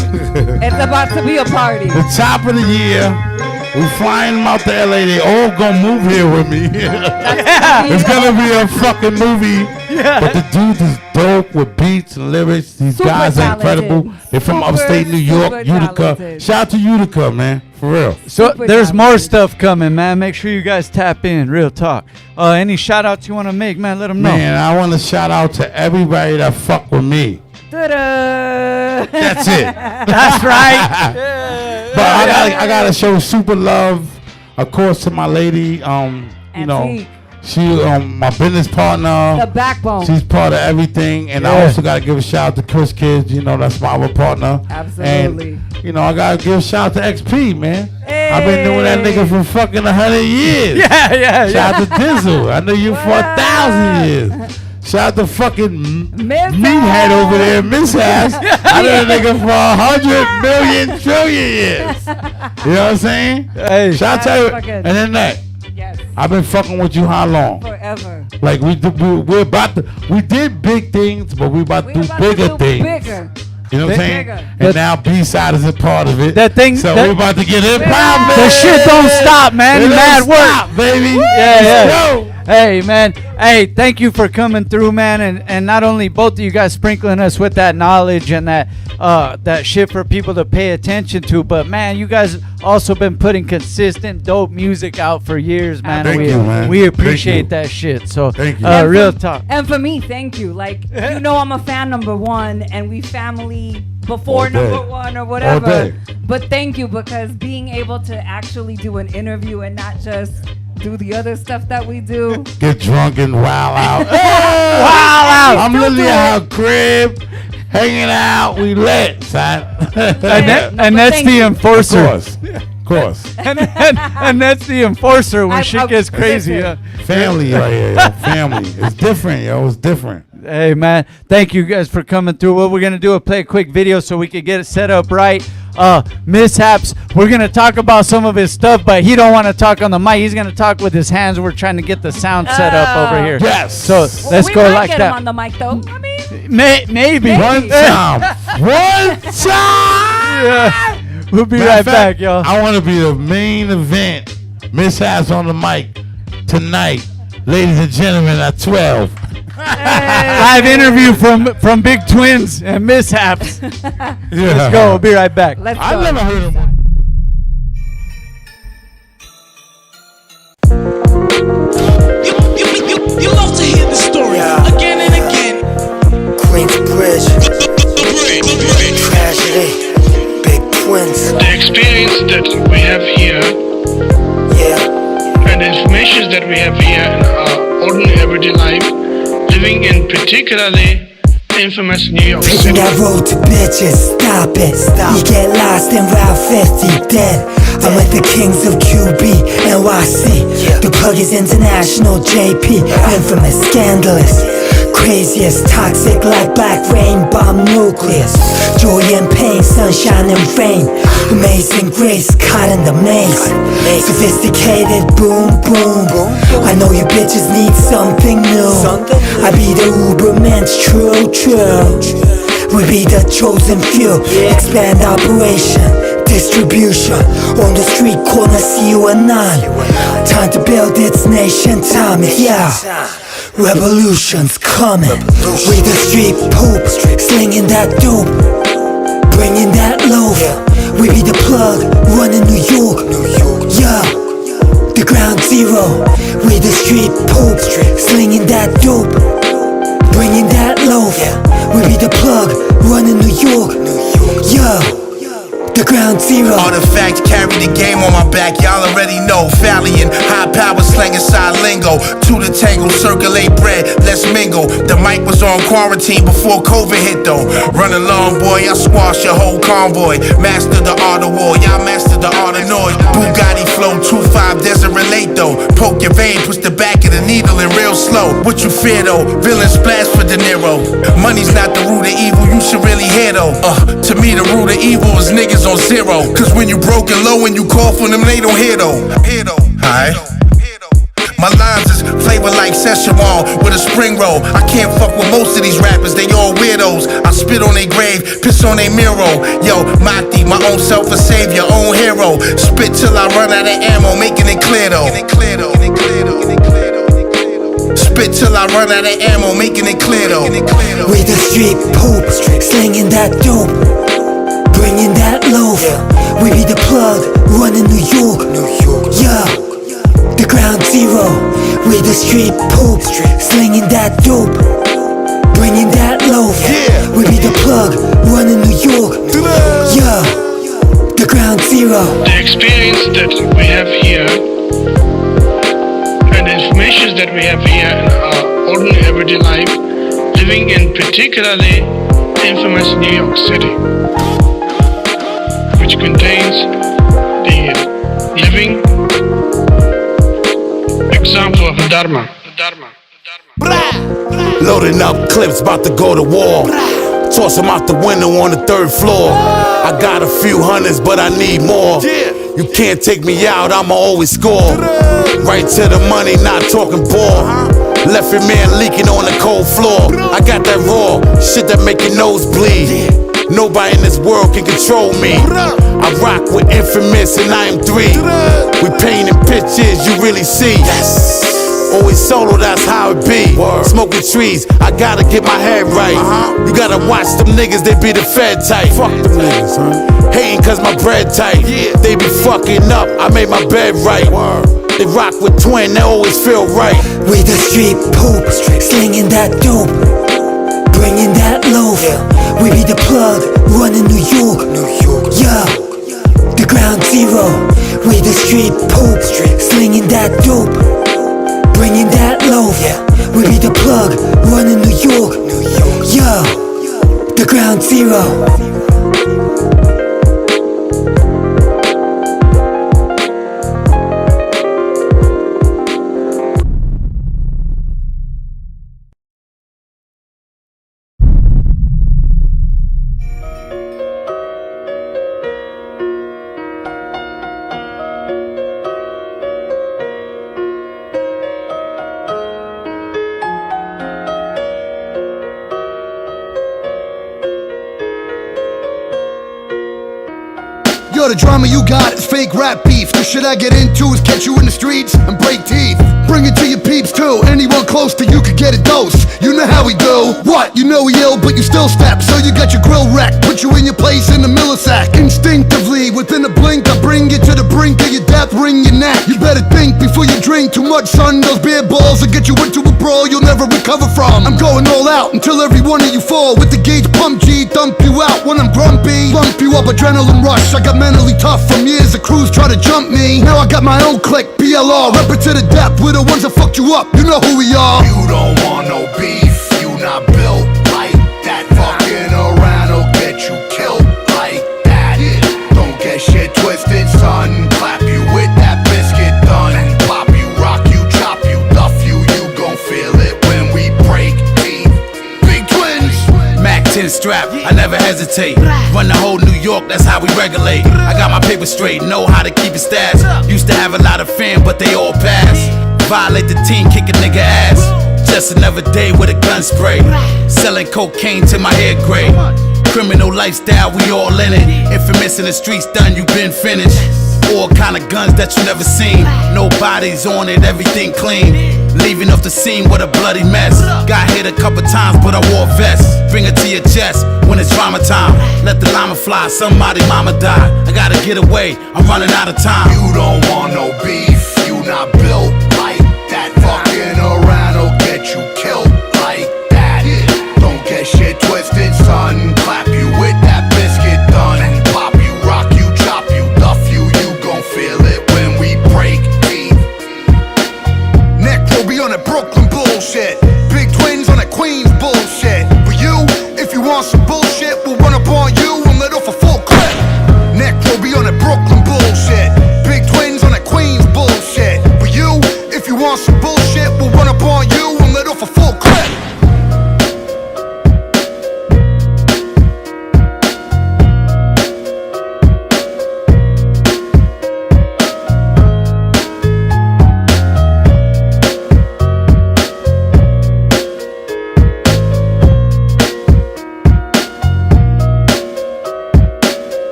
It's about to be a party. The top of the year. We're flying them out to LA. They all gonna move here with me. It's gonna be a fucking movie. Yeah. But the dude is dope with beats and lyrics. These guys are incredible. They're from upstate New York, Utica. Shout out to Utica, man. For real. So there's more stuff coming, man. Make sure you guys tap in. Real talk. Any shout outs you want to make, man? Let them know. Man, I want to shout out to everybody that fuck with me. That's it. That's right. But I gotta show super love, of course, to my lady. You know, she my business partner. The backbone. She's part of everything, and I also gotta give a shout out to Chris Kids. You know, that's my other partner. Absolutely. And you know, I gotta give a shout out to XP, man. Hey. I've been doing that nigga for fucking 100 years. Yeah. Shout out to Dizzle. I know you for 1,000 years. Shout out to fucking meathead over there, Mishaps. I know that nigga for 100 million trillion years. You know what I'm saying? Hey, shout out to you. And then that. Yes. I've been fucking with you how long? Forever. Like we're about to. We did big things, but we about to do bigger things. Bigger. You know what I'm saying? And now B-Side is a part of it. That thing. So we're about to get it poppin'. The shit don't stop, man. It Mad don't work, stop, baby. Yeah. Hey, man. Hey, thank you for coming through, man. And not only both of you guys sprinkling us with that knowledge and that shit for people to pay attention to, but man, you guys also been putting consistent dope music out for years, man. Thank you, man. We appreciate that shit. So thank you. Real talk. And for me, thank you. Like, you know, I'm a fan number one, and we family before number one or whatever. But thank you, because being able to actually do an interview and not just do the other stuff that we do. Get drunk and wild out. Wild out. I'm literally at her crib, hanging out. We lit, son. And that's the enforcer. Of course. And that's the enforcer when shit gets crazy. Family right here, yo. Family. It's different, yo. It's different. Hey, man. Thank you guys for coming through. What we're going to do is play a quick video so we can get it set up right. Mishaps, we're going to talk about some of his stuff, but he don't want to talk on the mic. He's going to talk with his hands. We're trying to get the sound set up over here. Yes. So let's go like that. We might get him on the mic, though. I mean, maybe. One time. One time. Yeah. We'll be Matter right of fact, back, y'all. I want to be the main event. Mishaps on the mic tonight, ladies and gentlemen, at 12. Live interview from Big Twins and Mishaps. Let's go. We'll be right back. I've never heard of one. You love to hear the story again and again. Queensbridge, tragedy, Big Twins. The experience that we have here, and the information that we have here in our ordinary everyday life, living in particularly infamous New York Taking City. that road to bitches, stop it. You get lost in Route 50, dead. I'm with the kings of QB, NYC. The plug is international, JP. Infamous, scandalous, craziest, toxic like black rain, bomb nucleus. Joy and pain, sunshine and rain. Amazing grace, caught in the maze. Sophisticated, boom, boom. I know you bitches need something new. I be the Ubermensch, true, true. We be the chosen few. Expand operation, distribution. On the street corner, see you and none. Time to build its nation, time, yeah. Revolution's coming. We the street poop, slinging that dope, bringing that loaf. We be the plug, running New York, yeah. The ground zero. We the street poop, slinging that dope, bringing that loaf. We be the plug, running New York, yeah. The ground zero. Artifact, carry the game on my back, y'all already know. Fallion, high power slanging side lingo. To the tangle, circulate bread, let's mingle. The mic was on quarantine before COVID hit though. Run along, boy, I squash your whole convoy. Master the art of war, y'all master the art of noise. Bugatti flow 2.5 doesn't relate though. Poke your vein, push the back of the needle in real slow. What you fear though? Villain splash for De Niro. Money's not the root of evil, you should really hear though. To me the root of evil is niggas on zero. Cause when you broke and low and you call for them, they don't hear though. Alright. My lines is flavor like Szechuan with a spring roll. I can't fuck with most of these rappers, they all weirdos. I spit on their grave, piss on their mirror. Yo, Mati, my own self a savior, own hero. Spit till I run out of ammo, making it clear though. Spit till I run out of ammo, making it clear though. We the street poop, slinging that dope, bringing that loaf. We be the plug, running New York, yeah. The ground zero. We the street poop, slinging that dope, bringing that loaf. We be the plug, running New York, yeah. The ground zero. The experience that we have here and the information that we have here in our ordinary everyday life, living in particularly infamous New York City, which contains the living example of the Dharma. Loading up clips, about to go to war. Toss them out the window on the 3rd floor. I got a few hundreds, but I need more. You can't take me out, I'ma always score. Right to the money, not talking ball. Left your man leaking on the cold floor. I got that raw shit that make your nose bleed. Nobody in this world can control me. I rock with Infamous and I am 3. We painting pictures you really see. Always solo, that's how it be. Smoking trees, I gotta get my head right. You gotta watch them niggas, they be the Fed type. Fuck them niggas, hating cause my bread tight. They be fucking up, I made my bed right. They rock with Twin, they always feel right. We the street poop, slinging that dope, bringing that loaf. We be the plug, running New York, yeah. The ground zero. We the street poop, slinging that dope, bringing that loaf. We be the plug, running New York, yeah. The ground zero. the drama you got is fake rap beef. The shit I get into is catch you in the streets and break teeth. Bring it to your peeps too. Anyone close to you could get a dose. You know how we do. What? You know we ill, but you still step. So you got your grill wrecked. Put you in your place in the millisack. Instinctively, within a blink, I bring you to the brink of your death, wring your neck. You better think before you drink too much, son. Those beer balls will get you into a brawl you'll never recover from. I'm going all out until every one of you fall. With the gauge pump G, dump you out when I'm grumpy. Bump you up, adrenaline rush. I got mentally tough from years of crews try to jump me. Now I got my own clique, BLR, rep it to the depth. We're the ones that fucked you up, you know who we are. You don't want no beef, you not built like that. Fucking around will get you killed like that. Don't get shit twisted, son. Clap you with that biscuit done. Pop you, rock you, chop you, duff you. You gon' feel it when we break teeth. Big twins. Mac 10 strap, I never hesitate. Run the whole New York, that's how we regulate. I got my paper straight, know how to keep it stats. Used to have a lot of fans, but they all passed. Violate the team, kick a nigga ass. Just another day with a gun spray. Selling cocaine till my hair gray. Criminal lifestyle, we all in it. Infamous in the streets, done, you been finished. All kind of guns that you never seen. No bodies on it, everything clean. Leaving off the scene with a bloody mess. Got hit a couple times, but I wore a vest. Bring it to your chest when it's drama time. Let the llama fly, somebody mama die. I gotta get away, I'm running out of time. You don't want no beef, you not built like that. Fucking around will get you killed like that. Don't get shit twisted, son. Clap you with that biscuit done. Pop you, rock you, chop you, duff you. You gon' feel it when we break teeth. Necro be on that Brooklyn bullshit. Big twins on that Queens bullshit. But you, if you want some bullshit, we'll run up on you and let off a full clip. Necro be on that Brooklyn bullshit. Big twins on that Queens bullshit. But you, if you want some bullshit, we'll run up on you and let off a full clip.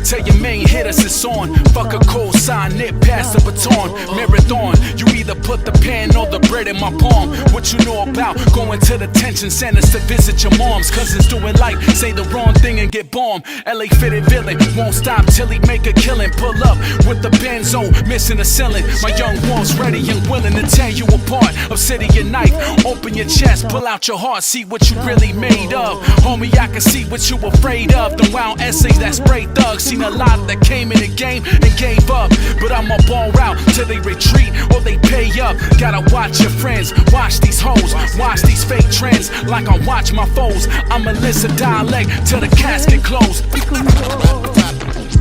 Tell your main hitters it's on. Fuck a cold sign, nip pass the baton. Marathon, you either put the pen or the bread in my palm. What you know about going to the detention centers to visit your moms? Cousins doing life, say the wrong thing and get bombed. LA fitted villain, won't stop till he make a killing. Pull up with the benzo, missing the ceiling. My young wolf's ready and willing to tear you apart. Obsidian knife, open your chest, pull out your heart, see what you really made of. Homie, I can see what you afraid of. The wild essays that spray thugs. Seen a lot that came in the game and gave up, but I'm a ball route till they retreat or they pay up. Gotta watch your friends, watch these hoes, watch these fake trends like I watch my foes. I'ma listen dialect till the casket close.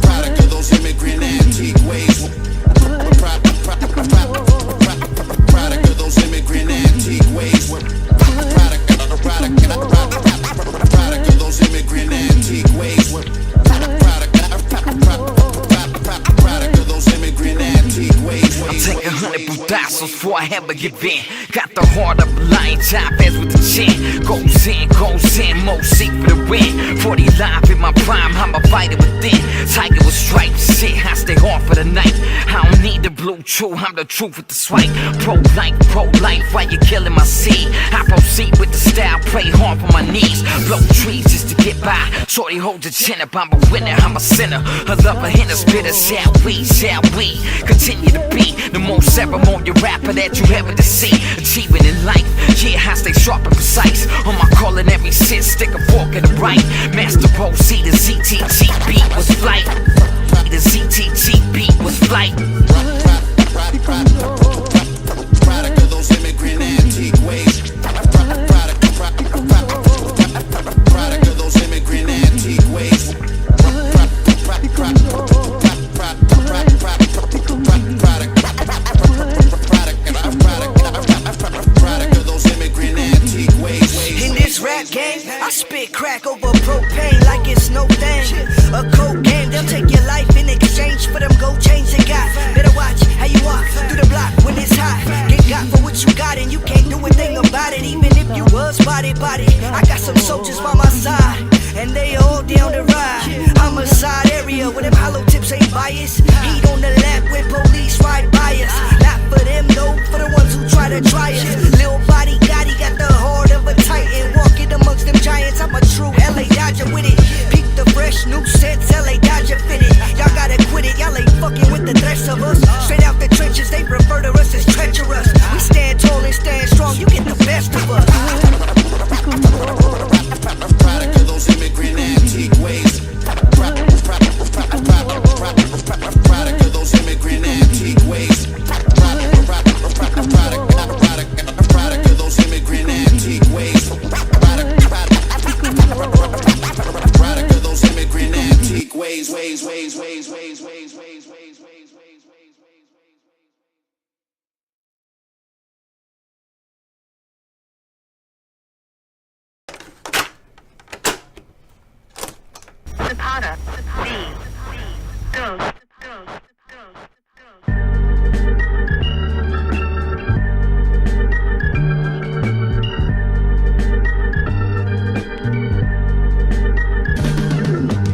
Product of those immigrant antique ways. Product of those immigrant antique ways. Product of those immigrant antique ways. Product of those immigrant antique ways. I'll take 100 putazos before I ever give in. Got the heart of a lion, top heads with the chin. Goes in, most seek for the win. 40 live in my prime, I'm a fighter within. Tiger with stripes, shit, I stay hard for the night. I don't need the blue chew, I'm the truth with the swipe. Pro-life, why you killing my seed? I proceed with the style, pray hard for my knees. Blow trees just to get by. Shorty, hold your chin up, I'm a winner, I'm a sinner. A lover and a spitter, shall we continue to be the most ceremonial rapper that you ever to see. Achieving in life, yeah, I stay sharp and precise. On my culinary shit, stick a fork in the right. Master proceed, the ZTT beat was flight. The ZTT beat was flight. Product of those immigrant antique ways. Product of those immigrant antique ways. In this rap game, I spit crack over propane like it's no thing. A cold game, they'll take your life in exchange for them gold chains they got. Better watch how you walk through the block when it's hot. Get got for what you got and you can't do a thing about it. Even if you was body. I got some soldiers by my side and they all down the ride. I'm a side area where them hollow tips ain't biased. Heat on the lap when police ride by us. Not for them though, for the ones who try to try us. Lil body got the heart of a titan. Walking amongst them giants, I'm a true LA Dodger with it. Peep the fresh new sets, LA Dodger fitted. Y'all gotta quit it, y'all ain't fucking with the threats of us. Straight out the trenches, they refer to us as treacherous. We stand tall and stand strong, you get the best of us. Product of those immigrant antique ways. Product of those immigrant antique ways. Product of those immigrant antique ways. Product of those immigrant antique ways. Zapata, B, Ghost.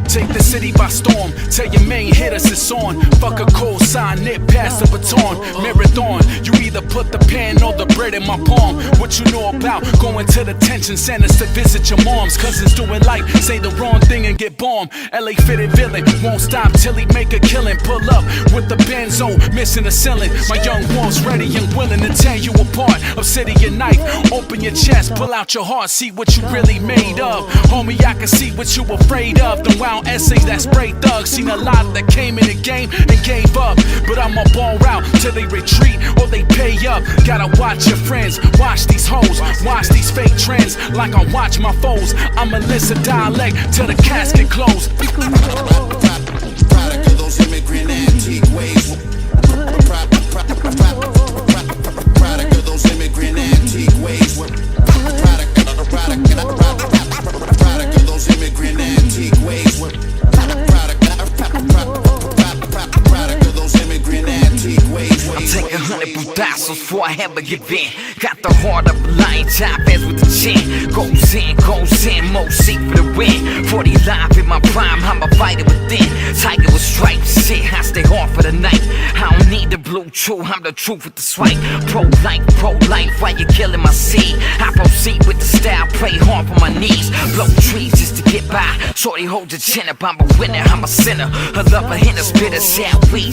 Take the city by storm, tell your main hit us it's on. Fuck a cold sign, nip past the baton. Marathon, you either put the pen or the bread in my palm. What you know about going to the detention centers to visit your moms? Cousins doing life, say the wrong thing and get bombed. LA fitted villain, won't stop till he make a killing. Pull up with the benzo, missing the ceiling. My young wolves ready and willing to tear you apart. Obsidian knife, open your chest, pull out your heart, see what you really made of. Homie, I can see what you afraid of. The wild essays that spray thugs. Seen a lot that came in the game and gave up. But I'm a ball route till they retreat or they pay up. Gotta watch your friends, watch these hoes, watch these fake trends like I watch my foes. I'ma listen dialect till the casket close. Product of those immigrant antique ways. Product of those immigrant antique ways. Product of those immigrant antique ways. Product of those immigrant antique ways. I'm taking 100 brutazos before I ever give in. Got the heart of a lion, top as with the chin. Goes in, most seek for the win. 40 live in my prime, I'm a fighter within. Tiger with stripes, shit, I stay hard for the night. I don't need the blue chew, I'm the truth with the swipe. Pro-life, why you killing my seed? I proceed with the style, pray hard for my knees. Blow trees just to get by. Shorty, hold your chin up, I'm a winner, I'm a sinner. A lover and a spitter, shall we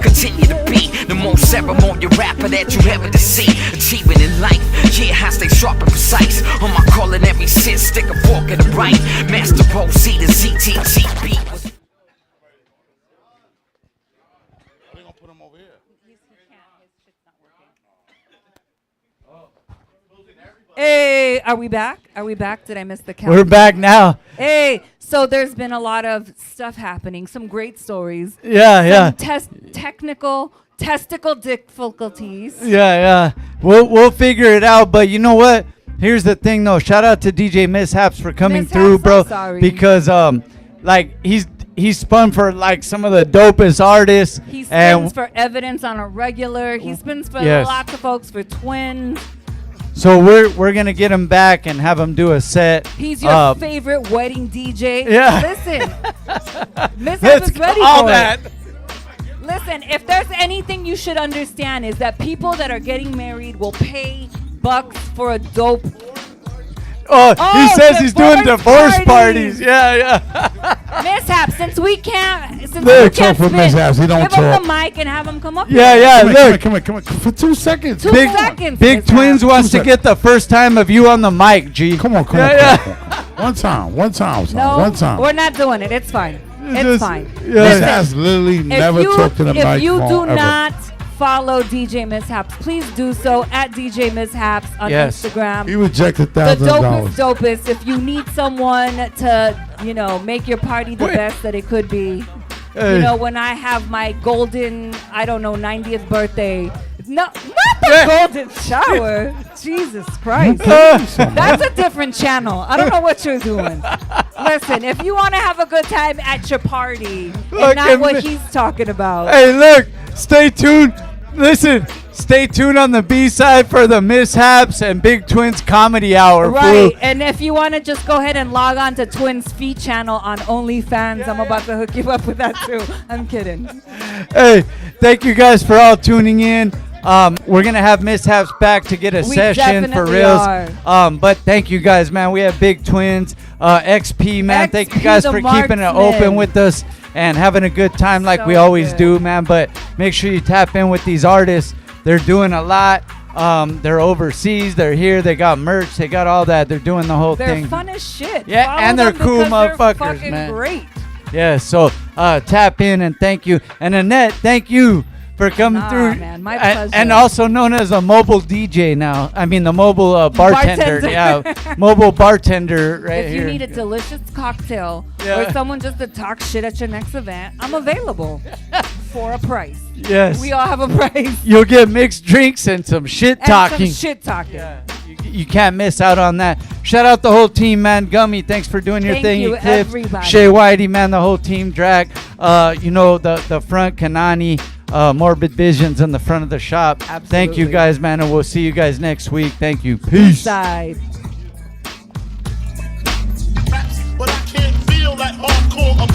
continue to be the most ceremonial rapper that you ever to see. Achieving in life, yeah, I stay sharp and precise. On my culinary shit, stick a fork in the right. Master proceed, the ZTT beat. Hey, are we back? Did I miss the count? We're back now. Hey, so there's been a lot of stuff happening, some great stories. Yeah. Testicle difficulties. Yeah. We'll figure it out. But you know what? Here's the thing, though. Shout out to DJ Mishaps for coming through, bro. Sorry. Because like he's spun for like some of the dopest artists. He spins for Evidence on a regular. He spins for lots of folks, for Twins. So we're gonna get him back and have him do a set. He's your favorite wedding DJ. Yeah. Listen, Mishaps is ready for that. Listen, if there's anything you should understand is that people that are getting married will pay $100 for a dope. Oh, he says he's doing divorce divorce parties. Yeah. Mishaps, since we can't Look, spit, talk for Mishaps. He don't give talk. him the mic and have him come up. Yeah, here. yeah. Look, Come on. For 2 seconds. Two seconds. Big Twins wants to get the first time of you on the mic, G. Come on. Yeah. One time. No, One time. we're not doing it. It's fine. It's Just- fine. yeah. Mishaps literally never talked to the mic. If you do ever. not follow DJ Mishaps, please do so at DJ Mishaps on Yes. Instagram. He rejected The $1,000. dopest. If you need someone to, make your party the best that it could be. Hey. When I have my golden, 90th birthday. Not the golden shower. Jesus Christ. That's a different channel. I don't know what you're doing. Listen, if you want to have a good time at your party, and not what he's talking about. Hey, look, stay tuned. Listen, stay tuned on the B-side for the Mishaps and Big Twins Comedy Hour. Right, fool. and if you want to just go ahead and log on to Twins Feet channel on OnlyFans, I'm about to hook you up with that too. I'm kidding. Hey, thank you guys for all tuning in. We're gonna have Mishaps back to get a We session for definitely reals. are. But thank you guys, man. We have Big Twins, XP, man. Thank you XP guys the for keeping it Marxman. open with us and having a good time like we So always good. do, man. But make sure you tap in with these artists. They're doing a lot. They're overseas. They're here. They got merch. They got all that. They're doing the whole They're thing. fun as shit. Yeah, Follow and they're them cool because they're motherfuckers, fucking man. Great. Yeah, so tap in and thank you. And Annette, thank you for coming through. Man, my And pleasure. also known as a mobile DJ now. I mean, the mobile bartender. Bartender. Yeah, mobile bartender right If here. you need a delicious cocktail Yeah. or someone just to talk shit at your next event, I'm available for a price. Yes. We all have a price. You'll get mixed drinks and some shit And talking. some shit talking. You can't miss out on that. Shout out the whole team, man. Gummie, thanks for doing your Thank thing. you, Eclipse, everybody. Shaye, Whitey, man, the whole team. Drakk, the front, Kanani, Morbid Visions in the front of the shop. Thank you Absolutely. guys, man, and we'll see you guys next week. Thank you. Peace. Side.